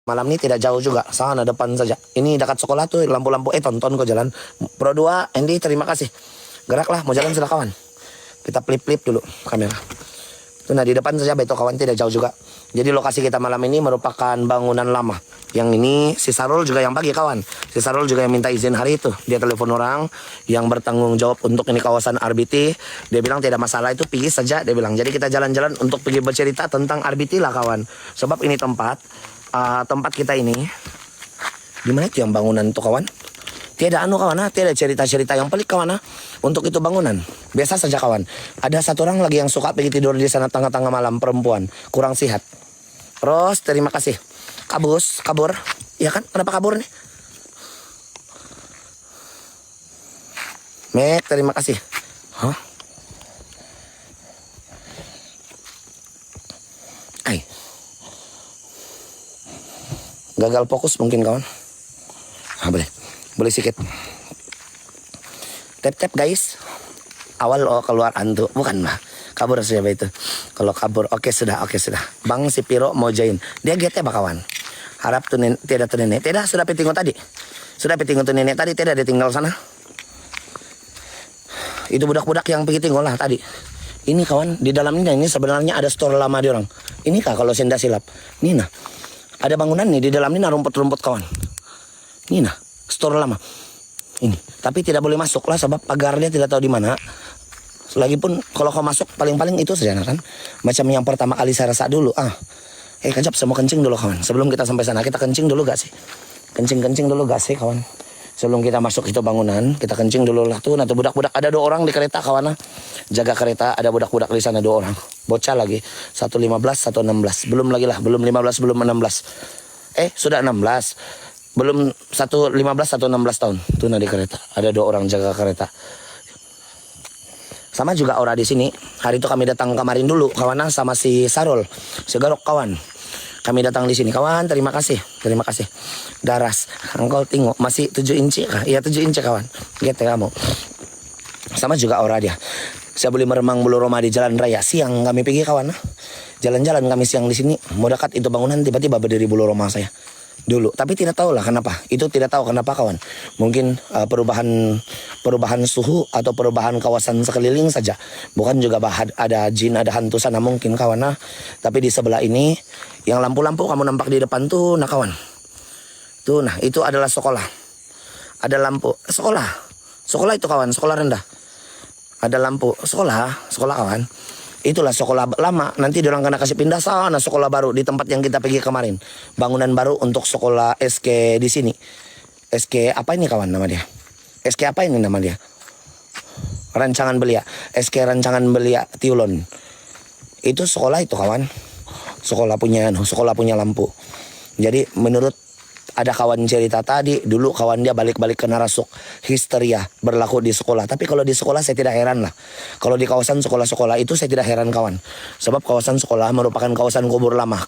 Malam ini tidak jauh juga, sana depan saja. Ini dekat sekolah tuh, lampu-lampu. Tonton kau jalan. Pro 2, Andy terima kasih. Geraklah, mau jalan sudah kawan. Kita flip-flip dulu kamera. Itu nah di depan saja beto kawan, tidak jauh juga. Jadi lokasi kita malam ini merupakan bangunan lama. Yang ini si Sarul juga yang pagi kawan. Si Sarul juga yang minta izin hari itu. Dia telepon orang yang bertanggung jawab untuk ini kawasan RBT. Dia bilang tidak masalah, itu pergi saja dia bilang. Jadi kita jalan-jalan untuk pergi bercerita tentang RBT lah kawan. Sebab ini tempat kita ini. Di mana itu yang bangunan tuh kawan? Tiada kawan, tiada cerita-cerita yang pelik kawan. Untuk itu bangunan biasa saja kawan. Ada satu orang lagi yang suka pergi tidur di sana tengah-tengah malam, perempuan kurang sehat. Terus terima kasih. Kabur. Iya kan? Kenapa kabur nih? Mek, terima kasih. Hah? Ay. Gagal fokus mungkin kawan. Boleh sikit. Tap guys. Awal keluar antu, bukan mah. Kabur saja itu. Kalau kabur, oke sudah. Bang si Piro mau join. Dia gete kawan. Harap tuh tidak tuh nenek. Tidak, sudah petinggo tadi. Sudah petinggo tuh nenek tadi, tidak dia tinggal sana. Itu budak-budak yang pergi tinggal lah tadi. Ini kawan, di dalamnya ini sebenarnya ada store lama di orang. Ini kah kalau senda silap? Ini nah. Ada bangunan nih di dalam ini rumput-rumput kawan. Ini nah, store lama. Ini, tapi tidak boleh masuk lah sebab pagarnya tidak tahu di mana. Lagipun kalau kau masuk paling-paling itu saja kan. Macam yang pertama kali saya rasa dulu. Kejap saya mau kencing dulu kawan. Sebelum kita sampai sana kita kencing dulu gak sih? Kencing dulu gak sih kawan? Sebelum kita masuk itu bangunan, kita kencing dulu lah tuh. Nah tuh budak-budak ada 2 orang di kereta kawan. Jaga kereta ada budak-budak di sana 2 orang. Bocah lagi. 115, 116. Belum lagi lah, belum 15, belum 16. Sudah 16. Belum 115, 116 tahun. Tuh nah di kereta. Ada 2 orang jaga kereta. Sama juga orang di sini. Hari itu kami datang kemarin dulu kawan sama si Sarul, si Garok kawan. Kami datang di sini kawan. Terima kasih. Daras, engkau tengok masih 7 inci kah? Iya 7 inci kawan. Gitu kamu. Sama juga orang dia. Saya boleh meremang bulu Roma di jalan raya siang kami pergi kawan. Jalan-jalan kami siang di sini. Mau dekat itu bangunan tiba-tiba berdiri bulu Roma saya. Dulu, tapi tidak tahu lah kenapa. Itu tidak tahu kenapa kawan. Mungkin perubahan suhu atau perubahan kawasan sekeliling saja. Bukan juga ada jin, ada hantu sana mungkin kawan. Tapi di sebelah ini yang lampu-lampu kamu nampak di depan tuh nah kawan. Tuh nah itu adalah sekolah. Ada lampu sekolah. Sekolah itu kawan, sekolah rendah. Ada lampu sekolah kawan. Itulah sekolah lama. Nanti diorang kena kasih pindah sana sekolah baru di tempat yang kita pergi kemarin. Bangunan baru untuk sekolah SK di sini. SK apa ini kawan nama dia? SK apa ini nama dia? Rancangan Belia. SK Rancangan Belia Tiulon. Itu sekolah itu kawan. Sekolah punya lampu. Jadi menurut ada kawan cerita tadi, dulu kawan dia balik-balik kena rasuk histeria berlaku di sekolah. Tapi kalau di sekolah saya tidak heran lah. Kalau di kawasan sekolah-sekolah itu saya tidak heran kawan. Sebab kawasan sekolah merupakan kawasan kubur lama.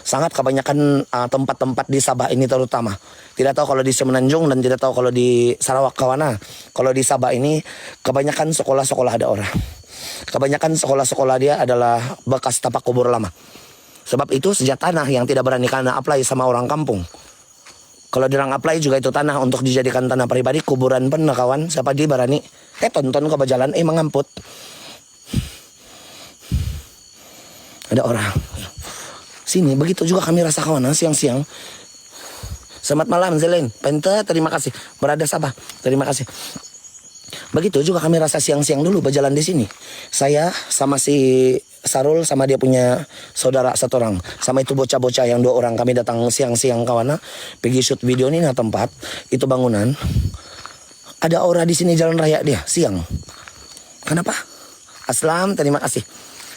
Sangat kebanyakan tempat-tempat di Sabah ini terutama. Tidak tahu kalau di Semenanjung dan tidak tahu kalau di Sarawak kawan. Kalau di Sabah ini kebanyakan sekolah-sekolah ada orang. Kebanyakan sekolah-sekolah dia adalah bekas tapak kubur lama. Sebab itu sejak tanah yang tidak berani karena apply sama orang kampung. Kalau dirang apply juga itu tanah untuk dijadikan tanah pribadi, kuburan pun kawan. Siapa dia berani? Tonton ke berjalan, mengamput. Ada orang. Sini, begitu juga kami rasa kawan, siang-siang. Selamat malam Zelen. Pente, terima kasih. Berada Sabah, terima kasih. Begitu juga kami rasa siang-siang dulu berjalan di sini. Saya sama si Sarul sama dia punya saudara 1 orang. Sama itu bocah-bocah yang 2 orang kami datang siang-siang kawan. Pergi shoot video ini nah tempat itu bangunan. Ada aura di sini jalan raya dia siang. Kenapa? Aslam, terima kasih.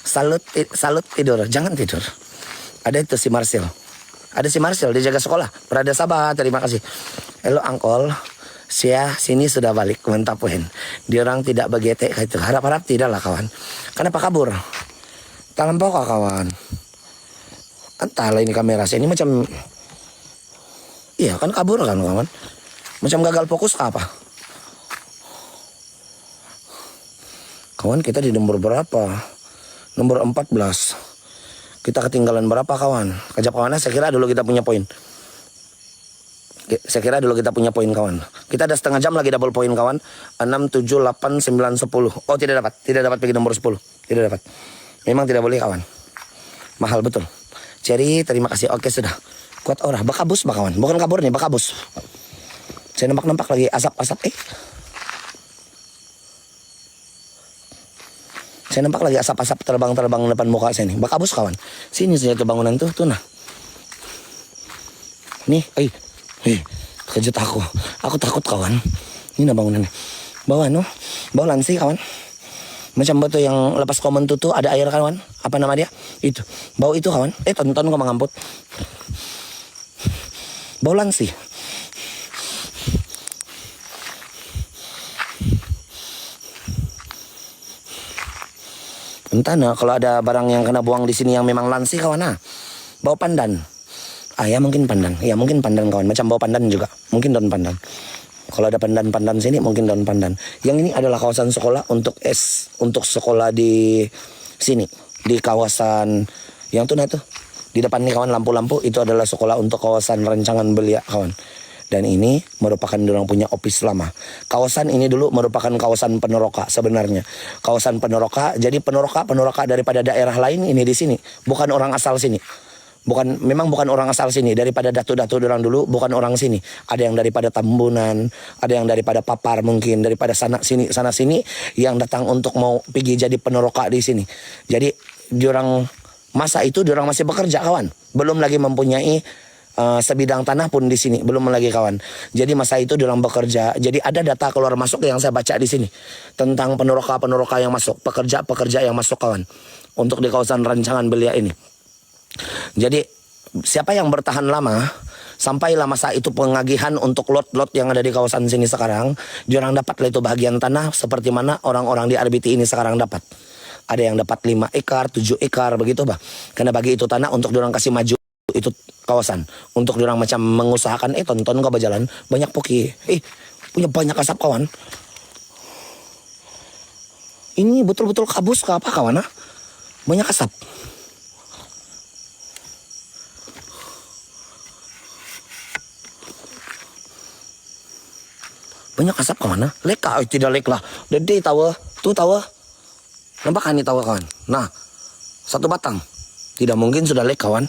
Salut tidur, jangan tidur. Ada itu si Marcel. Ada si Marcel dia jaga sekolah. Berada Sabah, terima kasih. Halo angkol. Sini sudah balik mentapuin. Dia orang tidak begete itu. Harap-harap tidak lah kawan. Kenapa kabur? Tangan pokok kawan. Entahlah ini kamera saya ini macam. Iya kan kabur kan kawan. Macam gagal fokus apa? Kawan kita di nomor berapa? Nomor 14. Kita ketinggalan berapa kawan? Kejap kawan, saya kira dulu kita punya poin. Saya kira dulu kita punya poin kawan. Kita ada setengah jam lagi double poin kawan. 6, 7, 8, 9, 10. Oh tidak dapat. Tidak dapat pergi nomor 10. Tidak dapat. Memang tidak boleh kawan. Mahal betul. Cherry terima kasih. Oke sudah. Kuat ora. Bakabus kawan. Bukan kabur nih bakabus. Saya nampak lagi asap-asap. Saya nampak lagi asap-asap terbang-terbang depan muka saya nih. Bakabus kawan. Sini saja tuh bangunan tuh nah. Nih, kejut aku. Aku takut kawan. Ini nah bangunannya. Bawah bau lansi kawan. Macam batu yang lepas komen tuh ada air kawan. Apa nama dia? Itu. Bau itu kawan. Tonton kok mengamput. Bau lansi. Entah kalau ada barang yang kena buang di sini yang memang lansi kawan bau pandan. Ya mungkin pandan. Ya mungkin pandan kawan. Macam bau pandan juga. Mungkin daun pandan. Kalau ada pandan-pandan sini mungkin daun pandan. Yang ini adalah kawasan sekolah untuk sekolah di sini. Di kawasan yang tuh di depan nih kawan lampu-lampu itu adalah sekolah untuk kawasan rancangan belia kawan. Dan ini merupakan orang punya office lama. Kawasan ini dulu merupakan kawasan penoroka sebenarnya. Kawasan penoroka, jadi penoroka daripada daerah lain ini di sini. Bukan orang asal sini. Memang bukan orang asal sini. Daripada datu-datu orang dulu, bukan orang sini. Ada yang daripada Tambunan, ada yang daripada Papar mungkin, daripada sana sini yang datang untuk mau pergi jadi penoroka di sini. Jadi diorang masa itu diorang masih bekerja kawan. Belum lagi mempunyai sebidang tanah pun di sini belum lagi kawan. Jadi masa itu diorang bekerja. Jadi ada data keluar masuk yang saya baca di sini tentang penoroka yang masuk, pekerja yang masuk kawan untuk di kawasan rancangan belia ini. Jadi siapa yang bertahan lama sampailah masa itu pengagihan untuk lot-lot yang ada di kawasan sini sekarang, diorang dapat itu bagian tanah seperti mana orang-orang di RBT ini sekarang dapat. Ada yang dapat 5 ekar, 7 ekar begitu bah. Karena bagi itu tanah untuk diorang kasih maju itu kawasan untuk diorang macam mengusahakan tonton kau berjalan banyak poki punya banyak asap kawan. Ini betul-betul kabus ke apa kawan banyak asap. Banyak asap kawan leka tidak lek lah. Dede tahu tuh tahu nampak kan ini tahu kawan. Nah satu batang tidak mungkin sudah lek kawan.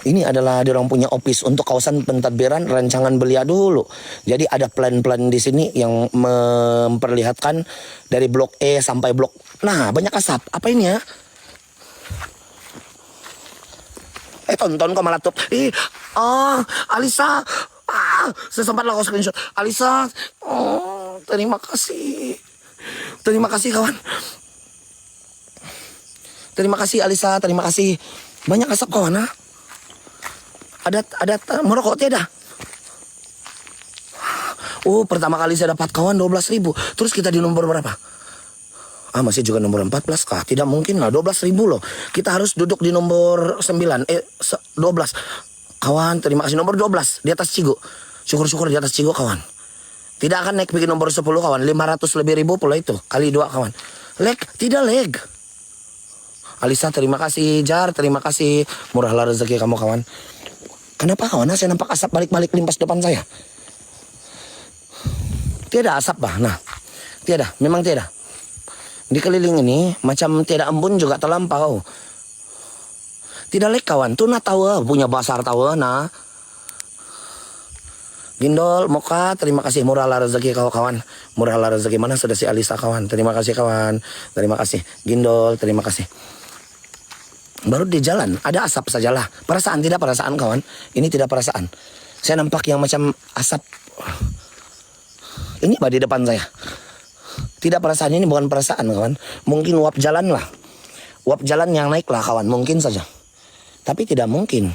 Ini adalah diorang punya office untuk kawasan pentadbiran rancangan belia dulu. Jadi ada plan-plan di sini yang memperlihatkan dari blok E sampai blok. Nah, banyak asap. Apa ini ya? Tonton kok malah tuh. Alisa. Saya sempatlah kau screenshot. Alisa. Terima kasih. Terima kasih kawan. Terima kasih Alisa, terima kasih. Banyak asap kawan Ada merokok tidak? Pertama kali saya dapat kawan 12.000. Terus kita di nomor berapa? Masih juga nomor 14 kah? Tidak mungkin lah 12.000 loh. Kita harus duduk di nomor 9 12. Kawan terima kasih nomor 12 di atas Cigo. Syukur-syukur di atas Cigo kawan. Tidak akan naik bikin nomor 10 kawan. 500 lebih ribu pula itu. Kali 2 kawan. Tidak leg. Alisa terima kasih. Jar terima kasih. Murahlah rezeki kamu kawan. Kenapa kawan? Saya nampak asap balik-balik limpas depan saya. Tiada asap bah. Nah, tiada. Memang tiada. Di keliling ini macam tiada embun juga terlampau. Tidak lek kawan. Tuh tahu punya basar tahu nah. Gindol, Moka, terima kasih. Murahlah rezeki kawan. Murahlah rezeki mana sudah si Alisa kawan. Terima kasih kawan. Terima kasih. Gindol, terima kasih. Baru di jalan ada asap sajalah. Perasaan tidak perasaan kawan. Ini tidak perasaan. Saya nampak yang macam asap. Ini di depan saya. Tidak perasaan ini bukan perasaan kawan. Mungkin uap jalan lah. Uap jalan yang naik lah kawan. Mungkin saja. Tapi tidak mungkin.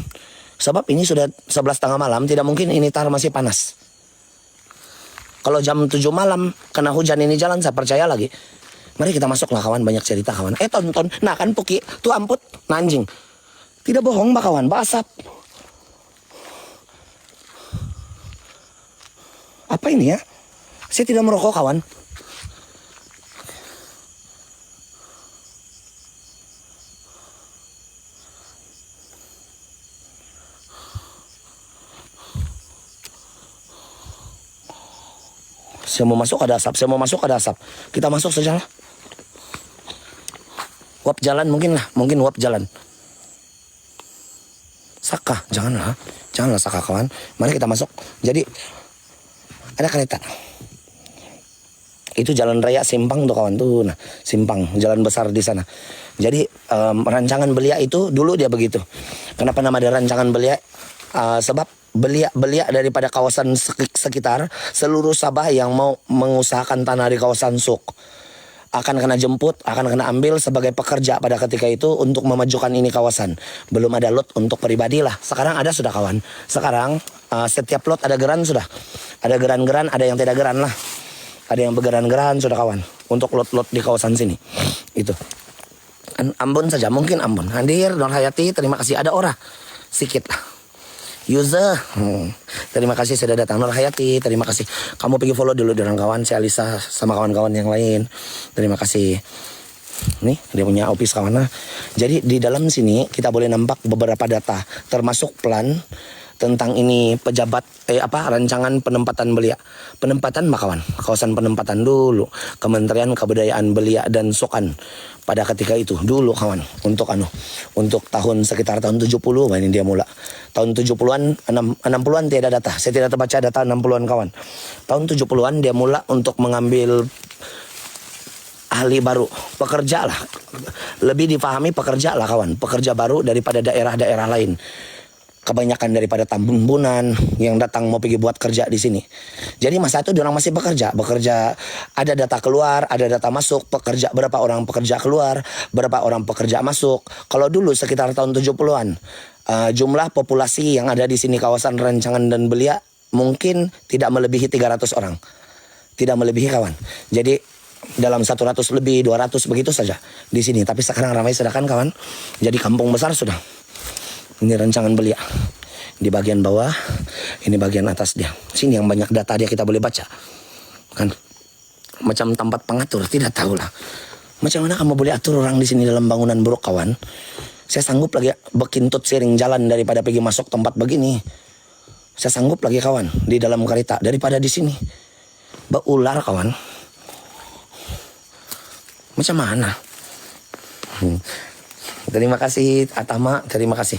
Sebab ini sudah 11.30 malam. Tidak mungkin ini tar masih panas. Kalau jam 7 malam kena hujan ini jalan saya percaya lagi. Mari kita masuklah kawan, banyak cerita kawan. Tonton, nah kan Puki, tuh amput, nanjing. Tidak bohong mbak kawan, basap. Apa ini ya? Saya tidak merokok kawan. Saya mau masuk ada asap, saya mau masuk ada asap. Kita masuk saja lah. Uap jalan mungkin lah, mungkin uap jalan. Saka, janganlah Saka kawan. Mari kita masuk. Jadi ada kereta. Itu jalan raya Simpang tuh kawan tuh. Nah, Simpang, jalan besar di sana. Jadi rancangan Belia itu dulu dia begitu. Kenapa nama ada rancangan Belia? Sebab belia daripada kawasan sekitar seluruh Sabah yang mau mengusahakan tanah di kawasan Suk akan kena jemput, akan kena ambil sebagai pekerja pada ketika itu untuk memajukan ini kawasan. Belum ada lot untuk pribadi lah. Sekarang ada sudah kawan. Sekarang setiap lot ada geran sudah. Ada geran-geran, ada yang tidak geran lah. Ada yang bergeran-geran sudah kawan. Untuk lot-lot di kawasan sini. Itu. Ambon saja, mungkin Ambon. Hadir, Nur Hayati, terima kasih. Ada ora sikit lah. User, terima kasih sudah datang. Nur Hayati, terima kasih. Kamu pergi follow dulu dengan kawan si Alisa sama kawan-kawan yang lain. Terima kasih. Nih dia punya office kawan. Nah, jadi di dalam sini kita boleh nampak beberapa data, termasuk plan tentang ini pejabat rancangan penempatan Belia. Penempatan makawan, kawasan penempatan dulu Kementerian Kebudayaan Belia dan Sokan pada ketika itu dulu kawan untuk tahun sekitar tahun 70 ini dia mula. Tahun 70-an 60-an tiada data. Saya tidak terbaca data 60-an kawan. Tahun 70-an dia mula untuk mengambil ahli baru, pekerja lah. Lebih dipahami pekerja lah kawan, pekerja baru daripada daerah-daerah lain. Kebanyakan daripada Tambunan yang datang mau pergi buat kerja di sini. Jadi masa itu orang masih bekerja, ada data keluar, ada data masuk, pekerja berapa orang pekerja keluar, berapa orang pekerja masuk. Kalau dulu sekitar tahun 70-an, jumlah populasi yang ada di sini kawasan Rancangan dan Belia mungkin tidak melebihi 300 orang. Tidak melebihi kawan. Jadi dalam 100 lebih 200 begitu saja di sini. Tapi sekarang ramai sudah kan kawan. Jadi kampung besar sudah. Ini Rancangan Belia. Di bagian bawah, ini bagian atas dia. Sini yang banyak data dia kita boleh baca. Kan? Macam tempat pengatur, tidak tahu lah. Macam mana kamu boleh atur orang di sini dalam bangunan buruk kawan? Saya sanggup lagi bekintut sering jalan daripada pergi masuk tempat begini. Saya sanggup lagi kawan di dalam kereta daripada di sini. Beular kawan. Macam mana? Terima kasih Atama, terima kasih.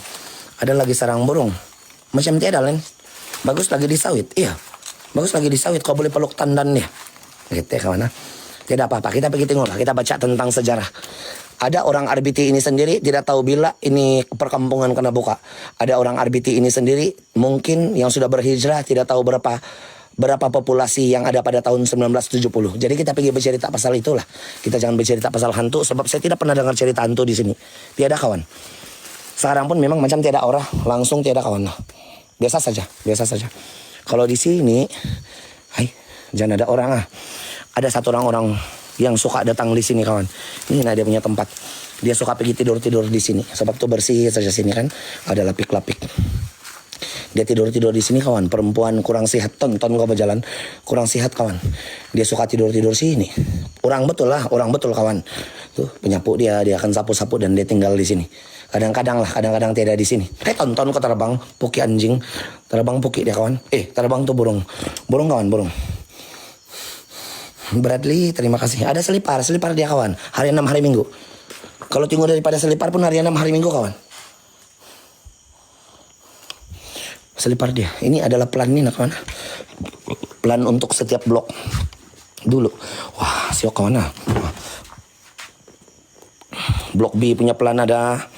Ada lagi sarang burung. Macam tiada lain. Bagus lagi di sawit. Iya. Bagus lagi di sawit. Kau boleh peluk tandan dia. Gitu kawan. Tidak apa-apa. Kita pergi tengok lah. Kita baca tentang sejarah. Ada orang RBT ini sendiri tidak tahu bila ini perkampungan kena buka. Ada orang RBT ini sendiri mungkin yang sudah berhijrah tidak tahu berapa populasi yang ada pada tahun 1970. Jadi kita pergi bercerita pasal itulah. Kita jangan bercerita pasal hantu sebab saya tidak pernah dengar cerita hantu di sini. Tiada kawan. Sekarang pun memang macam tiada orang, langsung tiada kawan. Biasa saja. Kalau di sini, jangan ada orang Ada satu orang yang suka datang di sini kawan. Ini dia punya tempat. Dia suka pergi tidur di sini. Sebab itu bersih saja sini kan. Ada lapik-lapik. Dia tidur di sini kawan. Perempuan kurang sehat, tonton kau berjalan kurang sehat kawan. Dia suka tidur sini. Orang betul kawan. Tuh penyapu dia akan sapu-sapu dan dia tinggal di sini. Kadang-kadang tidak di sini. Tonton kau terbang puki anjing. Terbang puki dia kawan. Terbang tuh burung kawan, burung. Bradley, terima kasih. Ada selipar dia kawan. Hari 6 hari Minggu. Kalau tunggu daripada selipar pun hari 6 hari Minggu kawan. Selipar dia. Ini adalah plan ini kawan. Plan untuk setiap blok. Dulu. Wah, siok kawan. Blok B punya plan ada.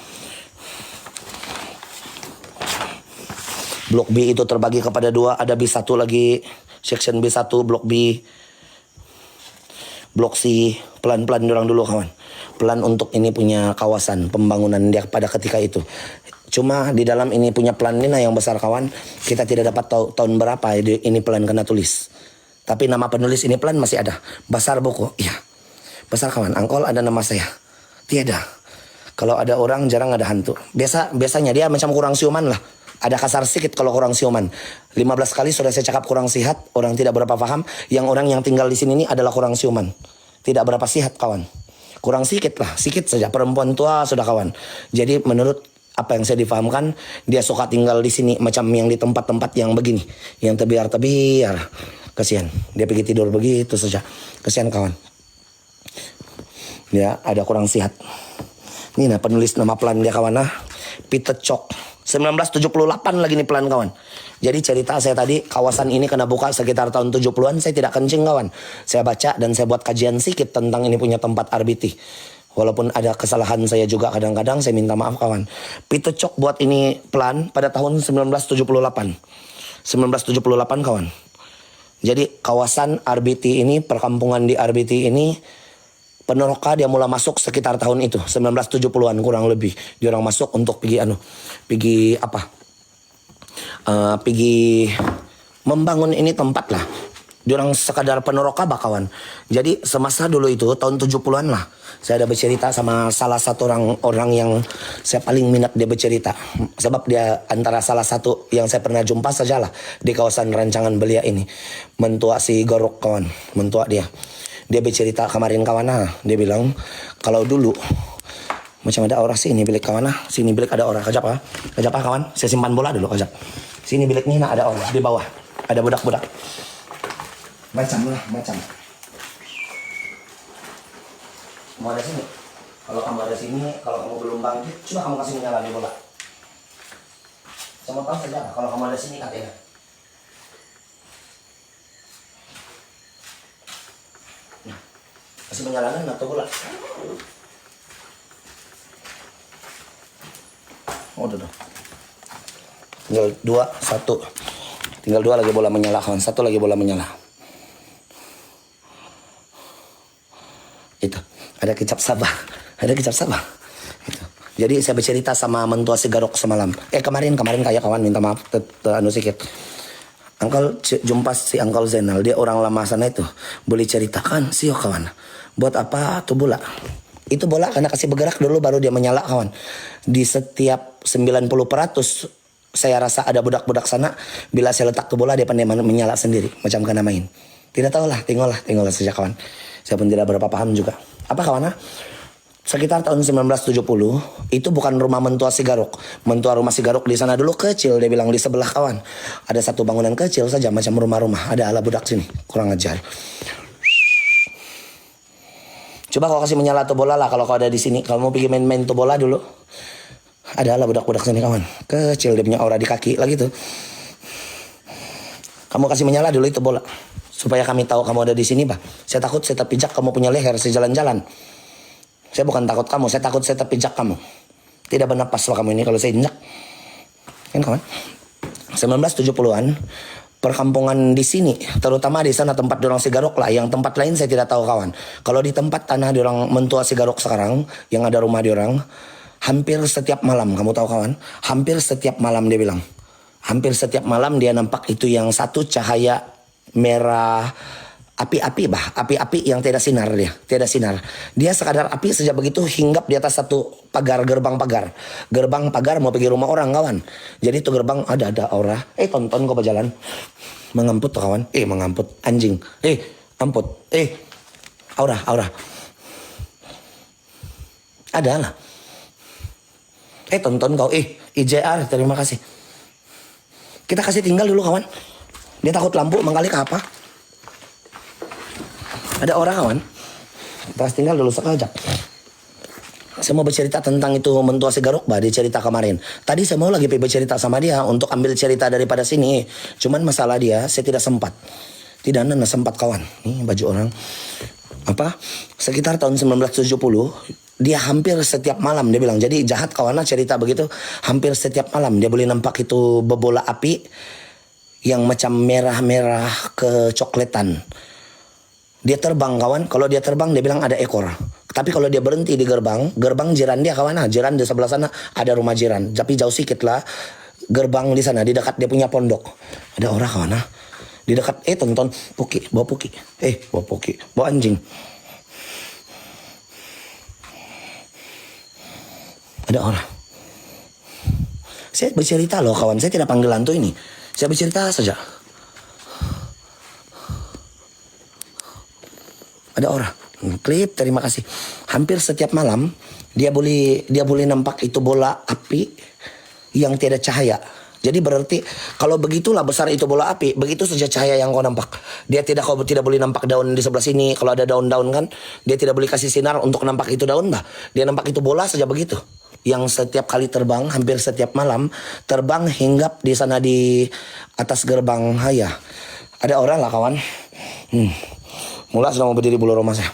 Blok B itu terbagi kepada 2. Ada B1 lagi. Section B1, blok B. Blok C, pelan-pelan orang dulu kawan. Plan untuk ini punya kawasan pembangunan dia pada ketika itu. Cuma di dalam ini punya plan ini yang besar kawan. Kita tidak dapat tahu tahun berapa ini plan kena tulis. Tapi nama penulis ini plan masih ada. Besar buku, iya. Besar kawan, angkol ada nama saya. Tiada. Kalau ada orang jarang ada hantu. Biasanya dia macam kurang siuman lah. Ada kasar sedikit kalau kurang siuman. 15 kali sudah saya cakap kurang sihat. Orang tidak berapa paham. Yang orang yang tinggal di sini ini adalah kurang siuman. Tidak berapa sihat kawan. Kurang sedikit lah. Sedikit saja. Perempuan tua sudah kawan. Jadi menurut apa yang saya difahamkan. Dia suka tinggal di sini. Macam yang di tempat-tempat yang begini. Yang tebiar-tebiar. Kasihan. Dia pergi tidur begitu saja. Kasihan kawan. Dia ada kurang sehat. Ini nah penulis nama pelan dia kawan nah. Peter Chalk. 1978 lagi nih pelan kawan. Jadi cerita saya tadi, kawasan ini kena buka sekitar tahun 70-an, saya tidak kencing kawan. Saya baca dan saya buat kajian sedikit tentang ini punya tempat RBT. Walaupun ada kesalahan saya juga kadang-kadang, saya minta maaf kawan. Peter Chalk buat ini pelan pada tahun 1978. 1978 kawan. Jadi kawasan RBT ini, perkampungan di RBT ini, Peneroka dia mulai masuk sekitar tahun itu 1970-an kurang lebih dia orang masuk untuk pergi membangun ini tempat lah. Dia orang sekadar peneroka kawan. Jadi semasa dulu itu tahun 70-an lah saya ada bercerita sama salah satu orang yang saya paling minat dia bercerita. Sebab dia antara salah satu yang saya pernah jumpa sajalah di kawasan rancangan belia ini. Mentua si Gorok kawan, mentua dia. Dia bercerita kemarin kawan dia bilang kalau dulu macam ada orang sini bilik kawan sini bilik ada orang kajap kawan, saya simpan bola dulu kajap. Sini bilik ni ada orang di bawah, ada budak-budak. Macam mau ada sini. Kalau kamu ada sini, kalau kamu belum bangkit, coba kamu kasih menyala di bola. Sama tahu saja kalau kamu ada sini katanya. Kasih menyalakan atau bola? Oh udah. Tinggal 2, 1. Tinggal 2 lagi bola menyala kawan. 1 lagi bola menyala. Itu. Ada kicap sabah. Itu. Jadi saya bercerita sama mentua si Garok semalam. Kemarin kayak kawan minta maaf sedikit. Uncle jumpa si Uncle Zainal, dia orang lama sana itu. Boleh ceritakan sih kawan. Buat apa tuh bola? Itu bola karena kasih bergerak dulu baru dia menyala kawan. Di setiap 90% saya rasa ada budak-budak sana. Bila saya letak tuh bola dia pandai menyala sendiri. Macam kena main. Tidak tahu lah, tinggal saja kawan. Saya pun tidak berapa paham juga. Apa kawan Sekitar tahun 1970 itu bukan rumah mentua si Garok. Mentua rumah si Garok di sana dulu kecil, dia bilang di sebelah kawan. Ada satu bangunan kecil saja macam rumah-rumah. Ada ala budak sini, kurang ajar. Coba kau kasih menyala tuh bola lah kalau kau ada di sini. Kalau mau pergi main-main tuh bola dulu. Ada ala budak-budak sini kawan. Kecil dia punya aura di kaki lagi tuh. Kamu kasih menyala dulu itu bola. Supaya kami tahu kamu ada di sini, Pak. Saya takut saya terpijak kamu punya leher sejalan-jalan. Saya bukan takut kamu, saya takut saya terpijak kamu. Tidak bernapas kamu ini kalau saya injak. Kan kawan? 1970-an, perkampungan di sini, terutama di sana tempat dorang si Garok lah. Yang tempat lain saya tidak tahu kawan. Kalau di tempat tanah dorang mentua si Garok sekarang, yang ada rumah dorang, hampir setiap malam, kamu tahu kawan? Hampir setiap malam dia bilang. Hampir setiap malam dia nampak itu yang satu cahaya merah, api-api yang tidak sinar dia sekadar api sejak begitu hinggap di atas satu gerbang pagar mau pergi rumah orang kawan. Jadi itu gerbang ada aura. Tonton kau berjalan mengamput tuh kawan. Mengamput anjing. Amput. Aura ada lah. Tonton kau. IJR terima kasih. Kita kasih tinggal dulu kawan. Dia takut lampu mengkali ke apa? Ada orang kawan. Pas tinggal dulu sekejap. Saya mau bercerita tentang itu mentua si Garok dia cerita kemarin. Tadi saya mau lagi bercerita sama dia untuk ambil cerita daripada sini. Cuman masalah dia saya tidak sempat. Tidak sempat kawan. Nih baju orang. Sekitar tahun 1970 dia hampir setiap malam dia bilang. Jadi jahat kawan cerita begitu. Hampir setiap malam dia boleh nampak itu bebola api yang macam merah-merah kecoklatan. Dia terbang kawan. Kalau dia terbang dia bilang ada ekor. Tapi kalau dia berhenti di gerbang jiran dia kawan. Jiran di sebelah sana ada rumah jiran. Tapi jauh sedikit lah gerbang di sana. Di dekat dia punya pondok. Ada orang kawan. Di dekat tonton puki. Bawa puki. Bawa puki. Bawa anjing. Ada orang. Saya bercerita loh kawan. Saya tidak panggil hantu ini. Saya bercerita saja. Ada orang. Klip, terima kasih. Hampir setiap malam dia boleh nampak itu bola api yang tiada cahaya. Jadi berarti kalau begitulah besar itu bola api, begitu saja cahaya yang kau nampak. Dia kau tidak boleh nampak daun di sebelah sini. Kalau ada daun-daun kan, dia tidak boleh kasih sinar untuk nampak itu daun bah. Dia nampak itu bola saja begitu. Yang setiap kali terbang, hampir setiap malam terbang hinggap di sana di atas gerbang Haya. Ada orang lah kawan. Mula sudah mau berdiri bulu rumah saya.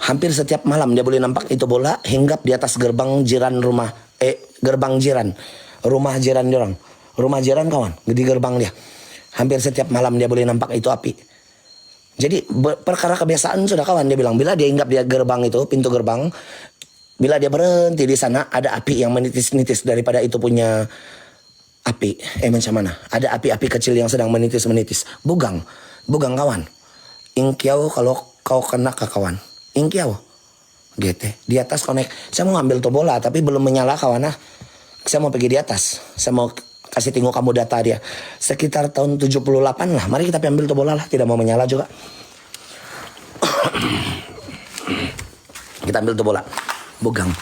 Hampir setiap malam dia boleh nampak itu bola hinggap di atas gerbang jiran rumah. Gerbang jiran. Rumah jiran dia orang. Rumah jiran kawan. Di gerbang dia. Hampir setiap malam dia boleh nampak itu api. Jadi perkara kebiasaan sudah kawan. Dia bilang bila dia hinggap di gerbang itu, pintu gerbang. Bila dia berhenti di sana ada api yang menitis-nitis daripada itu punya api. Macam mana? Ada api-api kecil yang sedang menitis-menitis. Bugang. Bugang kawan. Ingkiau kalau kau kena ke kawan. Ingkiau. Gitu. Di atas kau naik. Saya mau ngambil tuh bola tapi belum menyala kawan. Saya mau pergi di atas. Saya mau kasih tengok kamu data dia. Sekitar tahun 78 lah. Mari kita ambil tuh bola lah. Tidak mau menyala juga. Kita ambil tuh bola. Bugang.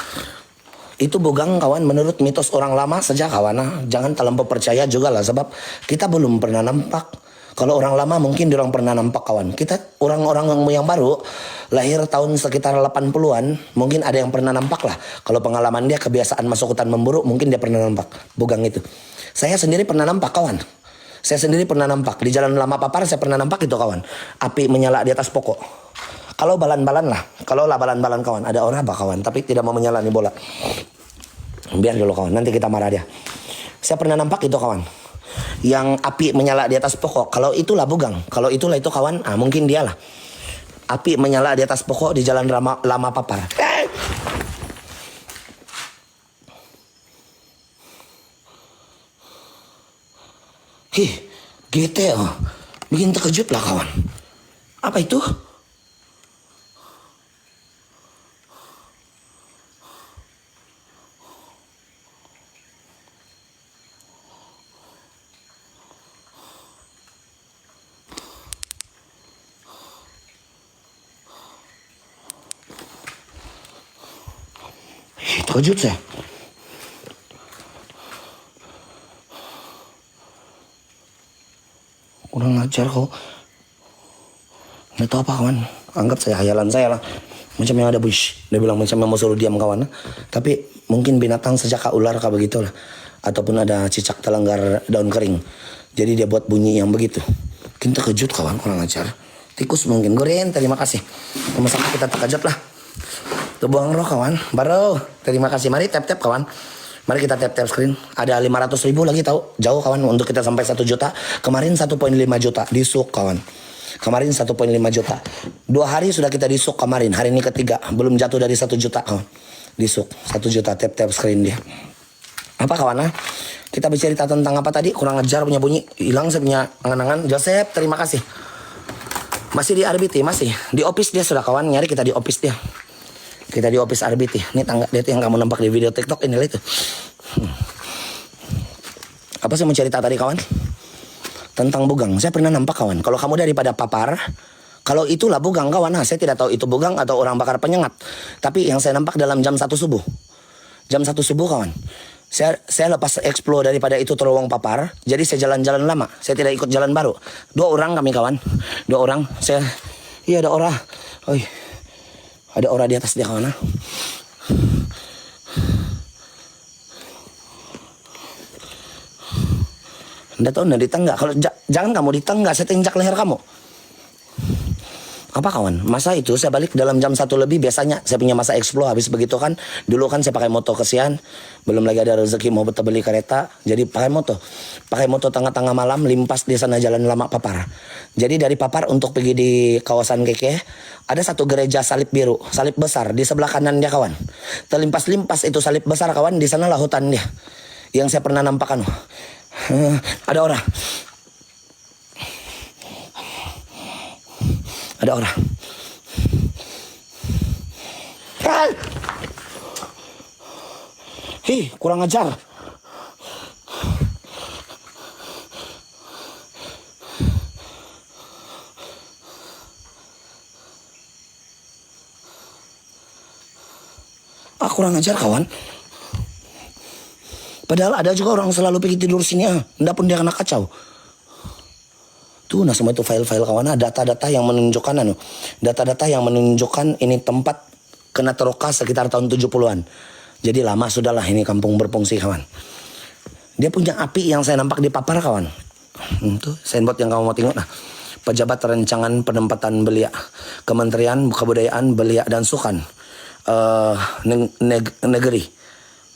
Itu bugang kawan menurut mitos orang lama saja kawan. Jangan terlalu percaya juga lah. Sebab kita belum pernah nampak. Kalau orang lama mungkin diorang pernah nampak kawan. Kita orang-orang yang baru lahir tahun sekitar 80-an mungkin ada yang pernah nampak lah. Kalau pengalaman dia kebiasaan masuk hutan memburu mungkin dia pernah nampak bugang itu. Saya sendiri pernah nampak kawan. Saya sendiri pernah nampak di Jalan Lama Papar saya pernah nampak itu kawan. Api menyala di atas pokok. Kalau balan-balan lah. Kalau lah balan-balan kawan. Ada orang apa kawan tapi tidak mau menyala nih bola. Biar dulu kawan. Nanti kita marah dia. Saya pernah nampak itu kawan. Yang api menyala di atas pokok. Kalau itulah bugang. Kalau itulah itu kawan. Mungkin dialah. Api menyala di atas pokok di Jalan Lama Papar. Gitu ya. Bikin terkejut lah kawan. Apa itu? Terkejut saya. Kurang ajar kau. Nggak tahu apa kawan. Anggap saya hayalan saya lah. Macam yang ada bush. Dia bilang macam yang mau suruh diam kawan. Tapi mungkin binatang sejak ular kah begitu lah. Ataupun ada cicak telanggar daun kering. Jadi dia buat bunyi yang begitu. Mungkin terkejut kawan. Kurang ajar. Tikus mungkin. Goren terima kasih. Sama-sama kita terkejut lah. Tuh buang roh kawan. Baru. Terima kasih. Mari tap-tap kawan. Mari kita tap-tap screen. Ada 500.000 lagi tahu. Jauh kawan untuk kita sampai 1 juta. Kemarin 1,5 juta. Disuk kawan. Kemarin 1,5 juta. 2 hari sudah kita disuk kemarin. Hari ini ketiga. Belum jatuh dari 1 juta kawan. Disuk. 1 juta tap-tap screen dia. Apa kawan? Kita bercerita tentang apa tadi? Kurang ajar punya bunyi. Hilang saya punya angan-angan. Joseph terima kasih. Masih di RBT. Masih. Di office dia sudah kawan. Nyari kita di office dia. Kita di office RBT. Ini tangga dia tuh yang kamu nampak di video TikTok inilah itu. Apa sih mau cerita tadi kawan? Tentang bugang. Saya pernah nampak kawan. Kalau kamu daripada papar, kalau itulah bugang kawan. Saya tidak tahu itu bugang atau orang bakar penyengat. Tapi yang saya nampak dalam jam 1 subuh. Jam 1 subuh kawan. Saya lepas explore daripada itu terowong papar. Jadi saya jalan-jalan lama. Saya tidak ikut jalan baru. 2 orang kami kawan. 2 orang. Iya ada orang. Ada orang di atas dia kawan. Anda tahu di tangga. Kalau jangan kamu di tangga, saya tinjak leher kamu. Apa kawan? Masa itu saya balik dalam jam 1 lebih biasanya. Saya punya masa explore habis begitu kan. Dulu kan saya pakai motor kesian. Belum lagi ada rezeki mau beli kereta. Jadi pakai motor. Pakai motor tengah-tengah malam limpas di sana Jalan Lama Papar. Jadi dari Papar untuk pergi di kawasan Keke. Ada satu gereja salib biru. Salib besar di sebelah kanan dia kawan. Terlimpas-limpas itu salib besar kawan. Di sana lah hutan dia. Yang saya pernah nampak kan. Ada orang. Ada orang. Kurang ajar. Kurang ajar kawan. Padahal ada juga orang selalu pergi tidur sini Nggak pun dia kena kacau. Tuh, nah semua itu file-file kawan, data-data yang menunjukkan data-data yang menunjukkan ini tempat kena teroka sekitar tahun 70-an. Jadi lama sudahlah ini kampung berfungsi kawan. Dia punya api yang saya nampak di papar kawan. Tuh signboard yang kamu mau tengok nah. Pejabat Rancangan Penempatan Belia, Kementerian Kebudayaan, Belia dan Sukan, Negeri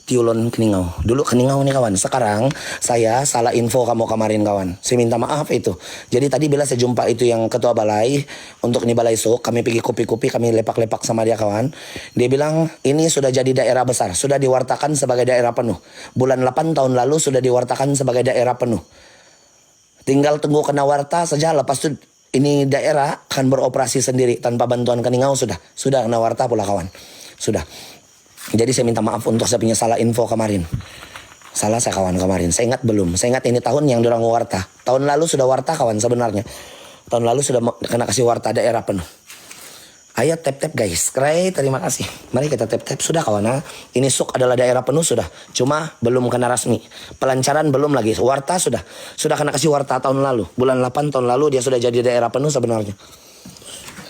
Tiulon Keningau. Dulu Keningau nih kawan. Sekarang saya salah info kamu kemarin kawan. Saya minta maaf itu. Jadi tadi bila saya jumpa itu yang ketua balai untuk ini balai sok, kami pergi kopi-kopi, kami lepak-lepak sama dia kawan. Dia bilang ini sudah jadi daerah besar, sudah diwartakan sebagai daerah penuh. Bulan 8 tahun lalu sudah diwartakan sebagai daerah penuh. Tinggal tunggu kena warta saja, lepas itu ini daerah akan beroperasi sendiri tanpa bantuan Keningau sudah kena warta pula kawan. Sudah. Jadi saya minta maaf untuk saya punya salah info kemarin. Salah saya kawan kemarin. Saya ingat belum. Saya ingat ini tahun yang dorang warta. Tahun lalu sudah warta kawan sebenarnya. Tahun lalu sudah kena kasih warta daerah penuh. Ayo tap-tap guys. Kray, terima kasih. Mari kita tap-tap. Sudah kawan. Ini Suk adalah daerah penuh sudah. Cuma belum kena rasmi. Pelancaran belum lagi. Warta sudah. Sudah kena kasih warta tahun lalu. Bulan 8 tahun lalu dia sudah jadi daerah penuh sebenarnya.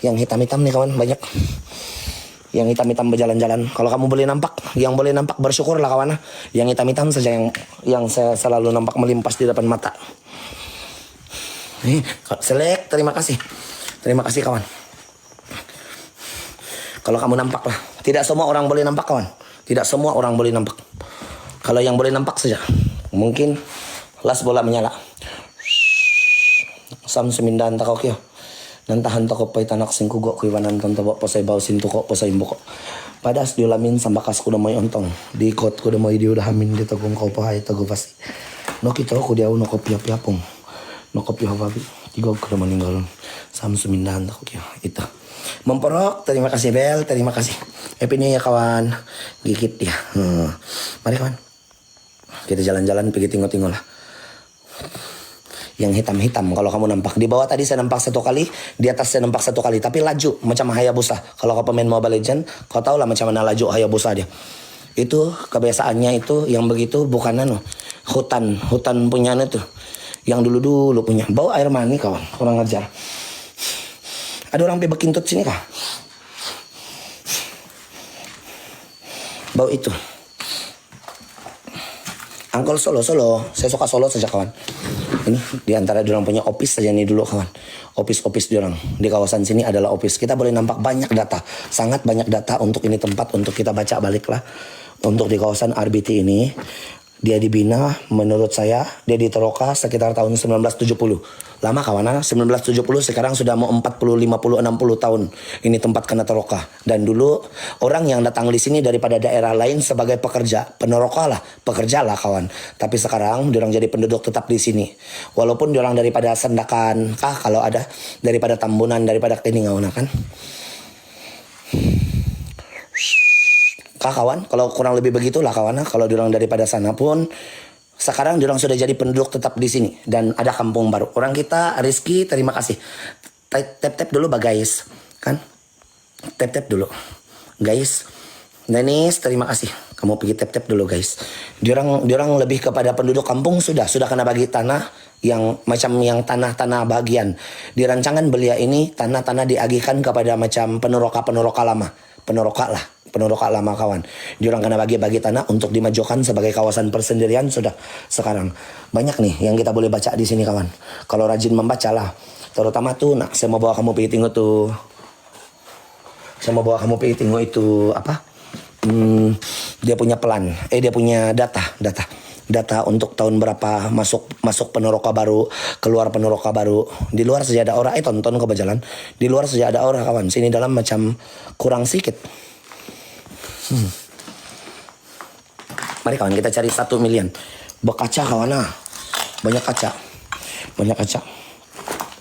Yang hitam-hitam nih kawan banyak. Yang hitam-hitam berjalan-jalan. Kalau kamu boleh nampak, yang boleh nampak bersyukurlah kawan. Yang hitam-hitam saja yang saya selalu nampak melimpas di depan mata. Selek, terima kasih. Terima kasih kawan. Kalau kamu nampak lah. Tidak semua orang boleh nampak kawan. Tidak semua orang boleh nampak. Kalau yang boleh nampak saja. Mungkin las bola menyala. Sam semindan takokyo. Nantahan toko pay tanak sing kugo kuiwanan tontobo posay baw sintuko posay imbuko. Padas diulamin sambakas kuda moy ontong. Di kot kuda moy diudahamin di tagong kau pahay tago pasti. No kito ko diaw no kopya piapong. No kopya hababi. Tigog kuda maninggalon. Sam sumindahan tako kyo. Ito. Memporok, terima kasih Bel, terima kasih. Happy New Year kawan. Gigit ya. Mari kawan. Kita jalan-jalan pergi tinggal-tinggal lah. Yang hitam-hitam kalau kamu nampak. Di bawah tadi saya nampak 1 kali, di atas saya nampak 1 kali, tapi laju macam Hayabusa. Kalau kau pemain Mobile Legends, kau tahu lah macam mana laju Hayabusa dia. Itu kebiasaannya itu yang begitu bukan hutan punya tuh. Yang dulu punya. Bau air mani kawan, kurang ajar. Ada orang pergi bekintut sini kah? Bau itu. Angkol Solo, saya suka Solo saja kawan. Ini diantara diorang punya office saja nih dulu kawan. Office diorang di kawasan sini adalah office. Kita boleh nampak banyak data, sangat banyak data untuk ini tempat untuk kita baca balik lah. Untuk di kawasan RBT ini, dia dibina menurut saya dia diteroka sekitar tahun 1970. Lama kawan, 1970 sekarang sudah mau 40, 50, 60 tahun ini tempat kena teroka. Dan dulu orang yang datang di sini daripada daerah lain sebagai pekerja, pekerja lah kawan. Tapi sekarang diorang jadi penduduk tetap di sini. Walaupun diorang daripada Sandakan, kalau ada daripada Tambunan, daripada Keningau kan. Kawan, kalau kurang lebih begitulah kawan. Kalau diorang daripada sana pun sekarang diorang sudah jadi penduduk tetap di sini dan ada kampung baru. Orang kita Rizky terima kasih. Tap dulu guys, kan? Tap dulu. Guys. Denis terima kasih. Kamu pergi tap dulu guys. Diorang lebih kepada penduduk kampung sudah kena bagi tanah yang macam yang tanah-tanah bagian. Di rancangan Belia ini tanah-tanah diagihkan kepada macam peneroka lama. Peneroka lama kawan. Diorang kena bagi-bagi tanah untuk dimajukan sebagai kawasan persendirian sudah sekarang. Banyak nih yang kita boleh baca di sini kawan. Kalau rajin membaca lah. Terutama tuh saya mau bawa kamu pergi tengok tuh. Saya mau bawa kamu pergi tengok itu apa? Dia punya plan. Dia punya data untuk tahun berapa masuk peneroka baru, keluar peneroka baru. Di luar saja ada orang, tonton ke berjalan. Di luar saja ada orang kawan. Sini dalam macam kurang sedikit. Mari kawan kita cari 1 miliar. Berkaca kawan Banyak kaca.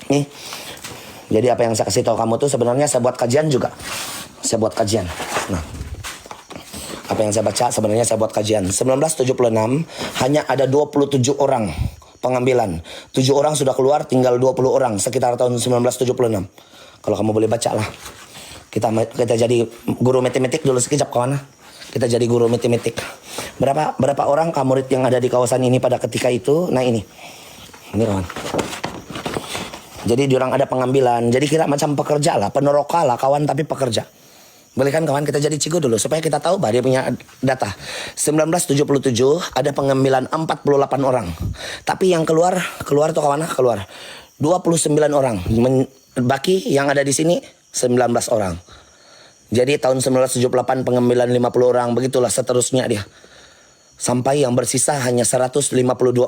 Nih. Jadi apa yang saya kasih tahu kamu tuh sebenarnya saya buat kajian juga. Nah. Apa yang saya baca sebenarnya saya buat kajian. 1976 hanya ada 27 orang pengambilan. 7 orang sudah keluar, tinggal 20 orang sekitar tahun 1976. Kalau kamu boleh baca lah. Kita jadi guru matematik dulu sekejap kawan. Kita jadi guru matematik. Berapa orang murid yang ada di kawasan ini pada ketika itu? Nah ini kawan. Jadi diorang ada pengambilan. Jadi kira macam pekerja lah, peneroka lah kawan, tapi pekerja. Boleh kan kawan, kita jadi cigo dulu supaya kita tahu dia punya data. 1977 ada pengambilan 48 orang. Tapi yang keluar tuh kawan, keluar 29 orang. Baki yang ada di sini 19 orang. Jadi tahun 1978 pengambilan 50 orang, begitulah seterusnya dia. Sampai yang bersisa hanya 152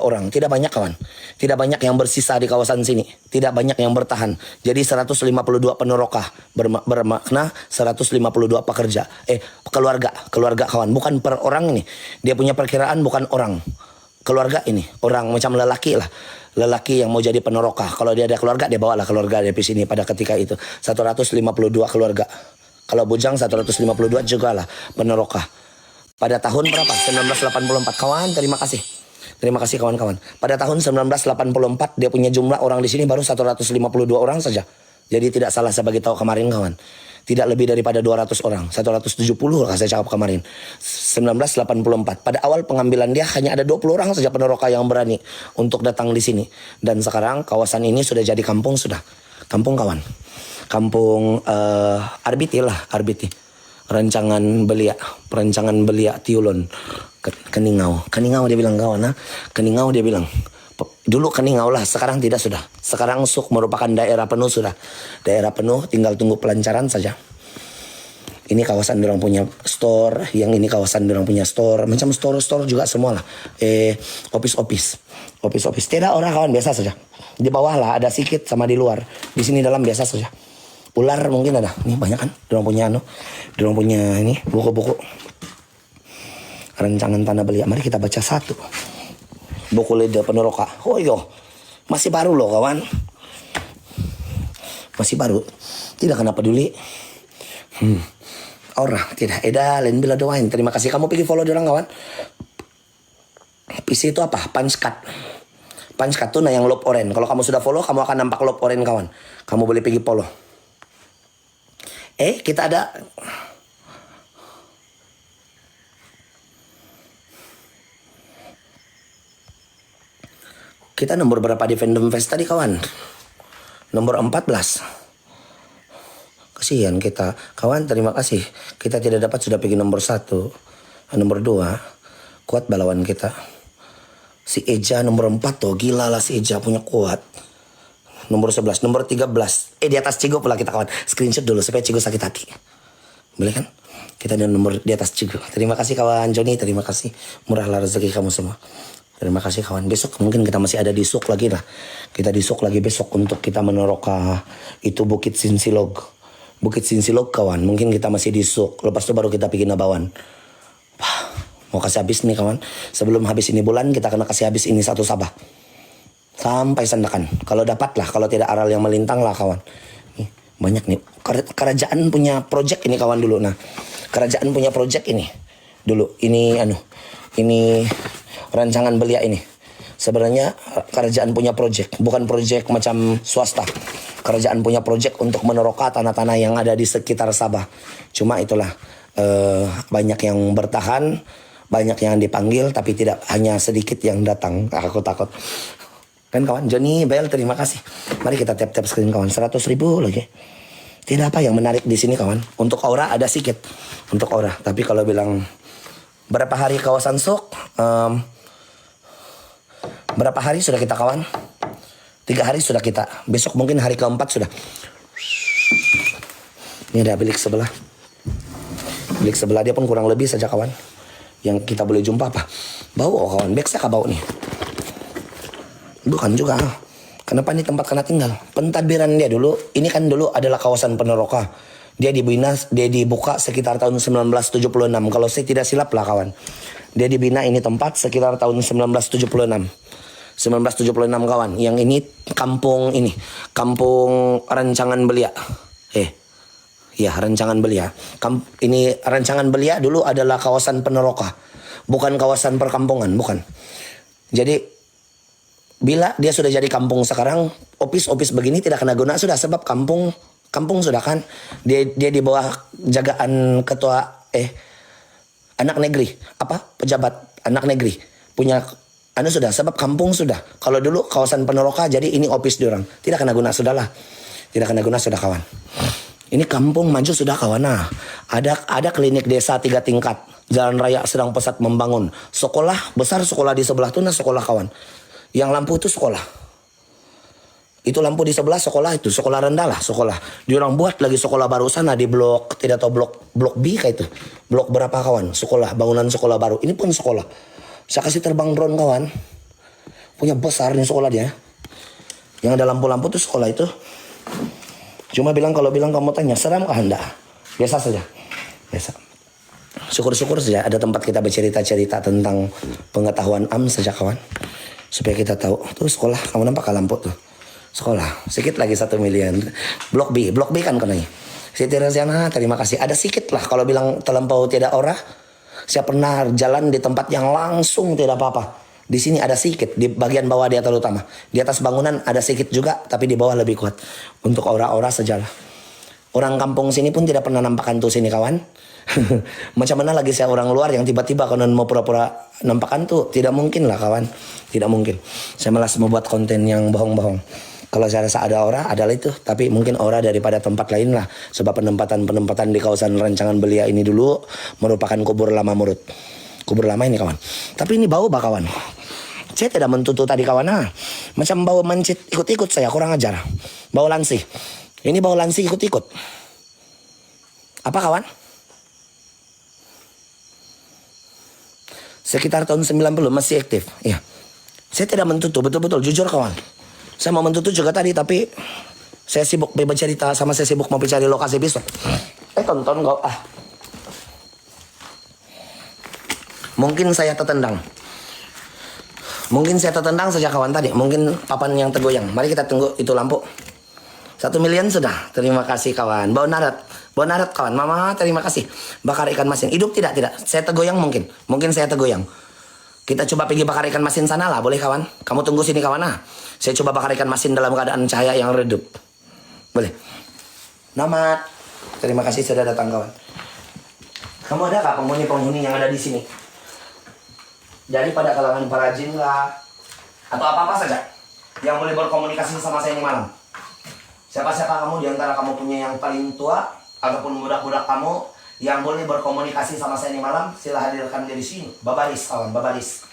orang. Tidak banyak kawan. Tidak banyak yang bersisa di kawasan sini. Tidak banyak yang bertahan. Jadi 152 peneroka. Bermakna 152 pekerja. Keluarga kawan. Bukan per orang ini. Dia punya perkiraan bukan orang. Keluarga ini. Orang macam lelaki lah. Lelaki yang mau jadi peneroka. Kalau dia ada keluarga, dia bawalah keluarga dari sini pada ketika itu. 152 keluarga. Kalau bujang 152 juga lah peneroka. Pada tahun berapa? 1984. Kawan, terima kasih. Terima kasih kawan-kawan. Pada tahun 1984 dia punya jumlah orang di sini baru 152 orang saja. Jadi tidak salah saya bagi tahu kemarin kawan. Tidak lebih daripada 200 orang. 170 lah saya cakap kemarin. 1984. Pada awal pengambilan dia hanya ada 20 orang saja peneroka yang berani untuk datang di sini. Dan sekarang kawasan ini sudah jadi kampung sudah. Kampung kawan. Kampung Arbiti lah, Arbiti. Perancangan belia Tiulon Keningau dia bilang kawan, Keningau dia bilang dulu Keningau lah, sekarang tidak sudah. Sekarang Suk merupakan daerah penuh sudah, daerah penuh, tinggal tunggu pelancaran saja. Ini kawasan orang punya store, yang ini kawasan orang punya store, macam store juga semua lah. Office. Tidak orang kawan, biasa saja. Di bawah lah ada sedikit sama di luar. Di sini dalam biasa saja. Ular mungkin ada. Nih banyak kan. Dorong punya ini buku-buku. Rancangan Tanah Belia. Mari kita baca satu. Buku lidah peneroka. Oh iya. Masih baru loh kawan. Masih baru. Tidak kena peduli. Orang tidak. Eda lain bila doain. Terima kasih. Kamu pergi follow dorang kawan. PC itu apa? Punchcard. Punchcard tuh yang loop orange. Kalau kamu sudah follow, kamu akan nampak loop orange kawan. Kamu boleh pergi follow. Kita ada nomor berapa di Fandom Fest tadi kawan? Nomor 14. Kasihan kita. Kawan, terima kasih. Kita tidak dapat sudah pergi nomor 1. Nomor 2. Kuat balawan kita. Si Eja nomor 4 tuh. Gila lah si Eja punya kuat. Nomor 11, nomor 13. Di atas Cigo pula kita kawan. Screenshot dulu supaya Cigo sakit hati. Boleh kan? Kita ada nomor di atas Cigo. Terima kasih kawan Joni, terima kasih. Murahlah rezeki kamu semua. Terima kasih kawan. Besok mungkin kita masih ada di Suk lagi lah. Kita di Suk lagi besok untuk kita meneroka itu Bukit Sinsilog. Bukit Sinsilog kawan. Mungkin kita masih di Suk. Lepas itu baru kita pergi Nabawan. Wah, mau kasih habis nih kawan. Sebelum habis ini bulan kita kena kasih habis ini satu Sabah. Sampai Sandakan. Kalau dapat lah, kalau tidak aral yang melintang lah kawan. Nih, banyak nih. Kerajaan punya project ini kawan dulu. Nah, kerajaan punya project ini dulu. Ini rancangan belia ini. Sebenarnya kerajaan punya project, bukan project macam swasta. Kerajaan punya project untuk meneroka tanah-tanah yang ada di sekitar Sabah. Cuma itulah banyak yang bertahan, banyak yang dipanggil, tapi tidak hanya sedikit yang datang. Aku takut. Kan kawan, Johnny Bell terima kasih. Mari kita tap-tap screen kawan, 100.000 lagi. Tidak apa yang menarik di sini kawan. Untuk aura ada sedikit. Untuk aura, tapi kalau bilang berapa hari kawasan Sok? Berapa hari sudah kita kawan? 3 hari sudah kita. Besok mungkin hari keempat sudah. Ini ada bilik sebelah. Bilik sebelah dia pun kurang lebih saja kawan. Yang kita boleh jumpa apa? Bau kawan, beksa kah bau nih? Bukan juga. Kenapa ini tempat kena tinggal? Pentadbiran dia dulu. Ini kan dulu adalah kawasan peneroka. Dia dibuka sekitar tahun 1976. Kalau saya tidak silap lah kawan. Dia dibina ini tempat sekitar tahun 1976. 1976 kawan. Yang ini kampung Rancangan Belia. Rancangan Belia. Ini Rancangan Belia dulu adalah kawasan peneroka. Bukan kawasan perkampungan, bukan. Jadi bila dia sudah jadi kampung sekarang, office begini tidak kena guna sudah, sebab kampung sudah kan. Dia di bawah jagaan anak negeri. Apa? Pejabat anak negeri. Punya sudah, sebab kampung sudah. Kalau dulu kawasan Penoroka, jadi ini office diorang. Tidak kena guna sudah lah. Tidak kena guna sudah kawan. Ini kampung maju sudah kawan. Nah, ada klinik desa 3 tingkat. Jalan raya sedang pesat membangun. Sekolah besar, sekolah di sebelah tuh, nah sekolah kawan. Yang lampu itu sekolah. Itu lampu di sebelah sekolah itu, sekolah rendah lah sekolah. Diorang buat lagi sekolah baru sana di blok, tidak tahu blok B kayak itu. Blok berapa kawan? Sekolah, bangunan sekolah baru. Ini pun sekolah. Saya kasih terbang drone kawan. Punya besar nih sekolah dia. Yang ada lampu-lampu tuh sekolah itu. Cuma kalau bilang kamu tanya, seram kah anda? Biasa saja. Biasa. Syukur-syukur saja ada tempat kita bercerita-cerita tentang pengetahuan saja kawan. Supaya kita tahu. Tuh sekolah, kamu nampak lampu tuh. Sekolah. Sedikit lagi 1 miliar. Blok B kan konanya. Siti Raziana, terima kasih. Ada sedikit lah kalau bilang terlampau tidak ora. Saya pernah jalan di tempat yang langsung tidak apa-apa. Di sini ada sedikit, di bagian bawah dia terutama. Di atas bangunan ada sedikit juga, tapi di bawah lebih kuat. Untuk aura-aura sajalah. Orang kampung sini pun tidak pernah nampakan tuh sini kawan. Macam mana lagi saya orang luar yang tiba-tiba kalau mau pura-pura nampakan tuh. Tidak mungkin lah kawan. Tidak mungkin. Saya malas membuat konten yang bohong-bohong. Kalau saya rasa ada aura, adalah itu. Tapi mungkin aura daripada tempat lain lah. Sebab penempatan di kawasan rancangan belia ini dulu merupakan kubur lama Murut. Kubur lama ini kawan. Tapi ini bau bah kawan. Saya tidak mentutu tadi kawan. Macam bau mencit ikut-ikut saya, kurang ajar. Bau lansi. Ini bau lansi ikut-ikut. Apa kawan? Sekitar tahun 90 masih aktif. Iya. Saya tidak mentutu, betul-betul jujur kawan. Saya mau mentutup juga tadi, tapi saya sibuk bercerita sama saya sibuk mau mencari lokasi besok. Tonton kau Mungkin saya tertendang. Mungkin saya tertendang saja kawan tadi. Mungkin papan yang tergoyang. Mari kita tunggu itu lampu. 1 miliar sudah. Terima kasih kawan. Bau narat kawan. Mama terima kasih. Bakar ikan masin. Hidup tidak. Saya tergoyang mungkin. Mungkin saya tergoyang. Kita coba pergi bakar ikan masin sana lah, boleh kawan? Kamu tunggu sini kawan Saya coba bakar ikan masin dalam keadaan cahaya yang redup. Boleh? Namat. Terima kasih sudah datang kawan. Kamu ada kah penghuni-penghuni yang ada di sini? Jadi pada kalangan perajin lah. Atau apa-apa saja. Yang boleh berkomunikasi sama saya ini malam. Siapa-siapa kamu di antara kamu punya yang paling tua. Ataupun budak-budak kamu. Yang boleh berkomunikasi sama saya ini malam, sila hadirkan di sini. Babaris kawan, babaris.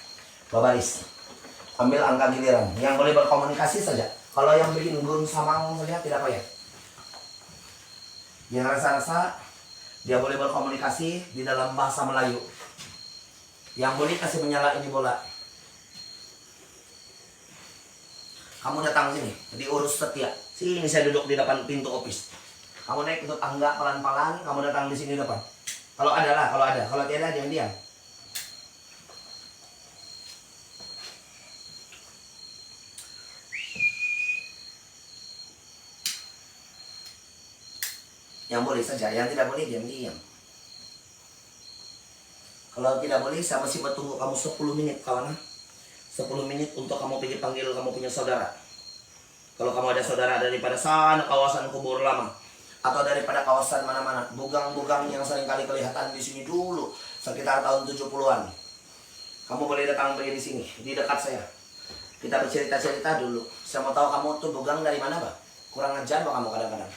Ambil angka giliran. Yang boleh berkomunikasi saja. Kalau yang bikin gun samang saja tidak payah. Yang rasa-rasa dia boleh berkomunikasi di dalam bahasa Melayu. Yang boleh kasih menyala ini bola. Kamu datang sini, diurus setia. Sini saya duduk di depan pintu office. Kamu naik itu tangga pelan-pelan, kamu datang di sini depan. Kalau ada lah, kalau tiada jangan diam. Yang boleh saja, yang tidak boleh diam-diam. Kalau tidak boleh, saya masih bertunggu kamu 10 menit kawan. 10 menit untuk kamu pergi panggil kamu punya saudara. Kalau kamu ada saudara daripada sana kawasan kubur lama. Atau daripada kawasan mana-mana, bugang-bugang yang sering kali kelihatan di sini dulu sekitar tahun 70-an. Kamu boleh datang pergi di sini, di dekat saya. Kita bercerita-cerita dulu. Saya mau tahu kamu tuh bugang dari mana, Pak? Kurang ajar Pak kamu kadang-kadang.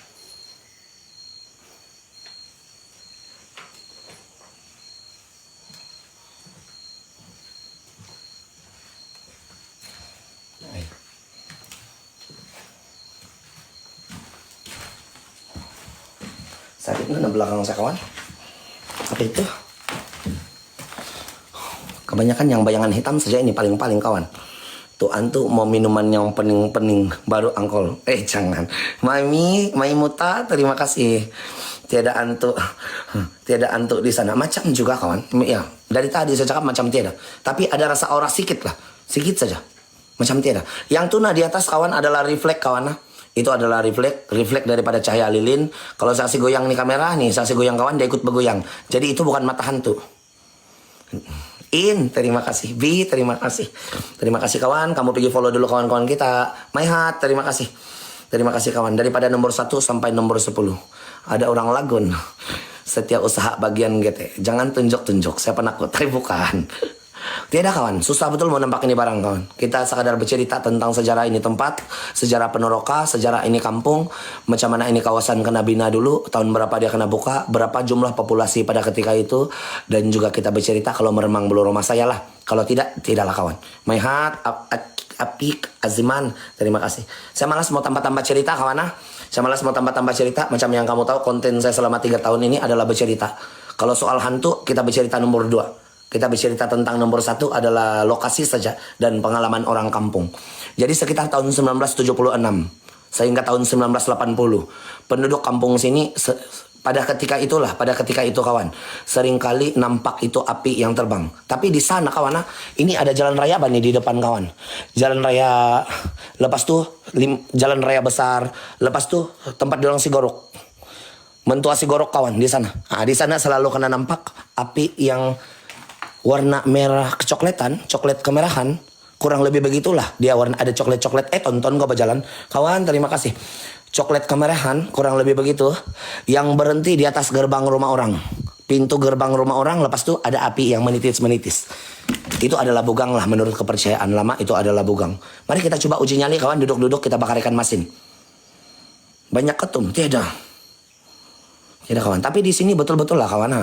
Sakit mana belakang saya kawan? Apa itu? Kebanyakan yang bayangan hitam saja ini paling-paling kawan. Tuh antu mau minuman yang pening-pening baru angkol. Jangan. Mami Muta terima kasih. Tiada antuk di sana. Macam juga kawan. Ya, dari tadi saya cakap macam tiada. Tapi ada rasa aura sedikit lah. Sedikit saja. Macam tiada. Yang tuna di atas kawan adalah refleks kawan. Itu adalah refleks daripada cahaya lilin. Kalau saya kasih goyang nih kamera nih, saya kasih goyang kawan dia ikut bergoyang. Jadi itu bukan mata hantu. Terima kasih. B, terima kasih. Terima kasih kawan, kamu pergi follow dulu kawan-kawan kita. Mayhat, terima kasih. Terima kasih kawan, daripada nomor 1 sampai nomor 10. Ada orang lagun. Setiap usaha bagian GT. Jangan tunjuk-tunjuk. Saya penakut. Tapi bukan. Tidak kawan, susah betul mau nampak ini barang kawan. Kita sekadar bercerita tentang sejarah ini tempat, sejarah Ponoroka, sejarah ini kampung, macam mana ini kawasan kena bina dulu, tahun berapa dia kena buka, berapa jumlah populasi pada ketika itu, dan juga kita bercerita kalau meremang belum rumah saya lah. Kalau tidak, tidaklah kawan. My heart, Apik, Aziman, terima kasih. Saya malas mau tambah-tambah cerita kawan ah. Saya malas mau tambah-tambah cerita, macam yang kamu tahu konten saya selama 3 tahun ini adalah bercerita. Kalau soal hantu, kita bercerita nomor 2. Kita bercerita tentang nomor 1 adalah lokasi saja dan pengalaman orang kampung. Jadi sekitar tahun 1976 sehingga tahun 1980 penduduk kampung sini pada ketika itu kawan, seringkali nampak itu api yang terbang. Tapi di sana kawan, ini ada jalan raya nih di depan kawan. Jalan raya, lepas tuh jalan raya besar, lepas tuh tempat dorong Sigorok. Mentua Sigorok kawan di sana. Nah, di sana selalu kena nampak api yang warna merah kecoklatan, coklat kemerahan, kurang lebih begitulah. Dia warna ada coklat-coklat. Tonton gua berjalan. Kawan, terima kasih. Coklat kemerahan, kurang lebih begitu. Yang berhenti di atas gerbang rumah orang. Pintu gerbang rumah orang, lepas itu ada api yang menitis-menitis. Itu adalah bugang lah menurut kepercayaan lama, itu adalah bugang. Mari kita coba uji nyali kawan, duduk-duduk kita bakar ikan masin. Banyak ketum, tidak. Tidak kawan, tapi di sini betul-betul lah kawan.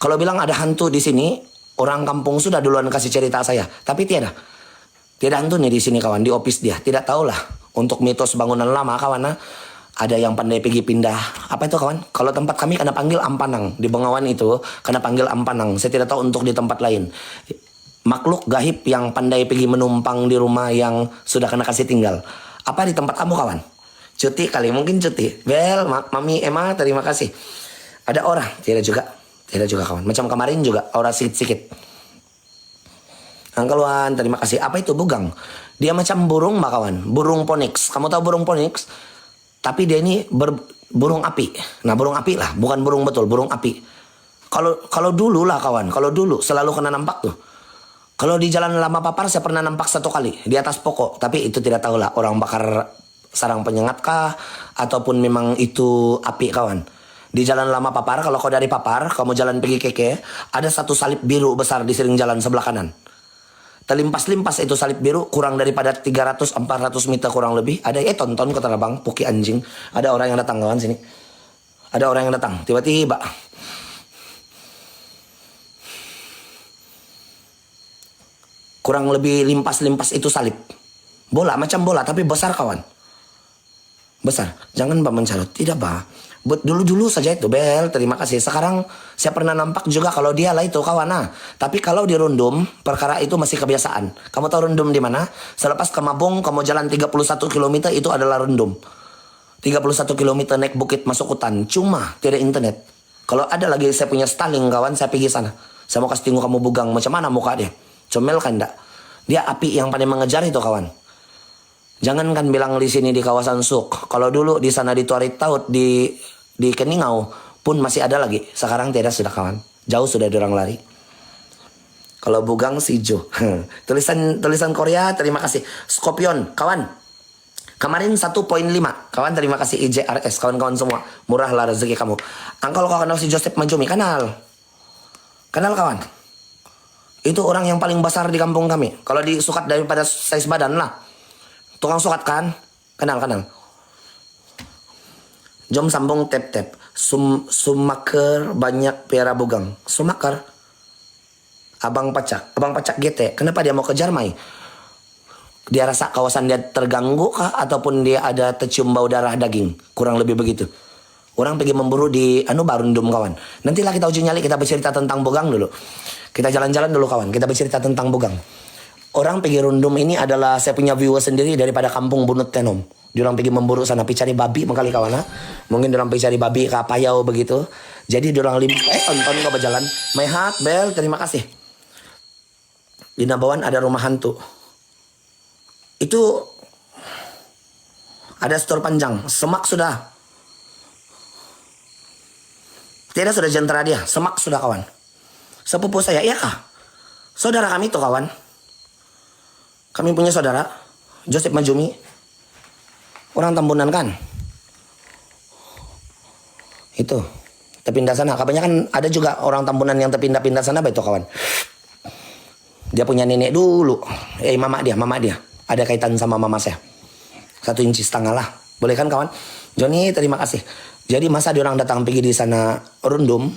Kalau bilang ada hantu di sini, orang kampung sudah duluan kasih cerita saya, tapi tidak hantu nih di sini kawan, di office dia. Tidak tahulah untuk mitos bangunan lama kawan. Ada yang pandai pergi pindah. Apa itu kawan? Kalau tempat kami kena panggil Ampanang di Bengawan itu kena panggil Ampanang. Saya tidak tahu untuk di tempat lain. Makhluk gaib yang pandai pergi menumpang di rumah yang sudah kena kasih tinggal. Apa di tempat kamu kawan? Cuti kali, mungkin cuti. Bel, Mami, Emma, terima kasih. Ada orang? Tidak juga kawan. Macam kemarin juga orang sikit-sikit. Uncle Wan, terima kasih. Apa itu bugang? Dia macam burung mbak kawan. Burung Phoenix. Kamu tahu burung Phoenix? Tapi dia ini burung api. Nah burung api lah. Bukan burung betul. Burung api. Kalau dulu lah kawan. Kalau dulu selalu kena nampak tuh. Kalau di Jalan Lama Papar saya pernah nampak 1 kali. Di atas pokok. Tapi itu tidak tahu lah. Orang bakar sarang penyengat kah? Ataupun memang itu api kawan. Di Jalan Lama Papar, kalau kau dari Papar, kamu jalan pergi Keke, ada 1 salib biru besar di sering jalan sebelah kanan. Terlimpas-limpas itu salib biru, kurang daripada 300-400 meter kurang lebih. Ada, tonton kata abang, puki anjing. Ada orang yang datang kawan sini. Ada orang yang datang, tiba-tiba. Kurang lebih limpas-limpas itu salib. Bola, macam bola, tapi besar kawan. Besar, jangan mbak mencarut, tidak mbak. Dulu-dulu saja itu Bel, terima kasih. Sekarang saya pernah nampak juga kalau dia lah itu kawan. Tapi kalau di Rundum, perkara itu masih kebiasaan. Kamu tahu Rundum di mana? Selepas ke Mabung, kamu jalan 31 km itu adalah Rundum. 31 km naik bukit masuk hutan. Cuma tidak internet. Kalau ada lagi saya punya Starlink kawan, saya pergi sana. Saya mau kasih tengok kamu bugang macam mana muka dia. Comel kan enggak? Dia api yang paling mengejar itu kawan. Jangankan bilang di sini di kawasan Suk. Kalau dulu di sana di Tuarit Taut di Keningau pun masih ada lagi. Sekarang tidak sudah kawan. Jauh sudah dorang lari. Kalau bugang si Jo. tulisan Korea terima kasih. Scorpion kawan. Kemarin 1.5. Kawan terima kasih IJRS. Kawan-kawan semua. Murah lah rezeki kamu. Angkol kau kenal si Joseph Majumi? Kenal. Kenal kawan. Itu orang yang paling besar di kampung kami. Kalau disukat daripada size badan lah. Tukang sukat kan? Kenal. Jom sambung tap-tap. Sumaker banyak piara bugang. Sumaker. Abang Pacak GT. Kenapa dia mau kejar Mai? Dia rasa kawasan dia terganggu kah? Ataupun dia ada tercium bau darah daging? Kurang lebih begitu. Orang pergi memburu di Barundum kawan. Nantilah kita uji nyali, kita bercerita tentang bugang dulu. Kita jalan-jalan dulu kawan. Kita bercerita tentang bugang. Orang pergi Rundum ini adalah saya punya viewer sendiri daripada kampung Bunut Tenom. Diorang pergi memburu sana, pergi cari babi mengkali kawan. Mungkin diorang pergi cari babi ke Payau begitu. Jadi diorang tonton kau berjalan. My heart, Bel, terima kasih. Di Nabawan ada rumah hantu. Itu ada store panjang. Semak sudah. Tidak sudah jentera dia. Semak sudah kawan. Sepupu saya, iya kah? Saudara kami itu kawan. Kami punya saudara, Joseph Majumi. Orang Tambunan kan? Itu terpindah sana. Kebanyakan ada juga orang Tambunan yang terpindah-pindah sana, apa itu kawan? Dia punya nenek dulu. Mama dia. Ada kaitan sama mama saya. 1,5 inci lah. Boleh kan kawan? Joni, terima kasih. Jadi masa diorang datang pergi di sana rundum,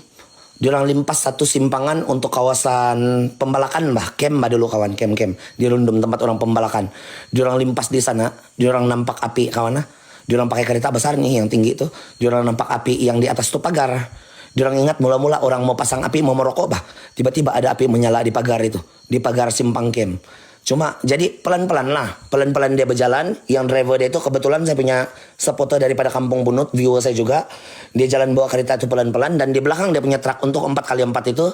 diorang limpas satu simpangan untuk kawasan pembalakan kem dulu kawan, kem. Di rundum tempat orang pembalakan. Diorang limpas di sana, diorang nampak api kawan. Diorang pakai kereta besar nih yang tinggi itu. Diorang nampak api yang di atas itu pagar. Diorang ingat mula-mula orang mau pasang api, mau merokok tiba-tiba ada api menyala di pagar itu. Di pagar simpang kem. Cuma jadi pelan-pelan lah. Pelan-pelan dia berjalan. Yang driver dia itu kebetulan saya punya sepoto daripada Kampung Bunut. Viewer saya juga. Dia jalan bawa kereta itu pelan-pelan. Dan di belakang dia punya truk untuk 4x4 itu.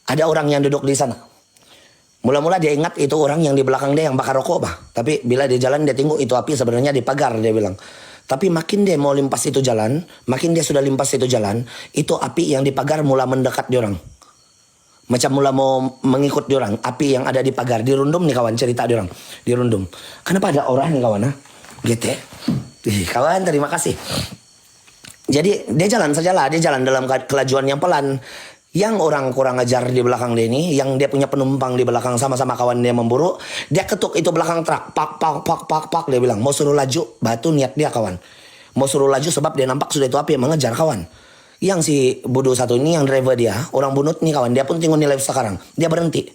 Ada orang yang duduk di sana. Mula-mula dia ingat itu orang yang di belakang dia yang bakar rokok Tapi bila dia jalan dia tengok itu api sebenarnya di pagar dia bilang. Tapi makin dia mau limpas itu jalan. Makin dia sudah limpas itu jalan. Itu api yang di pagar mula mendekat dia orang. Macam mula mau mengikut diorang. Api yang ada di pagar. Dirundum nih kawan cerita diorang. Dirundum. Kenapa ada orang nih kawan? Gitu ya. Kawan terima kasih. Jadi dia jalan sajalah. Dia jalan dalam kelajuan yang pelan. Yang orang kurang ajar di belakang dia ini. Yang dia punya penumpang di belakang sama-sama kawan dia memburu. Dia ketuk itu belakang truk. Pak. Dia bilang mau suruh laju. Batu niat dia kawan. Mau suruh laju sebab dia nampak sudah itu api yang mengejar kawan. Yang si bodoh satu ini yang driver dia, orang bunut nih kawan, dia pun tengok nilai sekarang. Dia berhenti.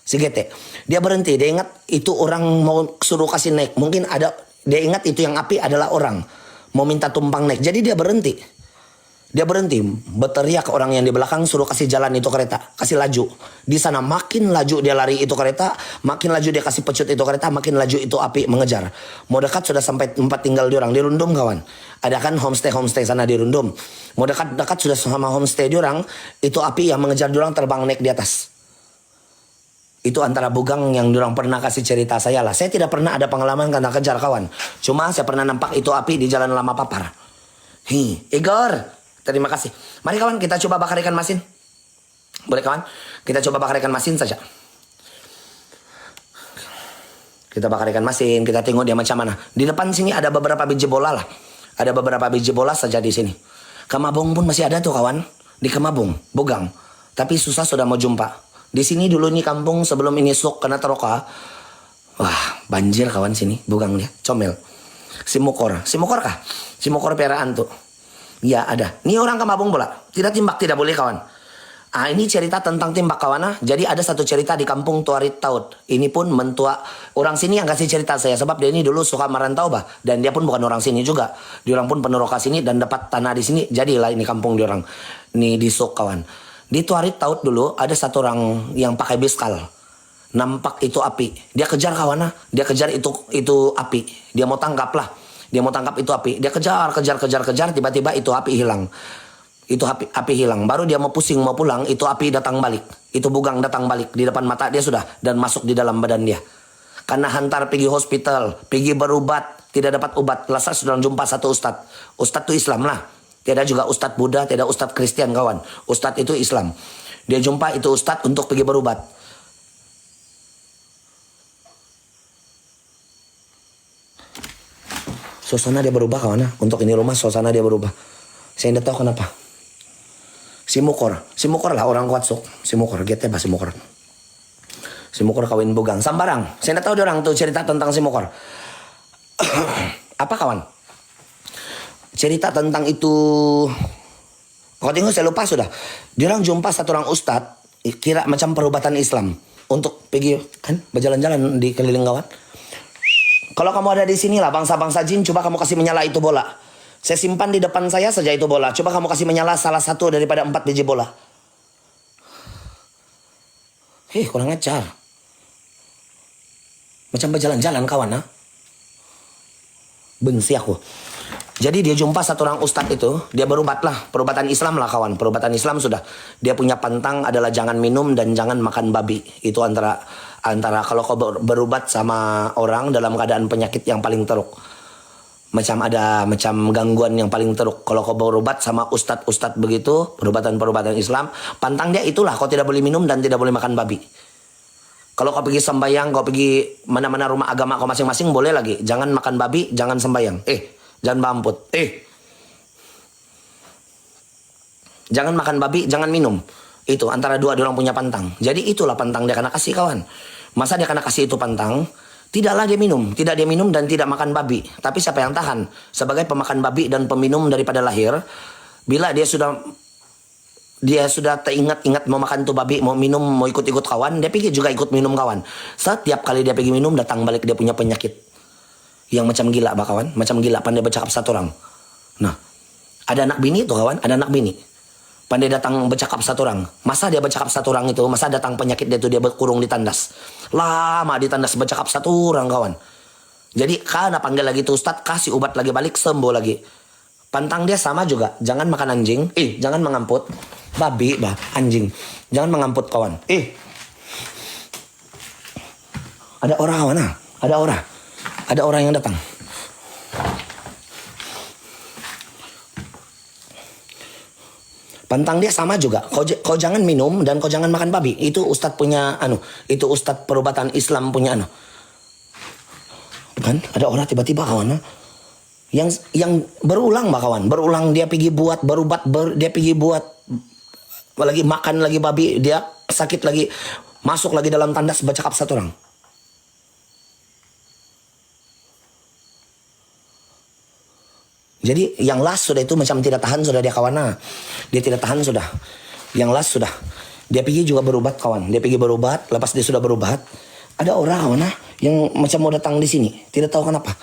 Si GT. Dia berhenti, dia ingat itu orang mau suruh kasih naik. Mungkin ada, dia ingat itu yang api adalah orang. Mau minta tumpang naik. Jadi dia berhenti. Dia berhenti, berteriak orang yang di belakang suruh kasih jalan itu kereta, kasih laju. Di sana makin laju dia lari itu kereta, makin laju dia kasih pecut itu kereta, makin laju itu api mengejar. Mau dekat sudah sampai tempat tinggal diorang, di Rundum kawan. Ada kan homestay sana di Rundum. Mau dekat sudah sama homestay diorang, itu api yang mengejar diorang terbang naik di atas. Itu antara bugang yang diorang pernah kasih cerita saya lah. Saya tidak pernah ada pengalaman karena kejar kawan. Cuma saya pernah nampak itu api di Jalan Lama Papar. Igor. Terima kasih. Mari kawan kita coba bakar ikan masin. Boleh kawan? Kita coba bakar ikan masin saja. Kita bakar ikan masin. Kita tengok dia macam mana. Di depan sini ada beberapa biji bola lah. Ada beberapa biji bola saja di sini. Kamabong pun masih ada tuh kawan. Di Kamabong. Bogang. Tapi susah sudah mau jumpa. Di sini dulu nih kampung sebelum ini sok kena teroka. Wah banjir kawan sini. Bogang dia. Comel. Simukor. Simukor kah? Simukor peraan tuh. Ya ada. Ini orang Kamabong bola. Tidak timbak tidak boleh kawan. Ini cerita tentang timbak kawan. Jadi ada satu cerita di kampung Tuarit Taut. Ini pun mentua orang sini yang kasih cerita saya. Sebab dia ini dulu suka merantau Dan dia pun bukan orang sini juga. Dia orang pun peneroka sini dan dapat tanah di sini. Jadilah ini kampung dia orang. Ini di Sok kawan. Di Tuarit Taut dulu ada satu orang yang pakai biskal. Nampak itu api. Dia kejar kawan. Dia kejar itu api. Dia mau tangkap lah. Dia mau tangkap itu api. Dia kejar. Tiba-tiba itu api hilang. Itu api hilang. Baru dia mau pusing, mau pulang. Itu api datang balik. Itu bugang datang balik. Di depan mata dia sudah. Dan masuk di dalam badan dia. Karena hantar pergi hospital. Pergi berubat. Tidak dapat obat. Lasa sudah jumpa satu ustad. Ustad itu Islam lah. Tidak juga ustad Buddha. Tidak ustad Kristen kawan. Ustad itu Islam. Dia jumpa itu ustad untuk pergi berubat. Suasana dia berubah kawan. Untuk ini rumah suasana dia berubah. Saya tidak tahu kenapa. Simukor lah orang kuat sok. Simukor, gitu ya Simukor. Simukor kawin bugang. Sambarang. Saya tidak tahu dia orang tuh cerita tentang Simukor. Apa kawan? Cerita tentang itu. Kau tengok saya lupa sudah. Dia orang jumpa satu orang ustad. Kira macam perubatan Islam. Untuk pergi kan berjalan-jalan di keliling kawan. Kalau kamu ada di sini lah bangsa-bangsa jin, coba kamu kasih menyala itu bola. Saya simpan di depan saya saja itu bola. Coba kamu kasih menyala salah satu daripada 4 biji bola. Kurang ajar. Macam berjalan-jalan kawan. Benci aku. Jadi dia jumpa satu orang ustadz itu. Dia berubat lah. Perubatan Islam lah kawan. Perubatan Islam sudah. Dia punya pantang adalah jangan minum dan jangan makan babi. Itu antara kalau kau berubat sama orang dalam keadaan penyakit yang paling teruk. Macam gangguan yang paling teruk. Kalau kau berubat sama ustadz begitu, perubatan Islam, pantang dia itulah kau tidak boleh minum dan tidak boleh makan babi. Kalau kau pergi sembayang, kau pergi mana-mana rumah agama kau masing-masing boleh lagi. Jangan makan babi, jangan sembayang. Jangan bamput. Jangan makan babi, jangan minum. Itu antara dua orang punya pantang. Jadi itulah pantang dia kena kasih kawan. Masa dia kena kasih itu pantang, tidaklah dia minum. Tidak dia minum dan tidak makan babi. Tapi siapa yang tahan? Sebagai pemakan babi dan peminum daripada lahir, bila dia sudah teringat-ingat mau makan tuh babi, mau minum, mau ikut-ikut kawan, dia pergi juga ikut minum kawan. Setiap kali dia pergi minum, datang balik dia punya penyakit. Yang macam gila bah kawan, macam gila pandai bercakap satu orang. Nah, ada anak bini tuh kawan, ada anak bini. Pandai datang bercakap satu orang. Masa dia bercakap satu orang itu, masa datang penyakit dia tuh dia berkurung di tandas. Lama di tandas bercakap satu orang kawan. Jadi karena panggil lagi tuh Ustadz, kasih obat lagi balik, sembuh lagi. Pantang dia sama juga, jangan makan anjing, jangan mengamput. Babi, anjing. Jangan mengamput kawan. Ada orang kawan, ada orang. Ada orang yang datang. Pantang dia sama juga. Kau jangan minum dan kau jangan makan babi. Itu Ustadz punya itu Ustadz perobatan Islam punya Kan ada orang tiba-tiba kawan yang berulang kawan. Berulang dia pergi buat berubat, dia pergi buat lagi makan lagi babi, dia sakit lagi, masuk lagi dalam tandas bercakap satu orang. Jadi yang last sudah itu macam tidak tahan sudah dia kawan. Dia tidak tahan sudah. Yang last sudah. Dia pergi juga berobat kawan. Dia pergi berobat, lepas dia sudah berobat, ada orang kawan yang macam mau datang di sini. Tidak tahu kenapa.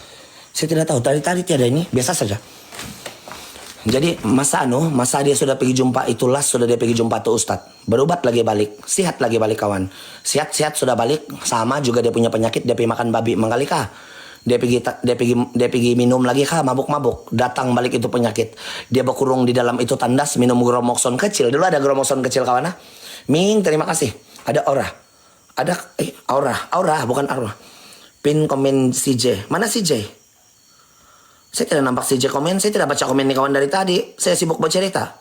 Saya tidak tahu. Tadi tiada ini, biasa saja. Jadi masa dia sudah pergi jumpa itu last, sudah dia pergi jumpa tuh Ustadz. Berobat lagi balik, sehat lagi balik kawan. Sehat sudah balik, sama juga dia punya penyakit, dia pergi makan babi mengkalikah. Dia pergi minum lagi kah, mabuk-mabuk, datang balik itu penyakit. Dia berkurung di dalam itu tandas, minum Gromokson kecil. Dulu ada Gromokson kecil kawan. Ming, terima kasih. Ada aura. Ada aura bukan arwah. Pin komen CJ. Mana CJ? Saya tidak nampak CJ komen, saya tidak baca komen nih kawan dari tadi. Saya sibuk bercerita.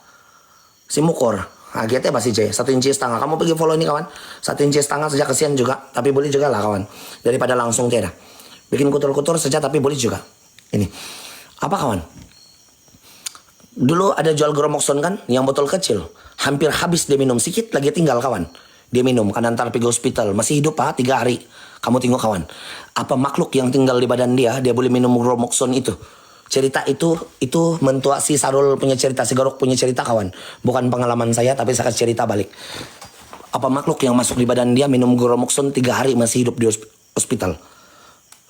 Si Mukor. Gitu ya Pak CJ, 1,5 inci. Kamu pergi follow ini kawan. 1,5 inci saja kesian juga, tapi boleh juga lah kawan. Daripada langsung tiada. Bikin kutur-kutur saja tapi boleh juga. Ini. Apa kawan? Dulu ada jual Gromokson kan, yang botol kecil. Hampir habis dia minum, sedikit lagi tinggal kawan. Dia minum, kan antar pergi hospital. Masih hidup 3 hari. Kamu tengok kawan. Apa makhluk yang tinggal di badan dia boleh minum Gromokson itu. Cerita itu mentua si Sarul punya cerita, si Garuk punya cerita kawan. Bukan pengalaman saya, tapi saya kasih cerita balik. Apa makhluk yang masuk di badan dia minum Gromokson 3 hari masih hidup di hospital.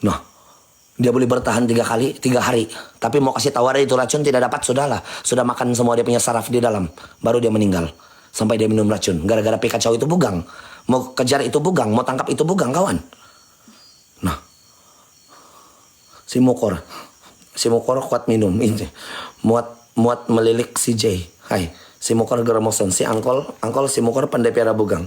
Nah, dia boleh bertahan 3 hari. Tapi mau kasih tahu ada itu racun tidak dapat, sudahlah. Sudah makan semua dia punya saraf di dalam. Baru dia meninggal. Sampai dia minum racun. Gara-gara Pikachu itu bugang. Mau kejar itu bugang, mau tangkap itu bugang kawan. Nah, si Mukor kuat minum ini. Muat melilik si J. Hai, si Mukor Gromokson, si Angkol si Mukor pandai piara bugang.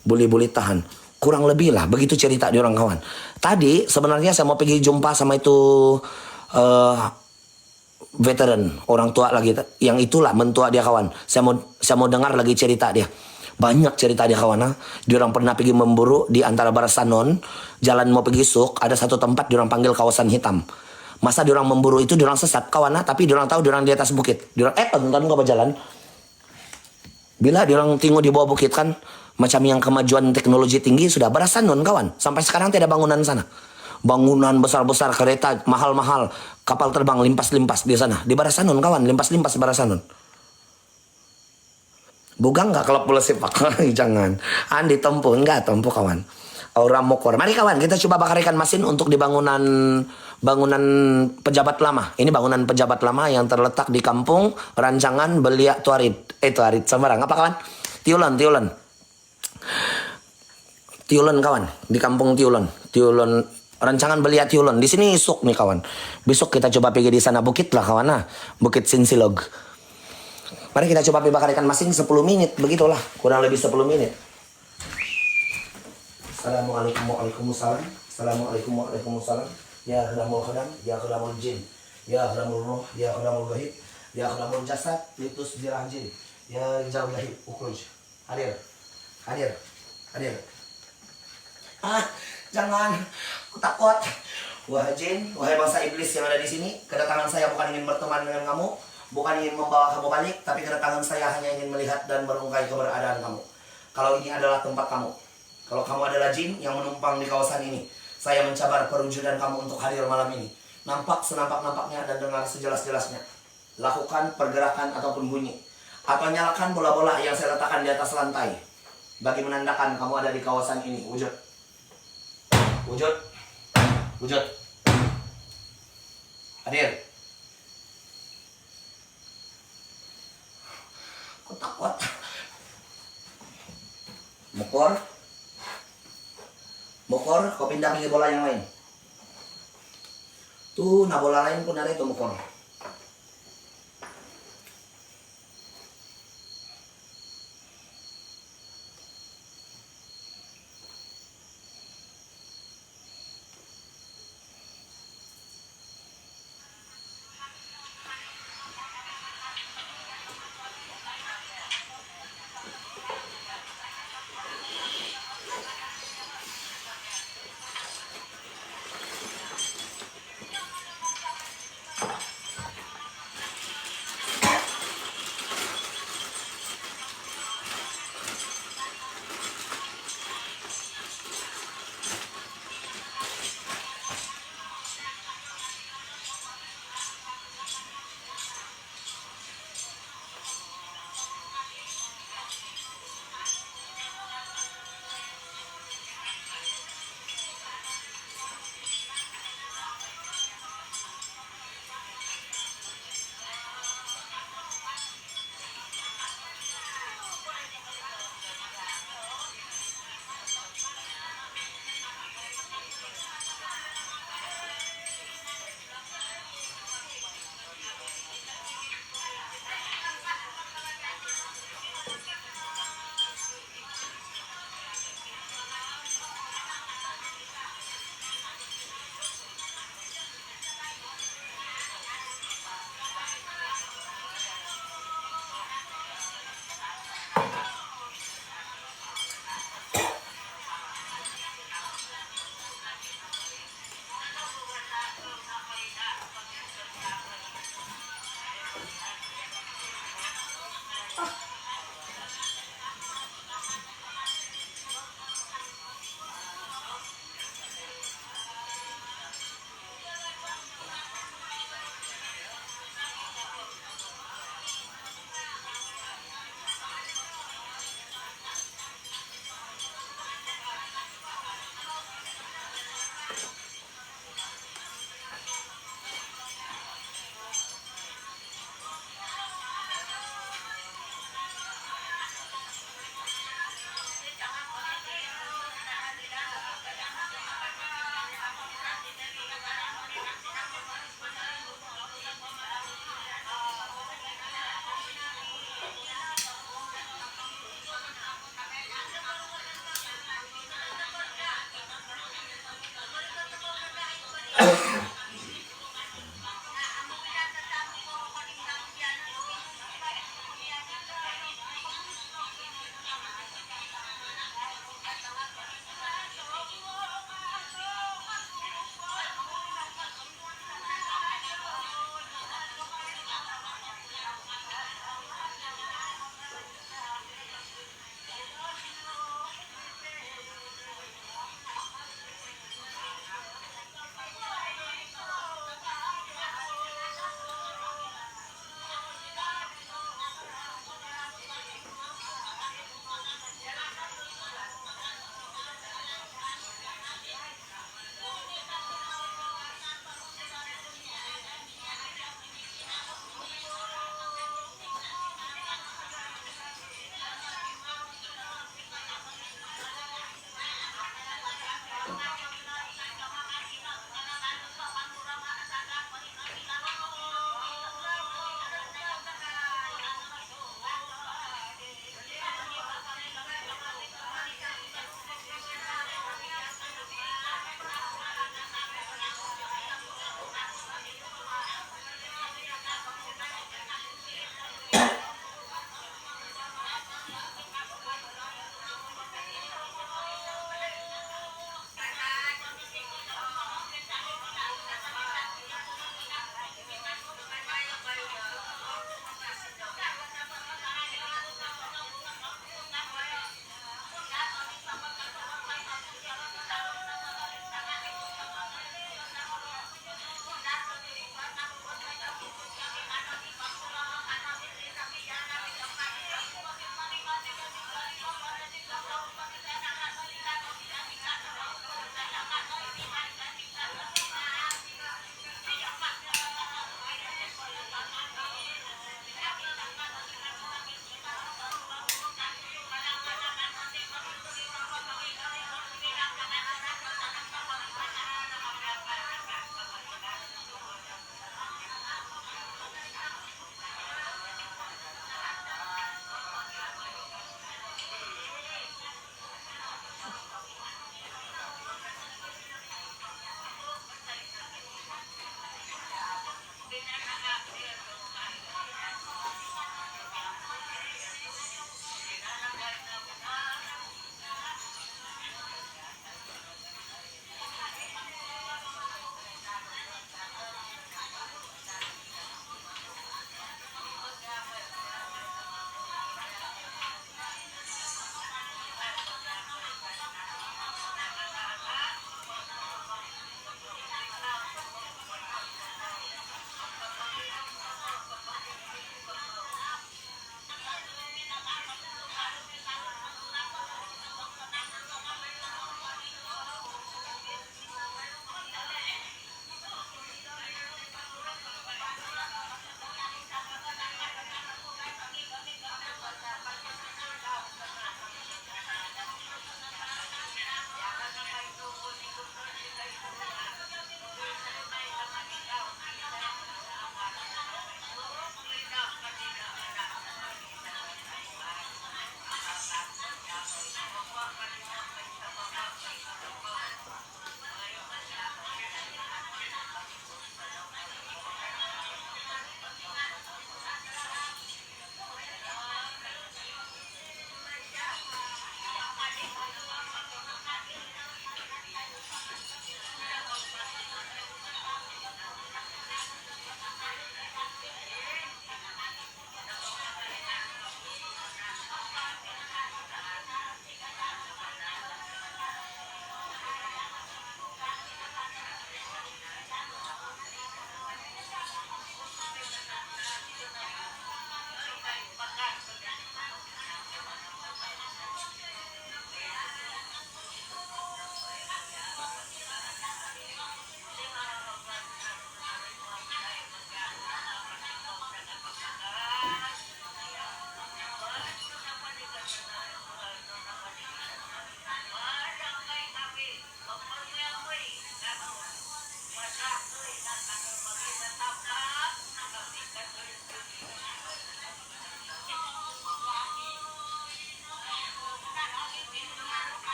Boleh tahan. Kurang lebih lah, begitu cerita di orang kawan. Tadi sebenarnya saya mau pergi jumpa sama itu veteran, orang tua lagi. Yang itulah mentua dia kawan. Saya mau dengar lagi cerita dia. Banyak cerita dia kawan. Dia orang pernah pergi memburu di antara Barasanon. Jalan mau pergi Suk, ada satu tempat dia orang panggil kawasan hitam. Masa dia orang memburu itu dia orang sesat kawan. Tapi dia orang tahu dia orang di atas bukit. Dia orang tonton gak berjalan. Bila dia orang tinggal di bawah bukit kan, macam yang kemajuan teknologi tinggi sudah Barasanon kawan. Sampai sekarang tidak bangunan sana. Bangunan besar-besar, kereta mahal-mahal, kapal terbang limpas-limpas di sana. Di Barasanon kawan, limpas-limpas Barasanon. Bugang nggak kalau pulau sepak? Jangan. Andi tempuh, enggak tempuh kawan. Aura Mokor. Mari kawan, kita coba bakar ikan masin untuk di bangunan pejabat lama. Ini bangunan pejabat lama yang terletak di kampung Rancangan Belia Tuarit. Tuarit Semarang. Apa kawan? Tiulon kawan, di kampung Tiulon Rancangan Belia Tiulon. Di sini Suk nih kawan. Besok kita coba pergi di sana bukit lah kawan. Bukit Sinsilog. Mari kita coba bakar ikan masin 10 menit, begitulah, kurang lebih 10 menit. Waalaikumsalam. Ya khadamul khadam, ya khadamul jin, ya khadamul ruh, ya khadamul ghaib, ya khadamul jasad, litus dirah jin, ya rijal ghaib, ukhruj. Hadir. Jangan, aku takut. Wahai jin, wahai bangsa iblis yang ada di sini, kedatangan saya bukan ingin berteman dengan kamu. Bukan ingin membawa kamu balik, tapi kedatangan saya hanya ingin melihat dan merungkai keberadaan kamu. Kalau ini adalah tempat kamu, kalau kamu adalah jin yang menumpang di kawasan ini, saya mencabar perwujudan kamu untuk hadir malam ini. Nampak senampak-nampaknya dan dengar sejelas-jelasnya. Lakukan pergerakan ataupun bunyi. Atau nyalakan bola-bola yang saya letakkan di atas lantai, bagi menandakan kamu ada di kawasan ini. Wujud. Wujud. Wujud. Hadir. Aku takut. Mukor. Mukor, kau pindah pergi bola yang lain. Tuh, nah bola lain pun ada itu mukor.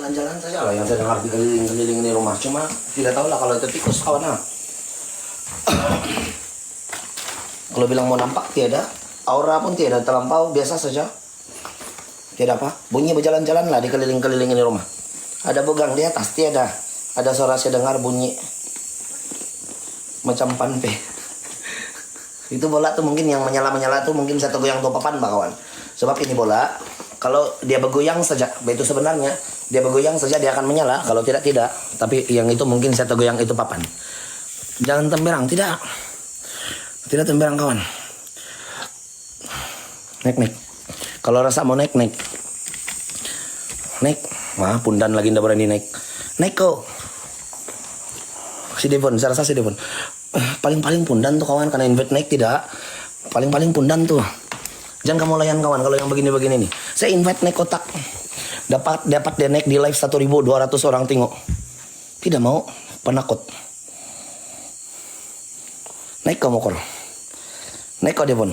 jalan-jalan saja lah yang saya dengar di keliling-keliling di rumah. Cuma tidak tahu lah kalau itu tikus kawan. Kalau bilang mau nampak tiada, aura pun tiada, terlampau biasa saja. Tiada apa, bunyi berjalan-jalan lah di keliling-keliling di rumah. Ada begang di atas tiada, ada suara saya dengar bunyi macam panpe. Itu bola tuh mungkin yang menyala-menyala tuh mungkin satu goyang tuh papan kawan. Sebab ini bola, kalau dia bergoyang saja, itu sebenarnya dia bergoyang saja dia akan menyala. Kalau tidak. Tapi yang itu mungkin satu goyang itu papan. Jangan temberang, tidak temberang kawan. Naik. Kalau rasa mau naik. Wah, pundan lagi ndak berani naik. Naik kok. Si Devon, saya rasa si Devon. Paling pundan tuh kawan, karena invite naik tidak. Paling pundan tuh. Jangan kamu layan kawan kalau yang begini-begini nih. Saya invite naik kotak. Dapat dia naik di live 1.200 orang tengok. Tidak mau, penakut. Naik kau Mokor. Naik kau Devon.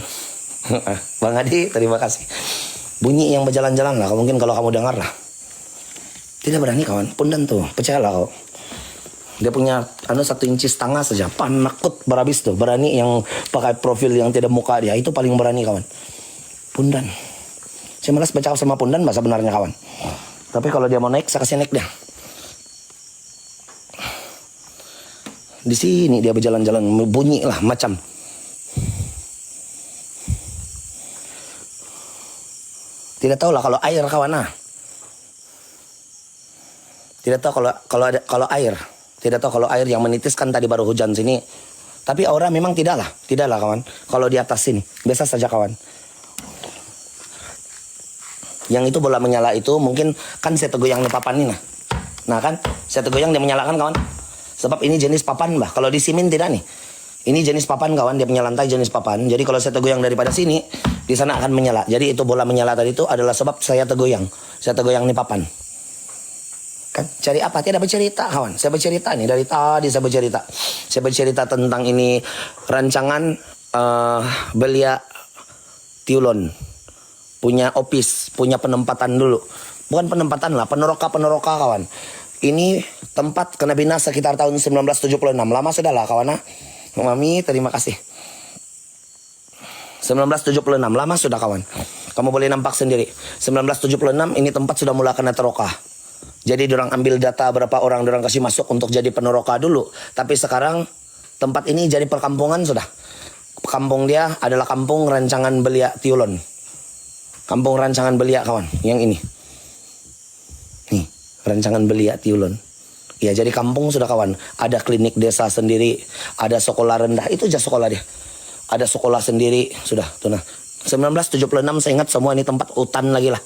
Bang Adi, terima kasih. Bunyi yang berjalan-jalan lah, mungkin kalau kamu dengar lah. Tidak berani kawan, pundan tuh, percayalah kau. Dia punya 1,5 inci saja, penakut berhabis tuh. Berani yang pakai profil yang tidak muka dia, itu paling berani kawan. Pundan. Saya malas baca sama pundan bahasa benarnya kawan. Tapi kalau dia mau naik, saya kasih naik dia. Di sini dia berjalan-jalan, bunyi lah macam. Tidak tahu lah kalau air kawan nah. Tidak tahu kalau air. Tidak tahu kalau air yang menitiskan tadi baru hujan sini. Tapi aura memang tidaklah kawan. Kalau di atas sini, biasa saja kawan. Yang itu bola menyala itu mungkin kan saya tegoyang di papan ini nah kan, saya tegoyang dia menyalakan kawan. Sebab ini jenis papan bah. Kalau di simin tidak nih. Ini jenis papan kawan, dia punya lantai jenis papan. Jadi kalau saya tegoyang daripada sini, di sana akan menyala. Jadi itu bola menyala tadi itu adalah sebab saya tegoyang. Saya tegoyang di papan. Kan cari apa? Tidak bercerita kawan. Saya bercerita nih dari tadi saya bercerita. Saya bercerita tentang ini rancangan Belia Tiulon. Punya opis, punya penempatan dulu. Bukan penempatan lah, peneroka kawan. Ini tempat kena bina sekitar tahun 1976. Lama sudah lah kawan. Mami, terima kasih. 1976, lama sudah kawan. Kamu boleh nampak sendiri. 1976 ini tempat sudah mulai kena teroka. Jadi dorang ambil data berapa orang dorang kasih masuk untuk jadi peneroka dulu. Tapi sekarang tempat ini jadi perkampungan sudah. Kampung dia adalah kampung rancangan Belia Tiulon. Kampung rancangan Belia kawan, yang ini. Nih, rancangan Belia Tiulon. Ya jadi kampung sudah kawan. Ada klinik desa sendiri, ada sekolah rendah, itu aja sekolah dia. Ada sekolah sendiri, sudah tuh nah. 1976 saya ingat semua ini tempat hutan lagi lah.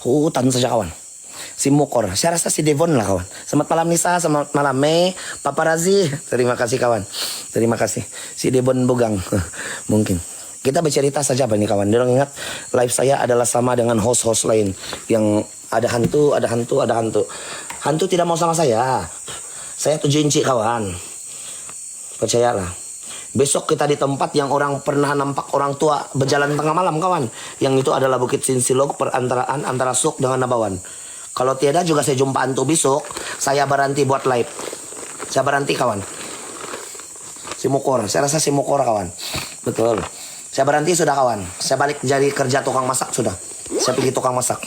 Hutan saja kawan. Si Mokor, saya rasa si Devon lah kawan. Selamat malam Nisa, selamat malam Mei, Paparazi. Terima kasih kawan. Terima kasih. Si Devon Bugang. Mungkin. Kita bercerita saja apa nih kawan. Dia ingat live saya adalah sama dengan host-host lain yang ada hantu. Hantu tidak mau sama saya. Saya 7 inci kawan. Percayalah. Besok kita di tempat yang orang pernah nampak orang tua berjalan tengah malam kawan. Yang itu adalah Bukit Sinsilog, perantaraan antara Suk dengan Nabawan. Kalau tiada juga saya jumpa antu besok, saya berhenti buat live. Saya berhenti kawan. Si Mokor, saya rasa si Mokor kawan. Betul. Saya berhenti sudah kawan. Saya balik jadi kerja tukang masak sudah. Saya pergi tukang masak.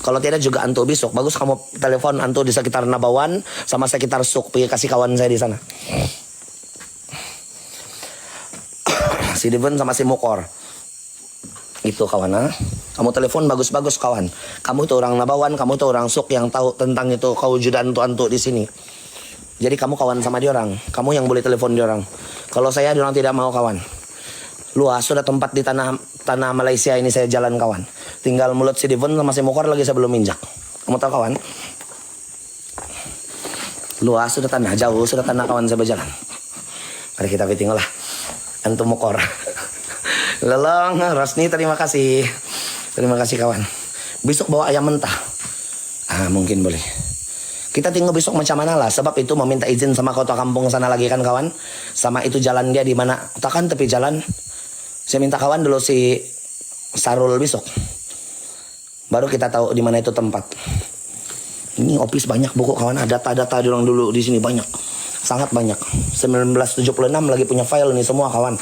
Kalau tidak juga antu besok. Bagus kamu telepon antu di sekitar Nabawan sama sekitar Suk. Pergi kasih kawan saya di sana. Si Devon sama si Mokor. Itu kawan ha. Kamu telepon bagus-bagus kawan. Kamu itu orang Nabawan, kamu itu orang Suk yang tahu tentang itu kewujudan antu-antu di sini. Jadi kamu kawan sama dia orang. Kamu yang boleh telepon dia orang. Kalau saya dia orang tidak mau kawan. Luas sudah tempat di tanah Malaysia ini saya jalan kawan. Tinggal mulut si Devon sama si Mokor lagi saya belum injak. Kamu tahu kawan? Luas sudah tanah, jauh sudah tanah kawan saya berjalan. Mari kita tinggal lah. Antu Mokor. Lelong, Rosni terima kasih. Terima kasih kawan. Besok bawa ayam mentah. Mungkin boleh. Kita tengok besok macam mana lah. Sebab itu meminta izin sama kota kampung sana lagi kan kawan. Sama itu jalan dia di mana. Takkan tepi jalan. Saya minta kawan dulu si Sarul besok. Baru kita tahu di mana itu tempat. Ini office banyak buku kawan. Ada data-data orang dulu di sini banyak. Sangat banyak. 1976 lagi punya file nih semua kawan.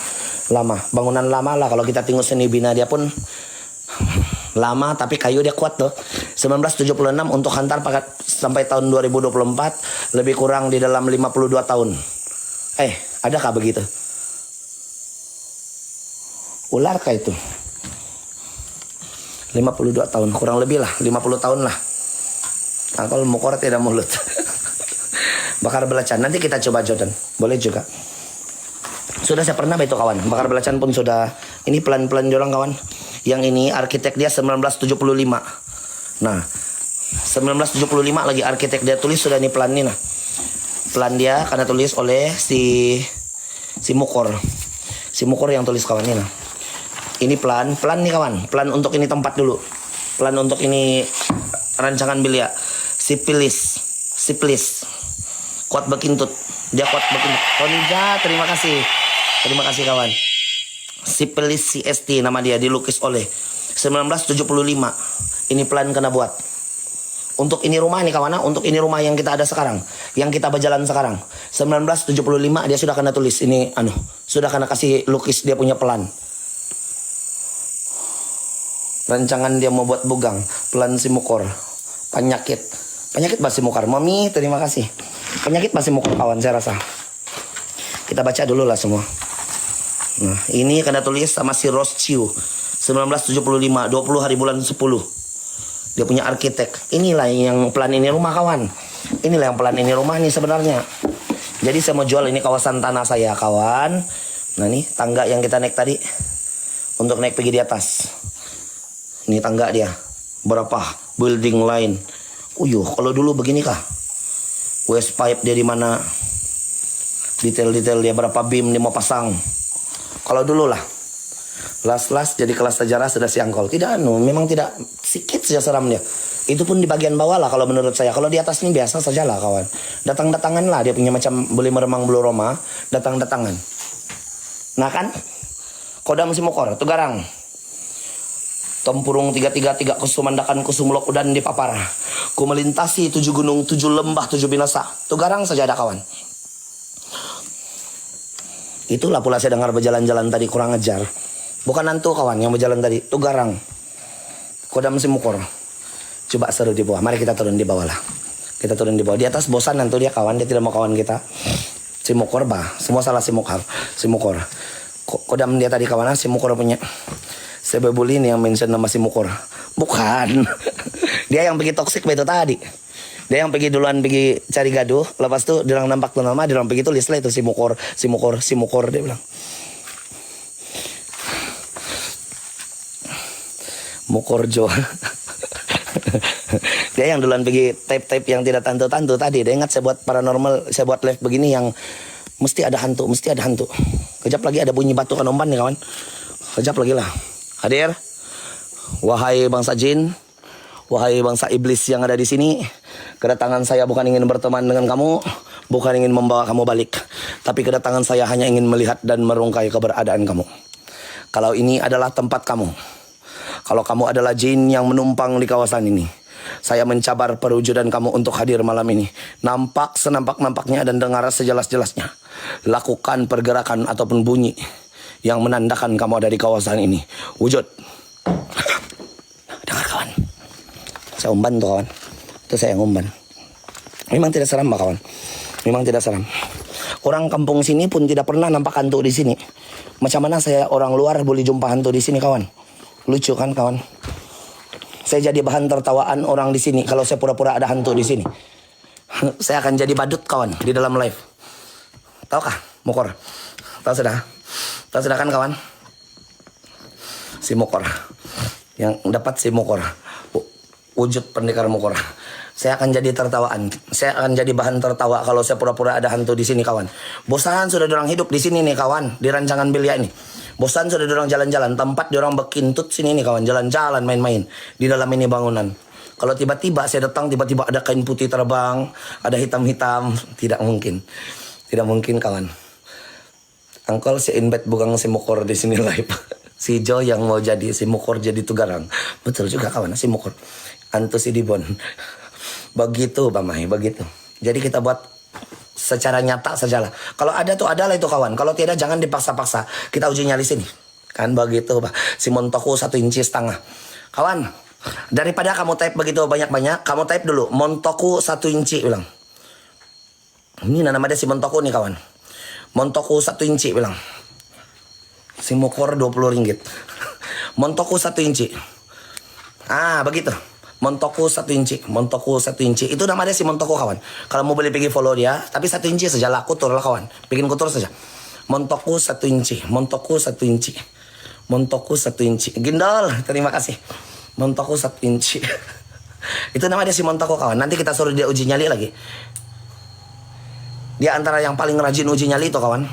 Lama. Bangunan lama lah. Kalau kita tengok seni bina dia pun lama tapi kayu dia kuat tuh. 1976 untuk hantar pakai sampai tahun 2024 lebih kurang di dalam 52 tahun. Adakah begitu? Ular kah itu? 52 tahun, kurang lebih lah, 50 tahun lah. Nah, kalau mukor tidak mulut. Bakar belacan, nanti kita coba Jordan. Boleh juga. Sudah saya pernah itu kawan. Bakar belacan pun sudah. Ini pelan-pelan jorong kawan. Yang ini arsitek dia 1975. Nah, 1975 lagi arsitek dia tulis sudah nih pelan nih nah. Pelan dia karena tulis oleh si Mukor. Si Mukor yang tulis kawan ini nah. Ini pelan nih kawan. Pelan untuk ini tempat dulu. Pelan untuk ini rancangan bilia. Sipilis. Kuat bekintut. Dia kuat bekintut. Tonija, terima kasih. Terima kasih kawan. Sipilis CST nama dia dilukis oleh 1975. Ini pelan kena buat. Untuk ini rumah nih kawan, untuk ini rumah yang kita ada sekarang, yang kita berjalan sekarang. 1975 dia sudah kena tulis ini sudah kena kasih lukis dia punya pelan. Rancangan dia mau buat bugang, pelan si Mukor. Penyakit Basi Mukor. Mami, terima kasih. Penyakit Basi Mukor kawan saya rasa. Kita baca dulu lah semua. Nah, ini kena tulis sama si Rosciu 1975, 20 hari bulan 10. Dia punya arsitek. Inilah yang pelan ini rumah kawan. Inilah yang pelan ini rumah nih sebenarnya. Jadi saya mau jual ini kawasan tanah saya kawan. Nah nih tangga yang kita naik tadi. Untuk naik pergi di atas. Ini tangga dia. Berapa building line. Kalau dulu begini kah? West pipe dia di mana? Detail-detail dia berapa beam dia mau pasang. Kalau dulu lah. Las jadi kelas sejarah sudah siangkol. Tidak memang tidak sikit saja seram dia. Itu pun di bagian bawah lah kalau menurut saya. Kalau di atas ini biasa saja lah kawan. Datang-datangan lah dia punya macam boleh meremang bulu Roma. Datang-datangan. Nah kan? Kodam si Mukor, Tugarang. Tempurung 333 kusumandakan kusumlok udan di papar. Ku melintasi 7 gunung, 7 lembah, 7 binasa. Tugarang saja ada kawan. Itulah pula saya dengar berjalan-jalan tadi kurang ajar. Bukan hantu kawan yang berjalan tadi. Tugarang. Kodam si Mukor. Coba seru di bawah. Mari kita turun di bawah lah. Kita turun di bawah. Di atas bosan hantu dia kawan. Dia tidak mau kawan kita. Si Mukor semua salah si Mukor. Kodam dia tadi kawan. Si Mukor punya. Sebebuli ini yang mention nama si Mukor. Bukan. Dia yang pergi toksik itu tadi. Dia yang pergi duluan pergi cari gaduh. Lepas itu dia nampak tuh nama. Dia pergi tulis lah itu si Mukor. Dia bilang. Mukorjo. Dia yang duluan pergi tape-tape yang tidak tantu-tantu tadi. Dia ingat saya buat paranormal. Saya buat live begini yang mesti ada hantu. Kejap lagi ada bunyi batu kan umpan nih kawan. Kejap lagi lah. Hadir, wahai bangsa jin, wahai bangsa iblis yang ada di sini, kedatangan saya bukan ingin berteman dengan kamu, bukan ingin membawa kamu balik, tapi kedatangan saya hanya ingin melihat dan merungkai keberadaan kamu. Kalau ini adalah tempat kamu, kalau kamu adalah jin yang menumpang di kawasan ini, saya mencabar perwujudan kamu untuk hadir malam ini. Nampak senampak-nampaknya dan dengar sejelas-jelasnya. Lakukan pergerakan ataupun bunyi yang menandakan kamu ada di kawasan ini. Wujud. Dengar kawan. Saya umban tuh kawan. Itu saya yang umban. Memang tidak seram kawan. Memang tidak seram. Orang kampung sini pun tidak pernah nampak hantu di sini. Macam mana saya orang luar boleh jumpa hantu di sini kawan? Lucu kan kawan? Saya jadi bahan tertawaan orang di sini kalau saya pura-pura ada hantu di sini. Saya akan jadi badut kawan di dalam live. Tahukah Mukor? Tahu sudah? Tahu sudah kan kawan? Si Mukor. Yang dapat si Mukor. Wujud pendekar Mukor. Saya akan jadi tertawaan. Saya akan jadi bahan tertawa kalau saya pura-pura ada hantu di sini kawan. Bosan sudah dorang hidup di sini nih kawan. Di rancangan bilia ini. Bosan sudah dorang jalan-jalan. Tempat dorang bekintut sini nih kawan. Jalan-jalan main-main. Di dalam ini bangunan. Kalau tiba-tiba saya datang, tiba-tiba ada kain putih terbang. Ada hitam-hitam. Tidak mungkin. Tidak mungkin kawan. Angkol si Inbet bukan si Mukor di sini live. Si Jo yang mau jadi si Mukor jadi Tugarang. Betul juga kawan si Mukor. Antu si Dibon. Begitu Pak Mai, begitu. Jadi kita buat secara nyata sajalah. Kalau ada tuh adalah itu kawan. Kalau tidak jangan dipaksa-paksa. Kita uji nyali sini. Kan begitu Pak. Si Montoku 1,5 inci. Kawan, daripada kamu type begitu banyak-banyak, kamu type dulu Montoku 1 inci bilang. Ini nama dia si Montoku nih kawan. Montoku 1 inci bilang. Si Mokor 20 ringgit. Montoku 1 inci. Ah, begitu. Montoku 1 inci. Montoku 1 inci. Itu nama dia si Montoku kawan. Kalau mau beli pergi follow dia. Tapi 1 inci saja lah. Kutur lah kawan. Bikin kutur saja. Montoku 1 inci. Montoku 1 inci. Montoku 1 inci. Gindol. Terima kasih. Montoku 1 inci. Itu nama dia si Montoku kawan. Nanti kita suruh dia uji nyali lagi. Dia antara yang paling rajin uji nyali itu kawan.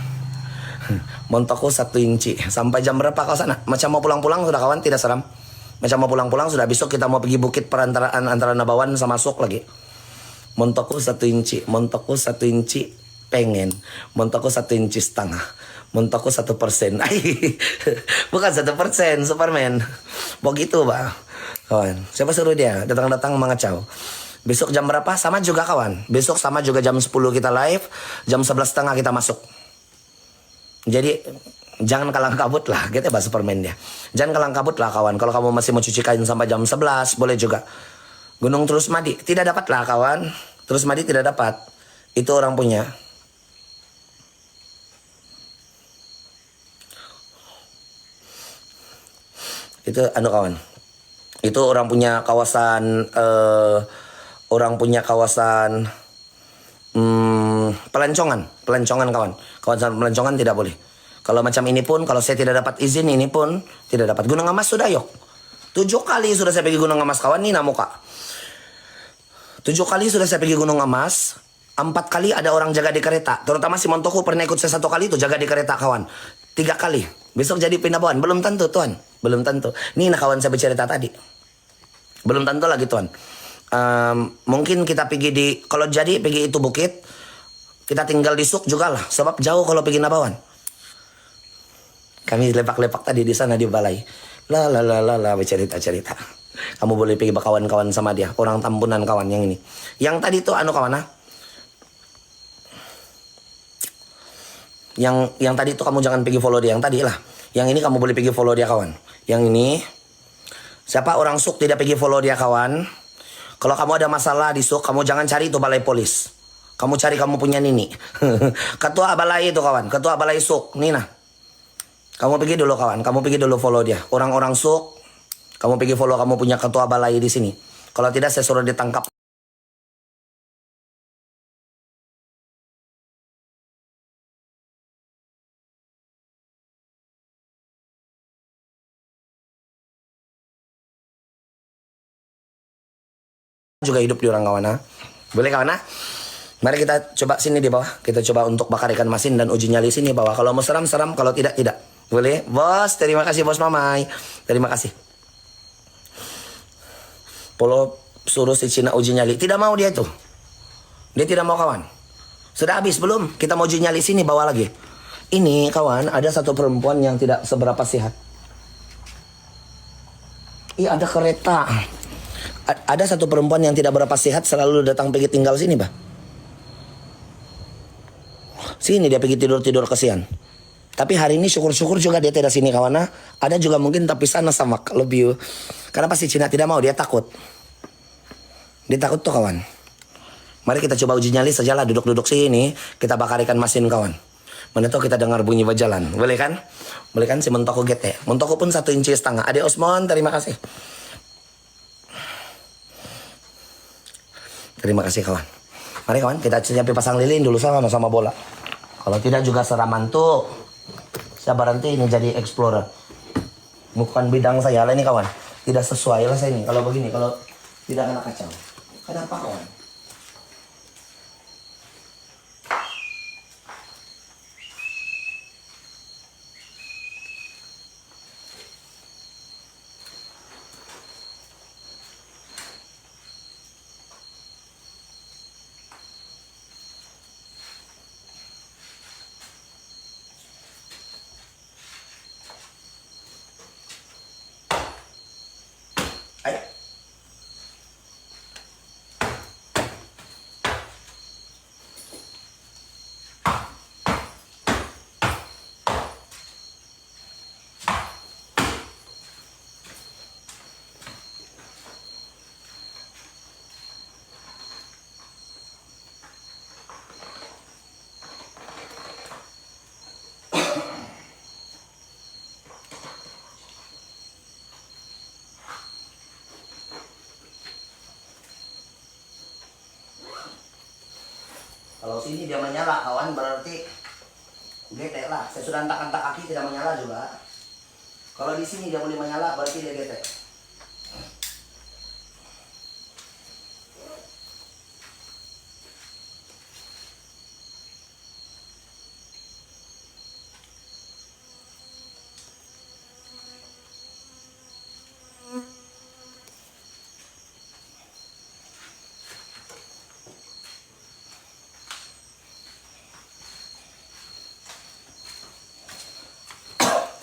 Montoku 1 inci. Sampai jam berapa kau sana? Macam mau pulang-pulang sudah kawan. Tidak seram. Macam mau pulang-pulang sudah, besok kita mau pergi bukit perantaraan antara Nabawan sama Sok lagi. Montoku 1 inci. Montoku 1 inci pengen. Montoku 1 inci setengah. Montoku 1%. Bukan 1%, Superman. Begitu Pak. Kawan, siapa suruh dia datang-datang mengacau. Besok jam berapa? Sama juga kawan. Besok sama juga jam 10 kita live. Jam 11.30 kita masuk. Jadi jangan kalang kabut lah, gitu ya Pak Superman dia. Jangan kalang kabut lah kawan. Kalau kamu masih mau cuci kain sampai jam 11, boleh juga. Gunung Terus Madi, tidak dapat lah kawan. Terus Madi tidak dapat. Itu orang punya. Itu anu kawan. Itu orang punya kawasan, pelancongan. Pelancongan kawan. Kawasan pelancongan tidak boleh. Kalau macam ini pun, kalau saya tidak dapat izin, ini pun tidak dapat. Gunung Amas sudah yuk. 7 kali sudah saya pergi Gunung Amas kawan. Ini namuka. 7 kali sudah saya pergi Gunung Amas. 4 kali ada orang jaga di kereta. Terutama si Montoku pernah ikut saya 1 kali itu jaga di kereta kawan. 3 kali. Besok jadi pindah bawan. Belum tentu Tuhan. Belum tentu. Ini nah kawan saya bercerita tadi. Belum tentu lagi Tuhan. Mungkin kita pergi di, kalau jadi pergi itu bukit. Kita tinggal di Suk juga lah. Sebab jauh kalau pergi Nabawan. Kami lepak-lepak tadi di sana di balai. Bercerita-cerita. Kamu boleh pergi berkawan-kawan sama dia. Orang Tambunan kawan yang ini. Yang tadi tuh anu kawan ah. Yang tadi tuh kamu jangan pergi follow dia. Yang tadi lah. Yang ini kamu boleh pergi follow dia kawan. Yang ini. Siapa orang Suk tidak pergi follow dia kawan. Kalau kamu ada masalah di Suk, kamu jangan cari itu balai polis. Kamu cari kamu punya Nini. Ketua balai itu kawan. Ketua balai Suk. Nina. Kamu pergi dulu kawan, kamu pergi dulu follow dia. Orang-orang Suk, kamu pergi follow kamu punya ketua balai di sini. Kalau tidak saya suruh ditangkap. Juga hidup di orang kawan ha? Boleh kawan ha? Mari kita coba sini di bawah. Kita coba untuk bakar ikan masin dan uji nyali sini bawah. Kalau mau seram-seram, kalau tidak, tidak. Boleh? Bos, terima kasih Bos Mamai. Terima kasih. Polo suruh si Cina uji nyali. Tidak mau dia itu. Dia tidak mau kawan. Sudah habis belum? Kita mau uji nyali sini bawa lagi. Ini kawan, ada satu perempuan yang tidak seberapa sehat. Iya ada kereta. Ada satu perempuan yang tidak berapa sehat selalu datang pergi tinggal sini, Bah. Sini dia pergi tidur-tidur kesian. Tapi hari ini syukur-syukur juga dia tidak sini kawan. Ada juga mungkin tapi sana sama lebih. Karena pasti Cina tidak mau, dia takut. Dia takut tuh kawan. Mari kita coba uji nyali sajalah duduk-duduk sini. Kita bakar ikan masin kawan. Mana tahu kita dengar bunyi berjalan. Boleh kan? Boleh kan si Montoku gete. Montoku pun 1,5 inci. Adik Osmon, terima kasih. Terima kasih kawan. Mari kawan kita siapin pasang lilin dulu sama bola. Kalau tidak juga seraman tuh. Saya berhenti ini jadi explorer. Bukan bidang saya lah ini kawan. Tidak sesuai lah saya ini. Kalau begini, kalau tidak kena kacau. Kenapa kawan? Ayo. Kalau sini dia menyala kawan, berarti getek lah. Saya sudah antak-antak kaki tidak menyala juga. Kalau di sini dia mulai menyala, berarti dia getek.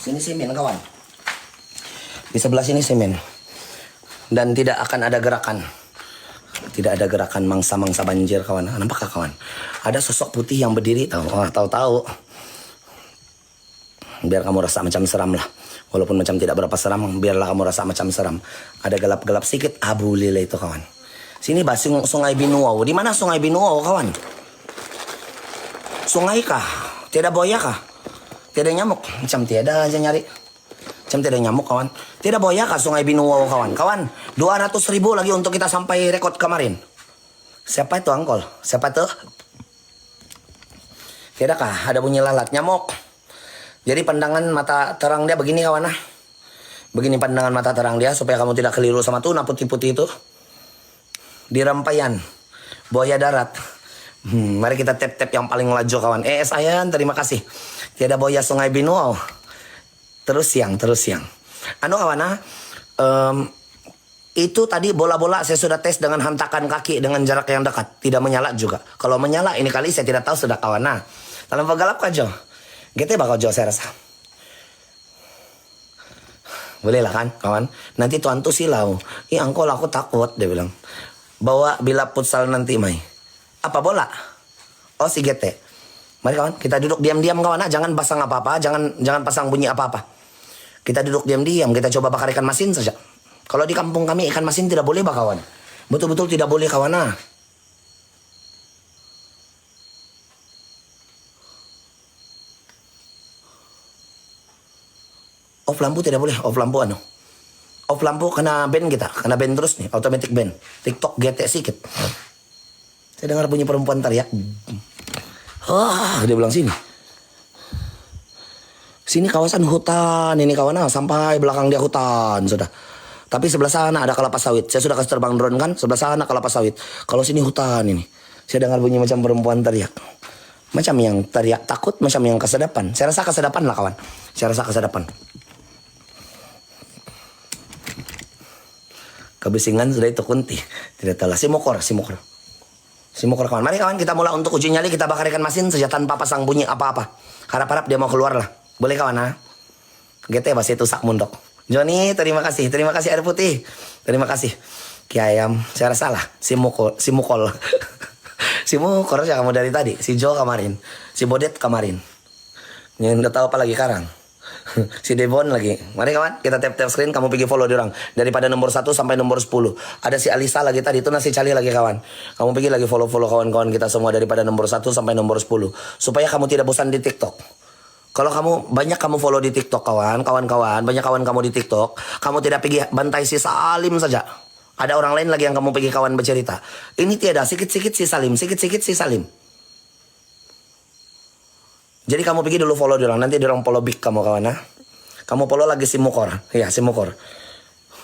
Sini semen kawan. Di sebelah sini semen. Dan tidak akan ada gerakan. Tidak ada gerakan mangsa-mangsa banjir kawan. Nampakkah kawan? Ada sosok putih yang berdiri tahu. Oh, tahu-tahu. Biar kamu rasa macam seram lah. Walaupun macam tidak berapa seram, biarlah kamu rasa macam seram. Ada gelap-gelap sedikit, abu lele itu kawan. Sini basing Sungai Binuau. Di mana Sungai Binuau kawan? Sungai kah? Tidak buaya kah? Tidak nyamuk? Macam tiada aja nyari. Macam tidak nyamuk kawan. Tidak buaya kah Sungai Binuau kawan? Kawan, 200.000 lagi untuk kita sampai rekod kemarin. Siapa itu angkol? Siapa tuh? Tidakkah ada bunyi lalat nyamuk? Jadi pandangan mata terang dia begini kawan. Begini pandangan mata terang dia supaya kamu tidak keliru sama tuna putih-putih itu. Di Rampayan, buaya darat. Mari kita tap-tap yang paling laju kawan. Sayang, terima kasih. Tiada buaya Sungai Binuau. Terus siang. Anu kawan, itu tadi bola-bola saya sudah tes dengan hentakan kaki dengan jarak yang dekat. Tidak menyala juga. Kalau menyala ini kali saya tidak tahu sudah kawan. Dalam pagalap kajo. Gitu bakal jo saya rasa. Boleh lah kan kawan. Nanti tuan tuh silau. Angkol aku takut dia bilang. Bawa bila futsal nanti mai. Apa bola? Oh si GT. Mari kawan, kita duduk diam-diam kawan. Jangan pasang apa-apa, jangan pasang bunyi apa-apa. Kita duduk diam-diam, kita coba bakar ikan masin saja. Kalau di kampung kami ikan masin tidak boleh kawan. Betul-betul tidak boleh kawan. Off lampu tidak boleh, off lampu anu. Off lampu kena band kita, kena band terus nih, automatic band. TikTok GT sedikit. Saya dengar bunyi perempuan teriak. Dia bilang sini. Sini kawasan hutan ini kawan, sampai belakang dia hutan sudah. Tapi sebelah sana ada kelapa sawit. Saya sudah kasih terbang drone kan, sebelah sana kelapa sawit. Kalau sini hutan ini. Saya dengar bunyi macam perempuan teriak. Macam yang teriak takut, macam yang kesedapan. Saya rasa kesedapan lah kawan. Saya rasa kesedapan. Kebisingan sudah itu kunti. Tidak tahu lah. Simukor kawan. Mari kawan kita mulai untuk uji nyali. Kita bakar ikan masin saja tanpa pasang bunyi apa-apa. Harap-harap dia mau keluar lah. Boleh kawan GT bahasa itu sak mundok. Joni terima kasih. Terima kasih air putih. Terima kasih. Ki ayam. Saya rasa lah. Simukol. Simukor ya kamu dari tadi. Si Jo kemarin. Si Bodet kemarin. Yang udah tahu apa lagi sekarang. Si Devon lagi. Mari kawan, kita tap-tap screen, kamu pergi follow diorang. Daripada nomor 1 sampai nomor 10. Ada si Alisa lagi tadi, itu nasi cali lagi kawan. Kamu pergi lagi follow-follow kawan-kawan kita semua daripada nomor 1 sampai nomor 10. Supaya kamu tidak bosan di TikTok. Kalau banyak kamu follow di TikTok kawan-kawan, banyak kawan kamu di TikTok, kamu tidak pergi bantai si Salim saja. Ada orang lain lagi yang kamu pergi kawan bercerita. Ini tiada, sikit-sikit si Salim, sikit-sikit si Salim. Jadi kamu pergi dulu follow diorang, nanti diorang follow big kamu kawan. Kamu follow lagi Simukor. Ya, Simukor.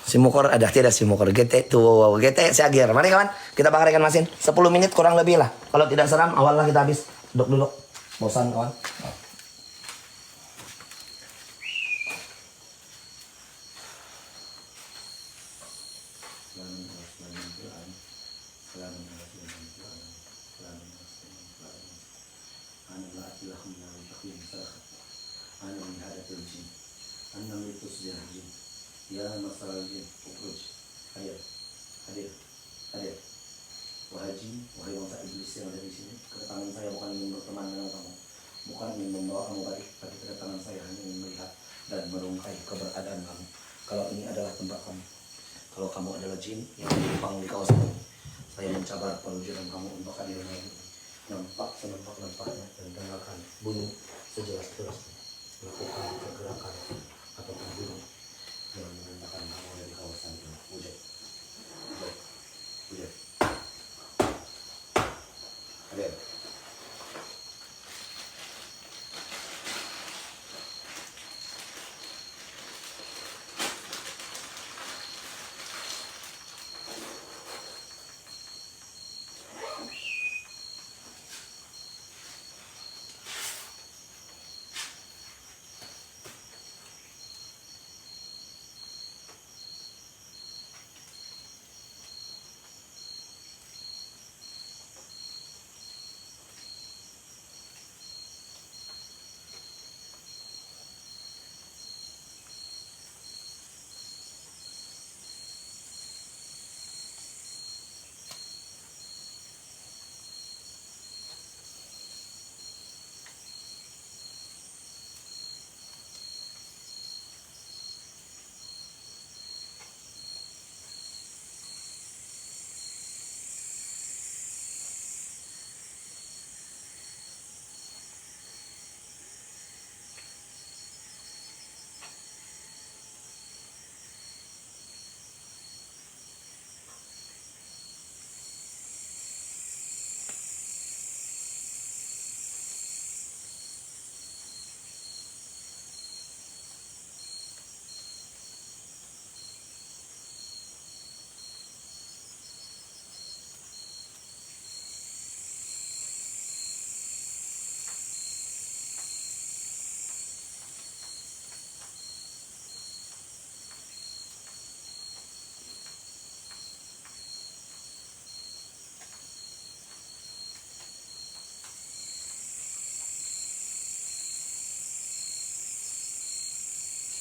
Simukor ada, tidak Simukor. GT tuh, GT Siagir. Mari kawan, kita bakar ikan masin. 10 menit kurang lebih lah. Kalau tidak seram, awal lah kita habis. Duduk. Bosan kawan. Ya masalah jin, ukhruj. Hadir. Wahai jin, wahai bangsa iblis yang ada di sini, kedatangan saya bukan ingin berteman dengan kamu, bukan ingin membawa kamu balik, tapi kedatangan saya hanya ingin melihat dan merungkai keberadaan kamu. Kalau ini adalah tempat kamu, kalau kamu adalah jin yang menumpang di kawasan ini, saya mencabar perwujudan kamu untuk hadir lagi. Nampak senampak-nampaknya dan dengarkan bunyi sejelas-jelasnya, melakukan pergerakan ataupun bunyi yang menandakan kamu ada di kawasan ini. Wujud. Hadir.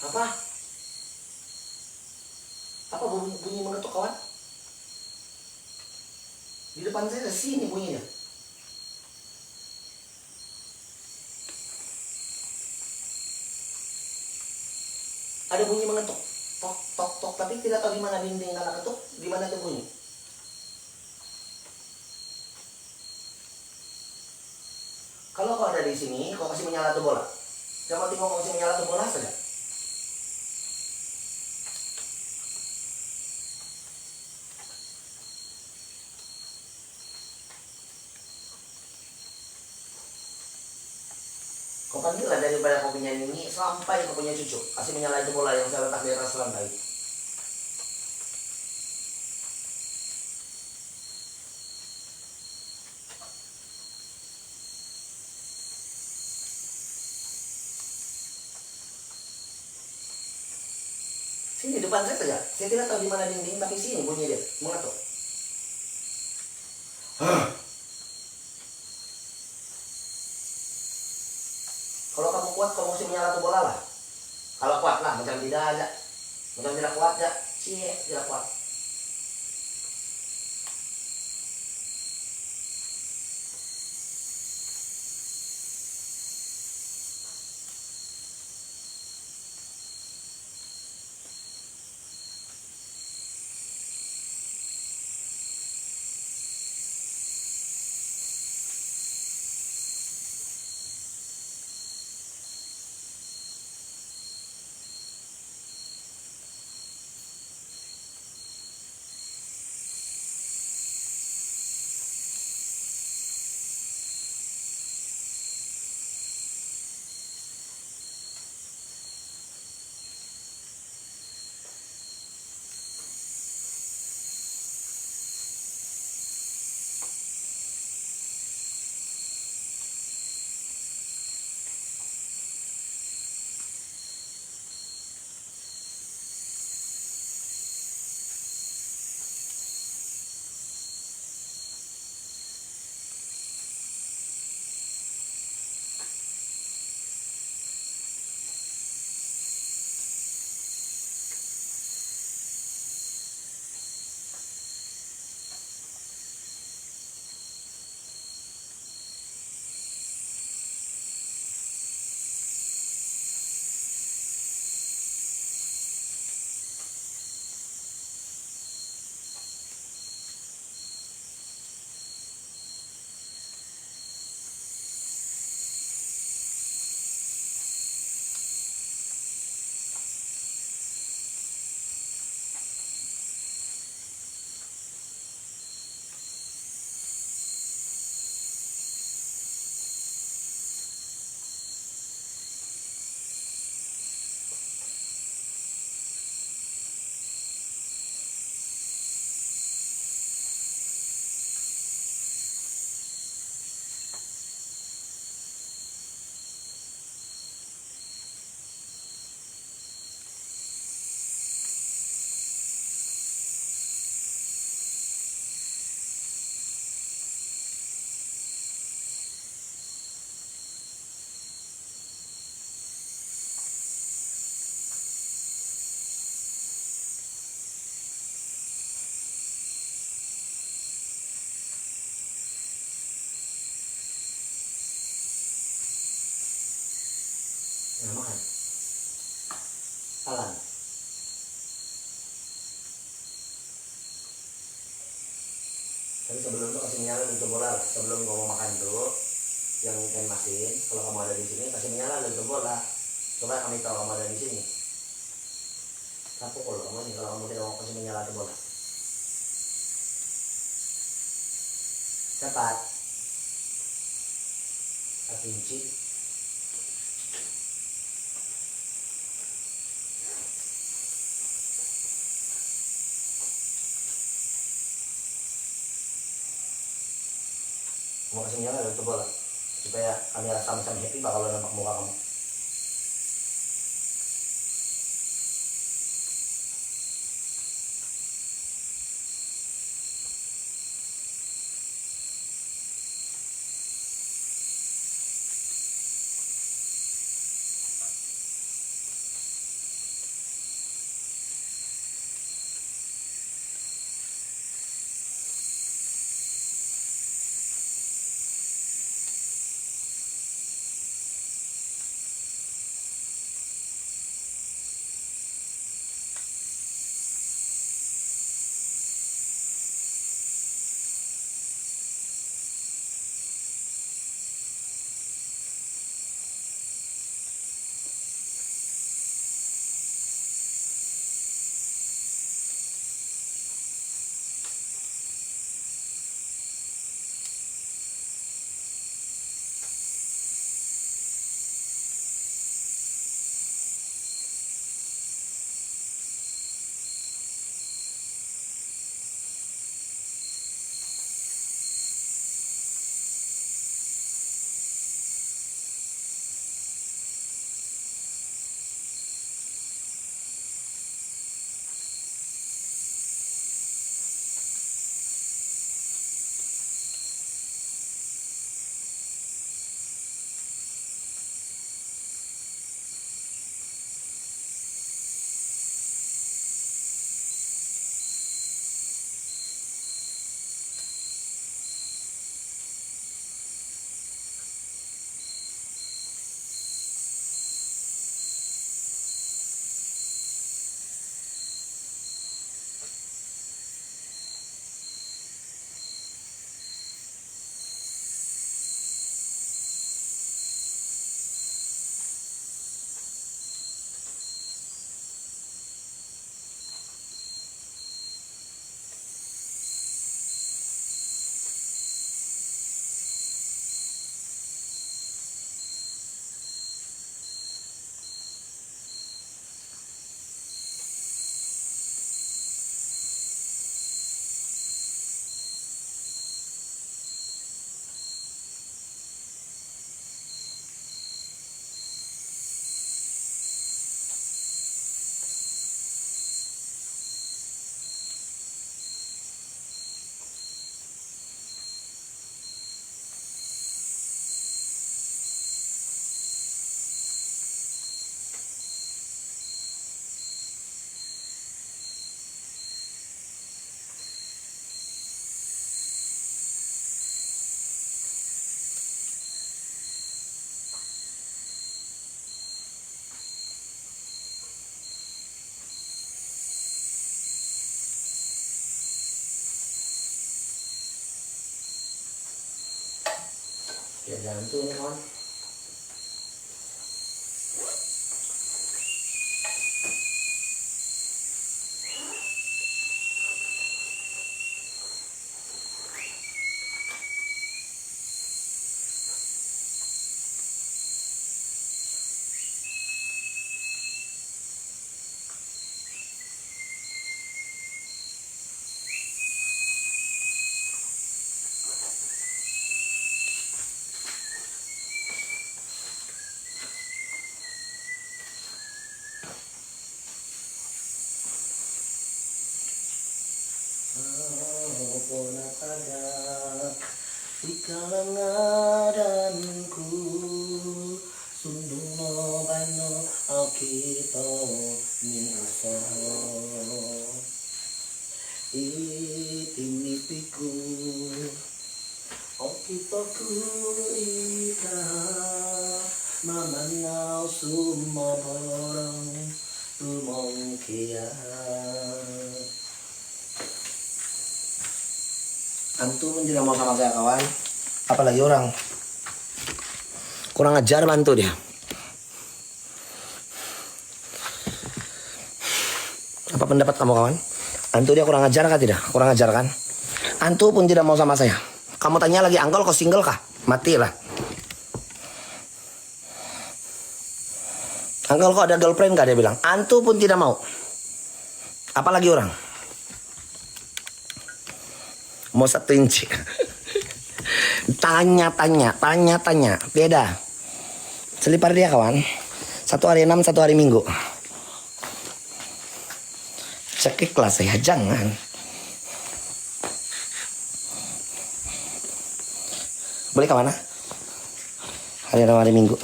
Apa? Apa bunyi mengetuk kawan? Di depan saya sini bunyinya. Ada bunyi mengetuk. Tok, tok, tok. Tapi tidak tahu di mana dinding karena ketuk. Di mana itu bunyi. Kalau kau ada di sini, kau kasih menyala tuh bola. Coba tengok kau kasih menyala tuh bola saja. Kau panggillah daripada kau punya ini sampai kau punya cucu. Kasih menyala itu bola yang saya letak di atas lantai. Sini depan saya saja. Saya tidak tahu di mana dinding, tapi sini bunyi dia mengetuk. Kalau kamu kuat, kamu mesti menyala tuh bola lah. Kalau kuat lah, macam tidak aja. Macam tidak kuat ya, tidak kuat. Nah, makan. Alan. Tapi sebelum itu kasih menyala untuk bola lah. Sebelum kamu makan dulu, yang ikan masin, kalau kamu ada di sini kasih menyala untuk bola. Coba kami tahu kamu ada di sini. Satu kalau kamu ini, kalau kamu tidak mau kasih menyala untuk bola. Cepat. Satu inci. Mau kasih menyala untuk bola supaya kami sama-sama happy bakal nampak muka kamu. Jangan tuh nih kawan. Ikalang ngaranku sundung no bano akito miso itinipiku akito ku ika mamanaw sumaborong tumongkiya. Antu pun tidak mau sama saya kawan. Apalagi orang. Kurang ajar bantu dia. Apa pendapat kamu kawan? Antu dia kurang ajar kah tidak? Kurang ajar kan? Antu pun tidak mau sama saya. Kamu tanya lagi, Angkol kau single kah? Matilah. Angkol kau ada girlfriend kah? Dia bilang. Antu pun tidak mau. Apalagi orang. Mau 1 inci. Tanya. Beda. Selipar dia kawan. 1 hari 6, 1 hari Minggu. Cekik lah saya, jangan. Boleh kawan? Hari 6, hari Minggu.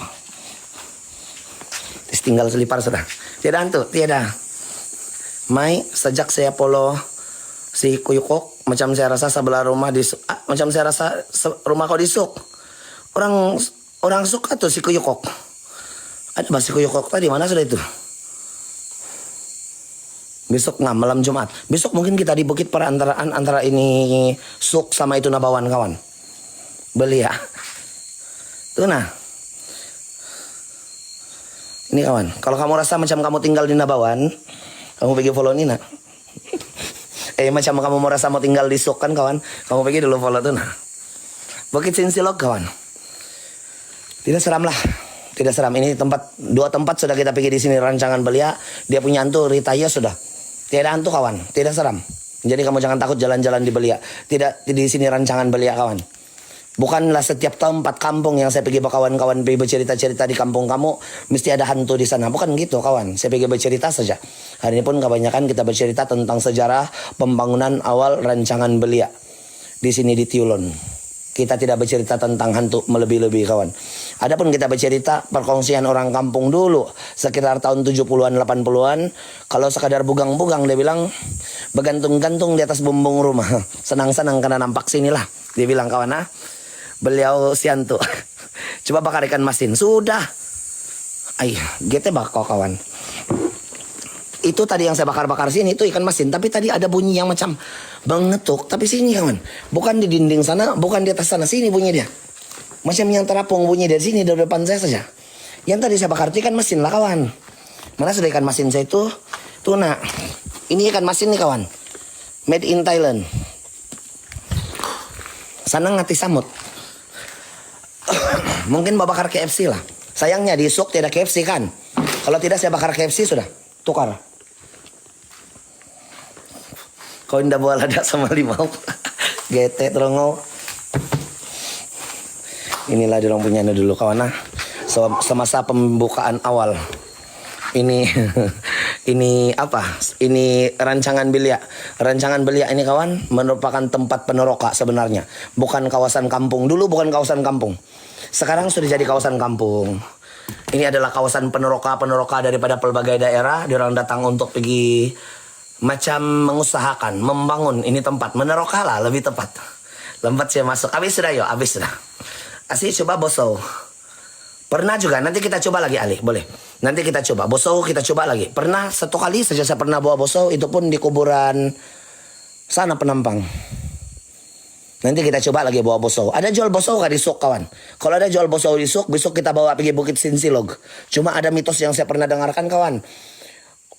Terus tinggal selipar sudah. Tiada antu, tiada. Mai, sejak saya follow si Kuyukok, macam saya rasa sebelah rumah macam saya rasa rumah kau disuk. Orang suka tuh si Kuyukok. Ada bah si Kuyukok tadi mana sudah itu? Besok nggak malam Jumat. Besok mungkin kita di Bukit Perantaraan antara ini Suk sama itu Nabawan kawan. Beli ya. Tuh nah. Ini kawan. Kalau kamu rasa macam kamu tinggal di Nabawan, kamu pergi follow Nina. Macam kamu merasa mau tinggal di Suk kan kawan, kamu pergi dulu follow tuh nah. Bukit Sinsilog kawan. Tidak seram lah, tidak seram. Ini 2 tempat sudah kita pergi di sini rancangan belia. Dia punya hantu Ritaya sudah. Tidak hantu kawan, tidak seram. Jadi kamu jangan takut jalan-jalan di belia. Tidak di sini rancangan belia kawan. Bukanlah setiap tempat kampung yang saya pergi kawan-kawan pergi bercerita-cerita di kampung kamu mesti ada hantu di sana. Bukan gitu kawan. Saya pergi bercerita saja. Hari ini pun kebanyakan kita bercerita tentang sejarah pembangunan awal rancangan belia di sini di Tiulon. Kita tidak bercerita tentang hantu melebih-lebih kawan. Adapun kita bercerita perkongsian orang kampung dulu sekitar tahun 70-an 80-an. Kalau sekadar bugang-bugang dia bilang bergantung-gantung di atas bumbung rumah. Senang-senang karena nampak sinilah. Dia bilang kawan beliau si hantu. Coba bakar ikan masin. Sudah. Gete bakal kawan. Itu tadi yang saya bakar-bakar sini itu ikan masin. Tapi tadi ada bunyi yang macam mengetuk. Tapi sini kawan. Bukan di dinding sana. Bukan di atas sana. Sini bunyi dia. Macam yang terapung bunyi dari sini. Dari depan saya saja. Yang tadi saya bakar itu ikan masin lah kawan. Mana sudah ikan masin saya itu? Tuna. Ini ikan masin nih kawan. Made in Thailand. Sana ngati samut. Mungkin mau bakar KFC lah. Sayangnya di Suk tidak KFC kan. Kalau tidak saya bakar KFC sudah. Tukar. Kau indah buah lada sama limau. Gete terongo. Inilah dorong punya dulu kawan. Semasa pembukaan awal. Ini apa? Ini rancangan belia. Rancangan belia ini kawan merupakan tempat peneroka sebenarnya. Bukan kawasan kampung. Dulu bukan kawasan kampung. Sekarang sudah jadi kawasan kampung. Ini adalah kawasan peneroka daripada pelbagai daerah. Diorang datang untuk pergi macam mengusahakan, membangun ini tempat. Meneroka lah lebih tepat. Lempat saya masuk. Habis sudah yuk, habis sudah. Asli coba boso. Pernah juga, nanti kita coba lagi Ali, boleh. Nanti kita coba, boso kita coba lagi. Pernah 1 kali saja saya pernah bawa boso, itu pun di kuburan sana Penampang. Nanti kita coba lagi bawa bosau. Ada jual bosau kah di Suk kawan? Kalau ada jual bosau di Suk, besok kita bawa pergi Bukit Sinsilog. Cuma ada mitos yang saya pernah dengarkan kawan.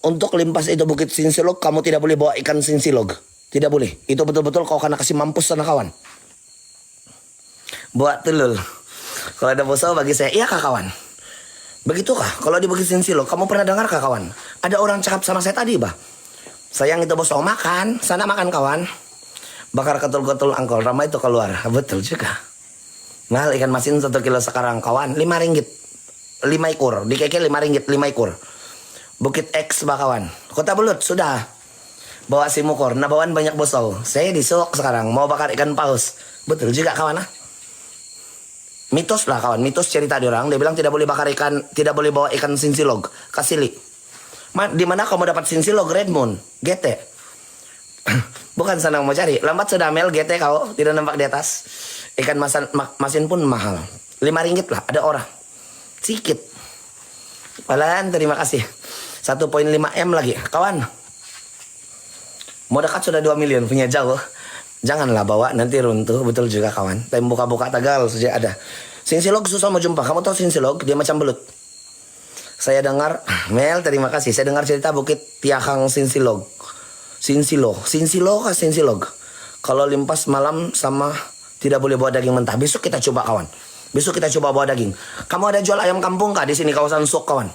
Untuk limpas itu Bukit Sinsilog, kamu tidak boleh bawa ikan sinsilog. Tidak boleh. Itu betul-betul kau kena kasih mampus sana kawan. Bawa telur. Kalau ada bosau bagi saya, iya kah kawan? Begitukah? Kalau di Bukit Sinsilog, kamu pernah dengar kah kawan? Ada orang cakap sama saya tadi bah. Sayang itu bosau makan, sana makan kawan. Bakar ketul-ketul angkol, ramai itu keluar. Betul juga. Mahal ikan masin 1 kilo sekarang kawan, 5 ringgit. 5 ekor, di KK 5 ringgit, 5 ekor. Bukit X bah kawan. Kota Belut, sudah. Bawa simukor, nah bawaan banyak bosau. Saya di Suk sekarang, mau bakar ikan paus. Betul juga kawan ah. Mitos lah kawan, mitos cerita di orang. Dia bilang tidak boleh bakar ikan, tidak boleh bawa ikan sinsilog. Kasili. Di mana kamu dapat sinsilog Red Moon? GT. Bukan senang mau cari. Lambat sudah Mel GT kau, tidak nampak di atas. Ikan masin pun mahal. 5 ringgit lah, ada orang. Sikit. Palan, terima kasih. 1,5 M lagi. Kawan. Mau dekat sudah 2 miliar, punya jauh. Janganlah bawa, nanti runtuh. Betul juga kawan. Tapi buka-buka Tagal saja ada. Sinsilog susah mau jumpa. Kamu tahu sinsilog? Dia macam belut. Saya dengar, Mel terima kasih. Saya dengar cerita Bukit Tiakang Sinsilog. Sinsilo kah sinsilog? Kalau limpas malam sama tidak boleh bawa daging mentah. Besok kita coba kawan. Besok kita coba bawa daging. Kamu ada jual ayam kampung kah di sini kawasan Suk kawan?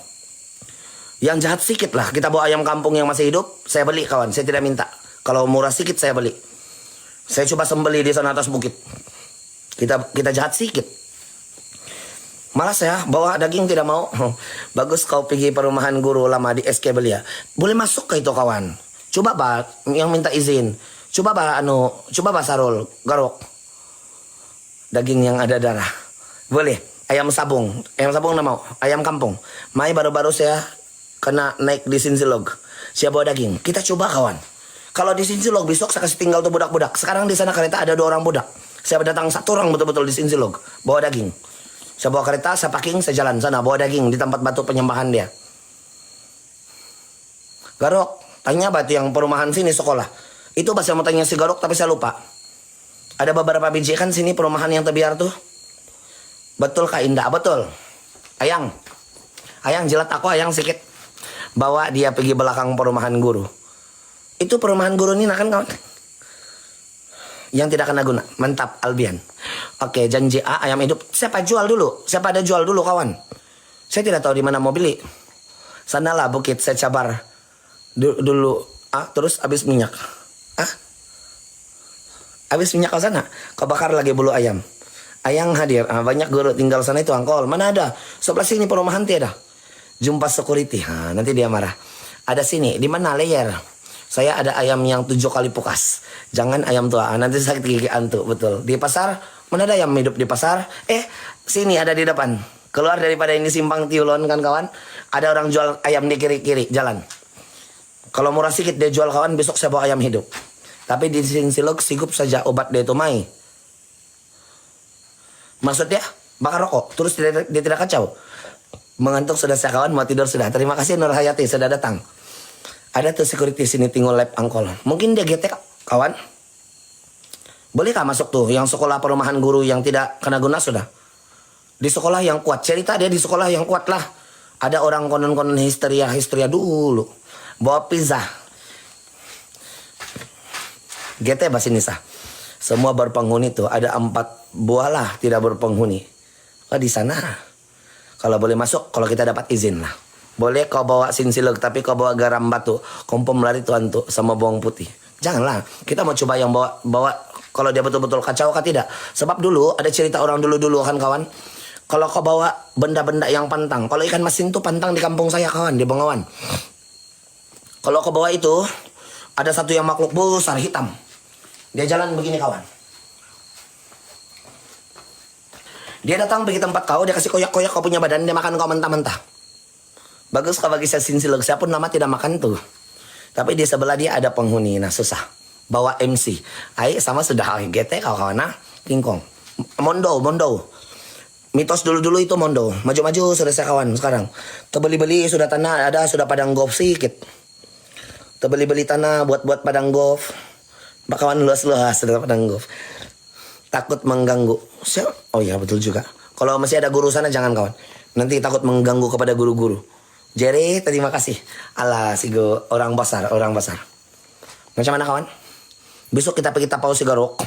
Yang jahat sedikit lah. Kita bawa ayam kampung yang masih hidup. Saya beli kawan. Saya tidak minta. Kalau murah sedikit saya beli. Saya coba sembeli di sana atas bukit. Kita jahat sedikit. Malas ya, bawa daging tidak mau. Bagus kau pergi perumahan guru lama di SK Belia. Boleh masuk ke itu kawan. Coba bah, yang minta izin. Coba bah Sarul, garok. Daging yang ada darah. Boleh. Ayam sabung nak mau. Ayam kampung. Mai baru-baru saya kena naik di Sinsilog. Saya bawa daging. Kita coba kawan. Kalau di Sinsilog besok saya kasih tinggal tuh budak-budak. Sekarang di sana kereta ada 2 orang budak. Saya datang 1 orang betul-betul di Sinsilog. Bawa daging. Saya bawa kereta, saya packing, saya jalan sana. Bawa daging di tempat batu penyembahan dia. Garok, tanya batu yang perumahan sini sekolah. Itu bahasa mau tanya si Garok tapi saya lupa. Ada beberapa biji kan sini perumahan yang terbiar tuh. Betul Kak Indah? Betul. Ayang jilat aku ayang sedikit. Bawa dia pergi belakang perumahan guru. Itu perumahan guru ini kan kawan? Yang tidak kena guna. Mantap Albian. Oke, janji A ayam hidup. Siapa jual dulu? Siapa ada jual dulu kawan? Saya tidak tahu di mana mau beli. Sanalah bukit saya cabar dulu. Terus habis minyak. Habis minyak ke sana. Kau bakar lagi bulu ayam. Ayang hadir. Banyak guru tinggal sana itu angkol. Mana ada? Sebelah sini perumahan tiada. Jumpa security. Nanti dia marah. Ada sini. Di mana layer? Saya ada ayam yang 7 kali pukas. Jangan ayam tua. Nanti sakit gigi antu. Betul. Di pasar. Mana ada ayam hidup di pasar? Sini ada di depan. Keluar daripada ini simpang Tiulon kan kawan. Ada orang jual ayam di kiri-kiri jalan. Kalau murah sedikit dia jual kawan. Besok saya bawa ayam hidup. Tapi di Sinsilog sigup saja obat dia itu mai. Maksudnya bakar rokok. Terus dia tidak kacau. Mengantuk sudah saya kawan. Mau tidur sudah. Terima kasih Nur Hayati sudah datang. Ada tuh security sini tinggal lab angkol. Mungkin dia GT kawan. Bolehkah masuk tuh yang sekolah perumahan guru yang tidak kena guna sudah? Di sekolah yang kuat. Cerita dia di sekolah yang kuat lah. Ada orang konon-konon histeria dulu. Bawa pizza. GT bahasa Nisa. Semua berpenghuni tuh. Ada 4 buah lah tidak berpenghuni. Di sana. Kalau boleh masuk, kalau kita dapat izin lah. Boleh kau bawa Sinsilog, tapi kau bawa garam batu. Kompom lari tuan tuh sama bawang putih. Janganlah. Kita mau coba yang bawa kalau dia betul-betul kacau kah tidak. Sebab dulu ada cerita orang dulu kan kawan. Kalau kau bawa benda-benda yang pantang. Kalau ikan masin tuh pantang di kampung saya kawan. Di Bengawan. Kalau kau bawa itu. Ada satu yang makhluk besar hitam. Dia jalan begini kawan. Dia datang pergi tempat kau. Dia kasih koyak-koyak kau punya badan. Dia makan kau mentah-mentah. Bagus kalau bagi saya Sinsilog. Saya pun lama tidak makan tuh. Tapi di sebelah dia ada penghuni. Nah susah. Bawa MC. Sama sudah GT kawan-kawan. Tingkong. Mondo. Mitos dulu-dulu itu Mondo. Maju-maju sudah saya kawan sekarang. Terbeli-beli sudah tanah ada. Sudah padang golf sedikit. Terbeli-beli tanah buat padang golf. Pak kawan luas-luas sudah padang golf. takut mengganggu. Oh iya betul juga. Kalau masih ada guru sana jangan kawan. Nanti takut mengganggu kepada guru-guru. Jerry, terima kasih. Alah, sigo orang besar, orang besar. Macam mana kawan? Besok kita pergi tapau Sigarok.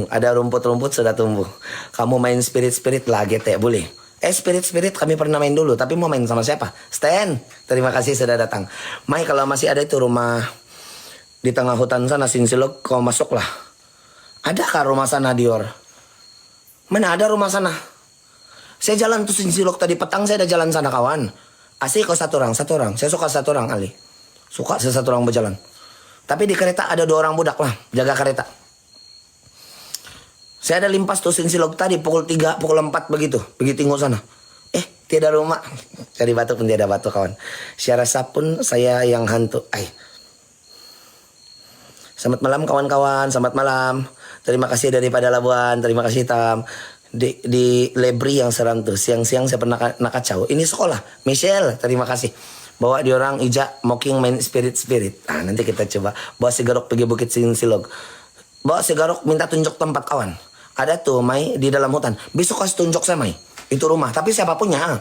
Ada rumput-rumput sudah tumbuh. Kamu main spirit-spirit lah, GT, boleh? Spirit-spirit kami pernah main dulu, tapi mau main sama siapa? Stan, terima kasih sudah datang. Mai, kalau masih ada itu rumah di tengah hutan sana, Sinsilog, kau masuklah. Adakah rumah sana, Dior? Mana ada rumah sana? Saya jalan tuh Sinsilog tadi petang, saya ada jalan sana kawan. Asik kau satu orang. Saya suka satu orang, Ali. Suka saya satu orang berjalan. Tapi di kereta ada 2 orang budak lah, jaga kereta. Saya ada limpas tuh Sinsilog tadi pukul 3, pukul 4 begitu. Pergi tengok sana. Tiada rumah. Cari batu pun tiada batu kawan. Saya rasa pun saya yang hantu. Selamat malam kawan-kawan, selamat malam. Terima kasih daripada Labuan, terima kasih Tam. Di Lebri yang seram tuh, siang-siang saya pernah nak kacau. Ini sekolah, Michelle, terima kasih. Bawa dia orang Ija mocking main spirit-spirit. Nanti kita coba. Bawa Sigarok pergi Bukit Sinsilog. Bawa Sigarok minta tunjuk tempat kawan. Ada tuh Mai di dalam hutan. Besok kasih tunjuk saya Mai. Itu rumah. Tapi siapa punya?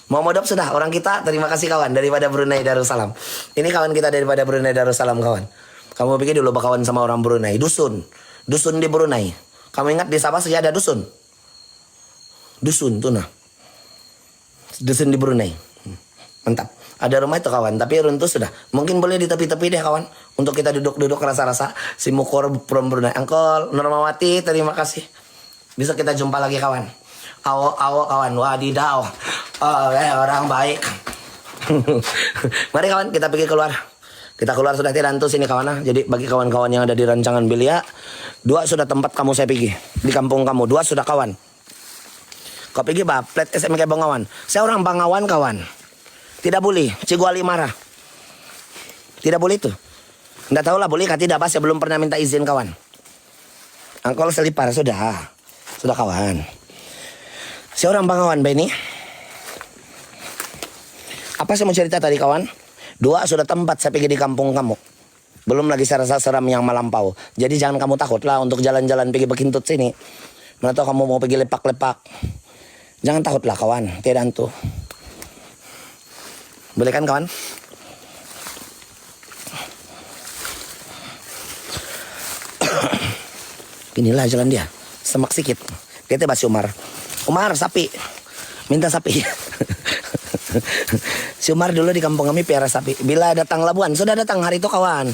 Mau modal sudah. Orang kita terima kasih kawan. Daripada Brunei Darussalam. Ini kawan kita daripada Brunei Darussalam kawan. Kamu pikir dulu berkawan sama orang Brunei. Dusun. Dusun di Brunei. Kamu ingat di Sabah saja ada dusun. Dusun tuh nah. Dusun di Brunei. Mantap. Ada rumah itu kawan, tapi runtuh sudah. Mungkin boleh di tepi-tepi deh kawan. Untuk kita duduk-duduk rasa-rasa. Si Mukor from Brunei. Angkol, Normawati, terima kasih. Bisa kita jumpa lagi kawan. Awo kawan, wadidaw. Orang baik. Mari kawan, kita pergi keluar. Kita keluar sudah tidak antus sini kawan. Jadi bagi kawan-kawan yang ada di rancangan Belia, 2 sudah tempat kamu saya pergi. Di kampung kamu, 2 sudah kawan. Kau pergi plat SMK Bangawan. Saya orang Bangawan kawan. Tidak boleh, Cikgu Ali marah. Tidak boleh itu. Tidak tahu lah boleh kah tidak, saya belum pernah minta izin kawan. Angkol selipar, sudah kawan. Saya orang Bangawan, Beni. Apa saya mau cerita tadi kawan? 2 sudah tempat saya pergi di kampung kamu. Belum lagi saya rasa seram yang melampau. Jadi jangan kamu takut lah untuk jalan-jalan pergi bekintut sini. Mana tahu kamu mau pergi lepak-lepak. Jangan takut lah kawan, tidak hantu. Boleh kan kawan? Inilah jalan dia. Semak sikit. Dia teh basi Umar, sapi. Minta sapi. Si Umar dulu di kampung kami piara sapi. Bila datang Labuan, sudah datang hari itu kawan.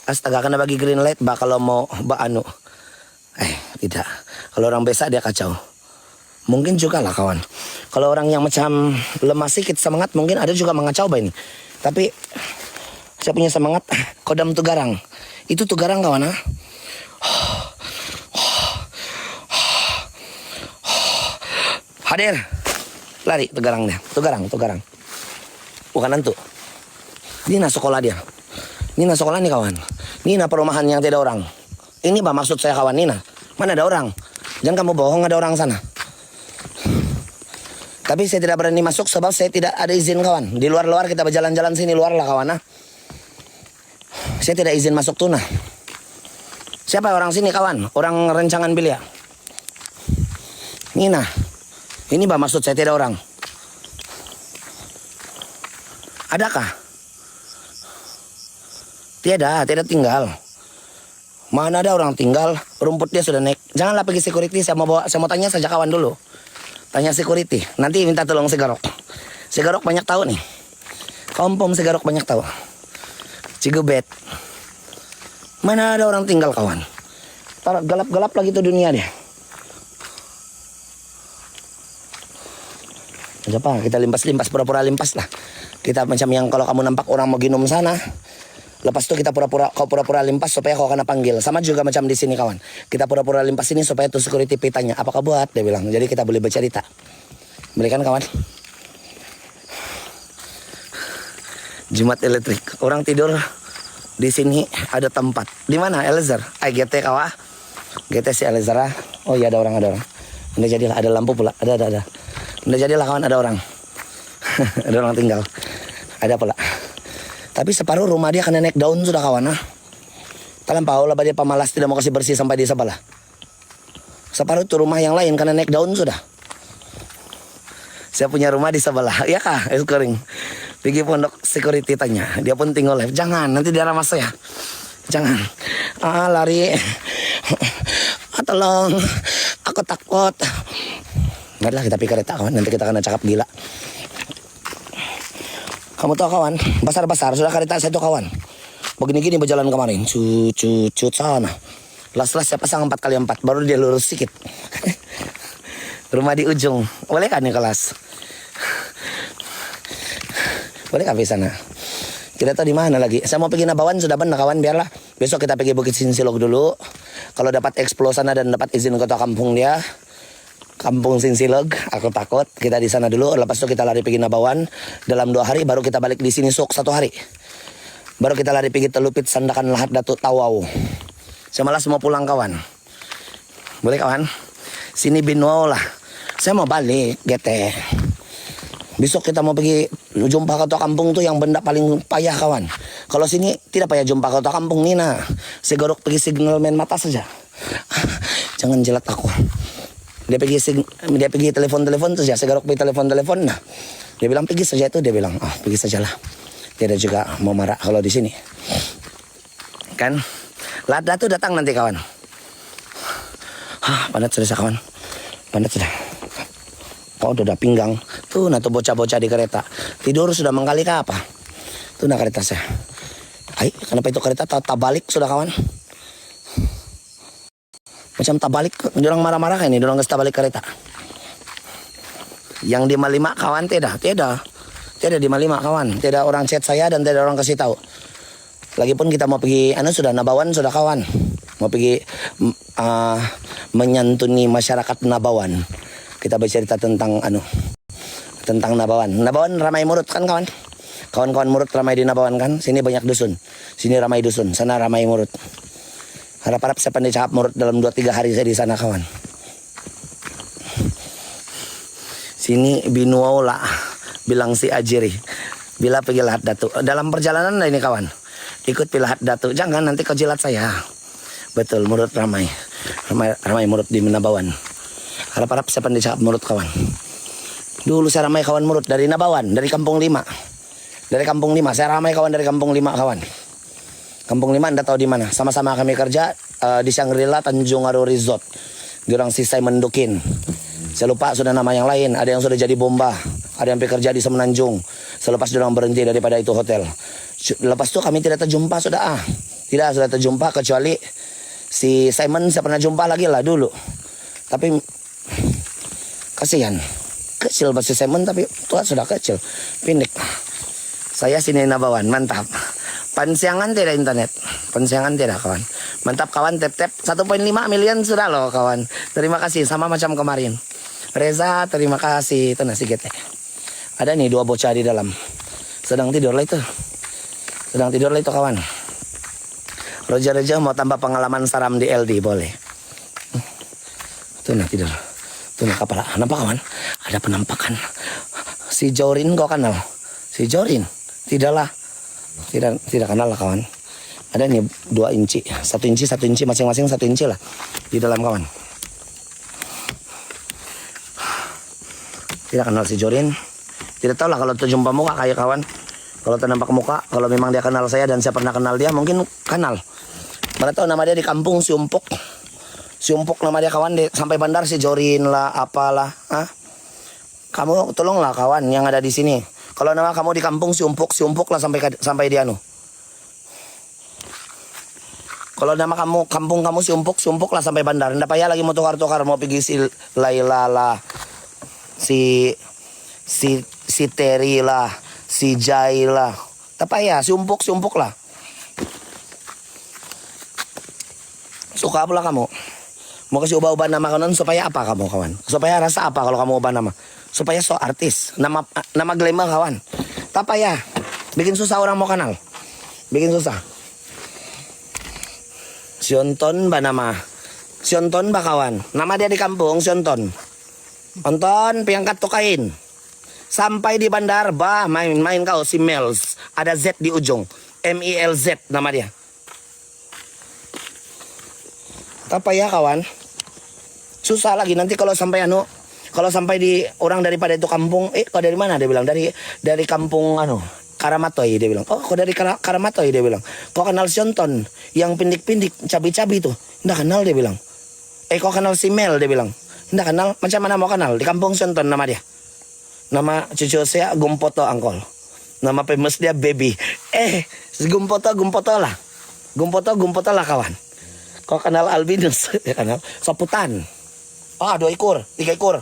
Astaga, kena bagi green light kalau mau anu. Tidak. Kalau orang biasa dia kacau. Mungkin juga lah kawan. Kalau orang yang macam lemah sikit semangat mungkin ada juga mengacau ini. Tapi saya punya semangat. Kodam Tugarang. Itu Tugarang kawan. Hadir. Lari Tugarang dia. Tugarang. Bukan hantu. Nina sekolah dia. Nina sekolah nih kawan. Nina perumahan yang tidak orang. Ini maksud saya kawan Nina. Mana ada orang? Jangan kamu bohong ada orang sana. Tapi saya tidak berani masuk sebab saya tidak ada izin kawan. Di luar-luar kita berjalan-jalan sini luar lah kawan. Saya tidak izin masuk tuna. Siapa orang sini kawan? Orang rancangan Belia. Nina. Ini maksud saya tidak orang. Adakah? Tidak tinggal. Mana ada orang tinggal? Rumput dia sudah naik. Janganlah pergi security. Saya mau tanya saja kawan dulu. Tanya security. Nanti minta tolong Sigarok. Sigarok banyak tahu nih. Kompom Sigarok banyak tahu. Cigubet. Mana ada orang tinggal kawan? Gelap-gelap lagi tuh dunia dia. Apa? Kita limpas-limpas, pura-pura limpas lah. Kita macam yang kalau kamu nampak orang mau ginum sana. Lepas itu kita kau pura-pura limpas supaya kau kena panggil. Sama juga macam di sini kawan. Kita pura-pura limpas ini supaya tuh security tanya, apa kau buat? Dia bilang. Jadi kita boleh bercerita. Boleh kan kawan? Jumat elektrik. Orang tidur di sini ada tempat. Di mana Eliezer? GT kawan. GT si Eliezer. Oh iya ada orang. Udah jadilah ada lampu pula. Ada. Udah jadilah kawan ada orang. Ada orang tinggal. Ada pula. Tapi separuh rumah dia kena naik daun sudah kawan. Kalian tahu lah dia pemalas tidak mau kasih bersih sampai di sebelah. Separuh itu rumah yang lain karena naik daun sudah. Saya punya rumah di sebelah. Ya kah? Kering. Pergi pondok security tanya. Dia pun tinggal live. Jangan, nanti dia ramah saya. Jangan. Lari. Tolong. Aku takut. Marilah kita pikir kereta kawan. Nanti kita kena cakap gila. Kamu tahu kawan, besar-besar sudah kereta saya tuh kawan. Begini-gini berjalan kemarin. Cut sana. Las-las saya pasang 4x4. Baru dia lurus sedikit. Rumah di ujung. Boleh kan nih kelas? Boleh kan di sana? Kita tahu di mana lagi. Saya mau pergi Nabawan sudah benar kawan. Biarlah. Besok kita pergi Bukit Sinsilog dulu. Kalau dapat explore sana dan dapat izin kota kampung dia. Kampung Sinsilog. Aku takut. Kita di sana dulu. Lepas itu kita lari pergi Nabawan. Dalam 2 hari baru kita balik di sini sok 1 hari. Baru kita lari pergi Telupit Sandakan Lahat Datuk Tawau. Saya malas mau pulang kawan. Boleh kawan? Sini Binwau lah. Saya mau balik GT. Besok kita mau pergi jumpa ketua kampung tuh yang benda paling payah kawan. Kalau sini tidak payah jumpa ketua kampung Nina. Saya garuk pergi signal main mata saja. Jangan jelat aku. Dia pergi telepon saja. Saya garuk pergi telepon. Nah, dia bilang pergi saja itu. Dia bilang, pergi sajalah. Dia ada juga mau marah kalau di sini. Kan? Lada tuh datang nanti kawan. Padat sudah kawan. Padat sudah. Oh udah pinggang. Tuh nah tuh bocah-bocah di kereta. Tidur sudah mengkali ke apa? Tuh nah kereta saya. Kenapa itu kereta tabalik sudah kawan? Macam tabalik. Diorang marah-marah ini. Diorang nggak tabalik kereta. Yang di Malima kawan tidak. Tidak di Malima kawan. Tidak orang chat saya dan tidak orang kasih tahu. Lagipun kita mau pergi sudah Nabawan sudah kawan. Mau pergi menyantuni masyarakat Nabawan. Kita bercerita tentang tentang Nabawan. Nabawan ramai murut kan kawan? Kawan-kawan murut ramai di Nabawan kan? Sini banyak dusun. Sini ramai dusun, sana ramai murut. Harap-harap saya pandai cakap murut dalam 2-3 hari saya di sana kawan. Sini Binwau lah, bilang si Ajiri. Bila pergi Lahat Datuk. Dalam perjalanan ini kawan. Ikut Lahat Datuk. Jangan nanti kau jilat saya. Betul, murut ramai. Ramai murut di Nabawan. Harap-harap saya pandai cakap murut kawan. Dulu saya ramai kawan murut dari Nabawan, dari Kampung 5. Dari Kampung 5, saya ramai kawan dari Kampung 5 kawan. Kampung 5 Anda tahu di mana? Sama-sama kami kerja di Shangri-La Tanjung Aru Resort. Diorang si Simon Dukin. Saya lupa sudah nama yang lain. Ada yang sudah jadi bomba. Ada yang bekerja di Semenanjung. Selepas diorang berhenti daripada itu hotel. Lepas itu kami tidak terjumpa sudah. Tidak sudah terjumpa kecuali si Simon saya pernah jumpa lagi lah dulu. Tapi kasihan. Kecil bahasa Simon tapi tua sudah kecil. Pindik. Saya sini Nabawan, mantap. Pansiangan tidak internet. Pansiangan tidak kawan. Mantap kawan, tap-tap 1,5 miliar sudah loh kawan. Terima kasih sama macam kemarin. Reza terima kasih. Itu nasi gete. Ada nih 2 bocah di dalam. Sedang tidur lah itu. Sedang tidur lah itu kawan. Roja-roja mau tambah pengalaman saram di LD boleh. Tuh nah tidur. Tuh nah kepala. Nampak kawan? Ada penampakan. Si Jorin kau kenal? Si Jorin? Tidaklah. Tidak kenal lah kawan. Ada nih 2 inci. 1 inci masing-masing 1 inci lah. Di dalam kawan. Tidak kenal si Jorin. Tidak tahu lah kalau terjumpa muka kayak kawan. Kalau ternampak muka, kalau memang dia kenal saya dan saya pernah kenal dia, mungkin kenal. Mana tahu nama dia di kampung si Umpuk. Si Umpuk nama dia kawan, sampai bandar si Jorin lah, apalah. Kamu tolonglah kawan yang ada di sini. Kalau nama kamu di kampung si Umpuk lah sampai dia Kalau nama kamu kampung kamu si Umpuk lah sampai bandar. Nggak payah lagi mau tukar-tukar mau pergi si Laila lah. Si Terry lah, si Jai lah. Tak payah, si Umpuk lah. Suka pula kamu. Mau kasih ubah-ubah nama kanan supaya apa kamu kawan? Supaya rasa apa kalau kamu ubah nama? Supaya so artis, nama glamour kawan. Tak payah. Bikin susah orang mau kenal. Bikin susah. Sionton ba nama? Sionton ba kawan? Nama dia di kampung Sionton. Onton piangkat tukain. Sampai di bandar main kau si Mels. Ada Z di ujung. MELZ nama dia. Tak payah kawan. susah lagi nanti kalau sampai kalau sampai di orang daripada itu kampung, kau dari mana? Dia bilang dari kampung Karamatoy, dia bilang. Oh, kau dari Karamatoy, dia bilang. Kau kenal Sionton yang pindik-pindik, cabi-cabi itu? Nggak kenal, dia bilang. Kau kenal si Mel, dia bilang. Nggak kenal, macam mana mau kenal? Di kampung Sionton nama dia. Nama cucu saya Gumpoto Angkol. Nama famous dia Baby. Gumpoto lah. Gumpoto lah kawan. Kau kenal albinus, dia kenal. Saputan. 2 ekor, 3 ekor.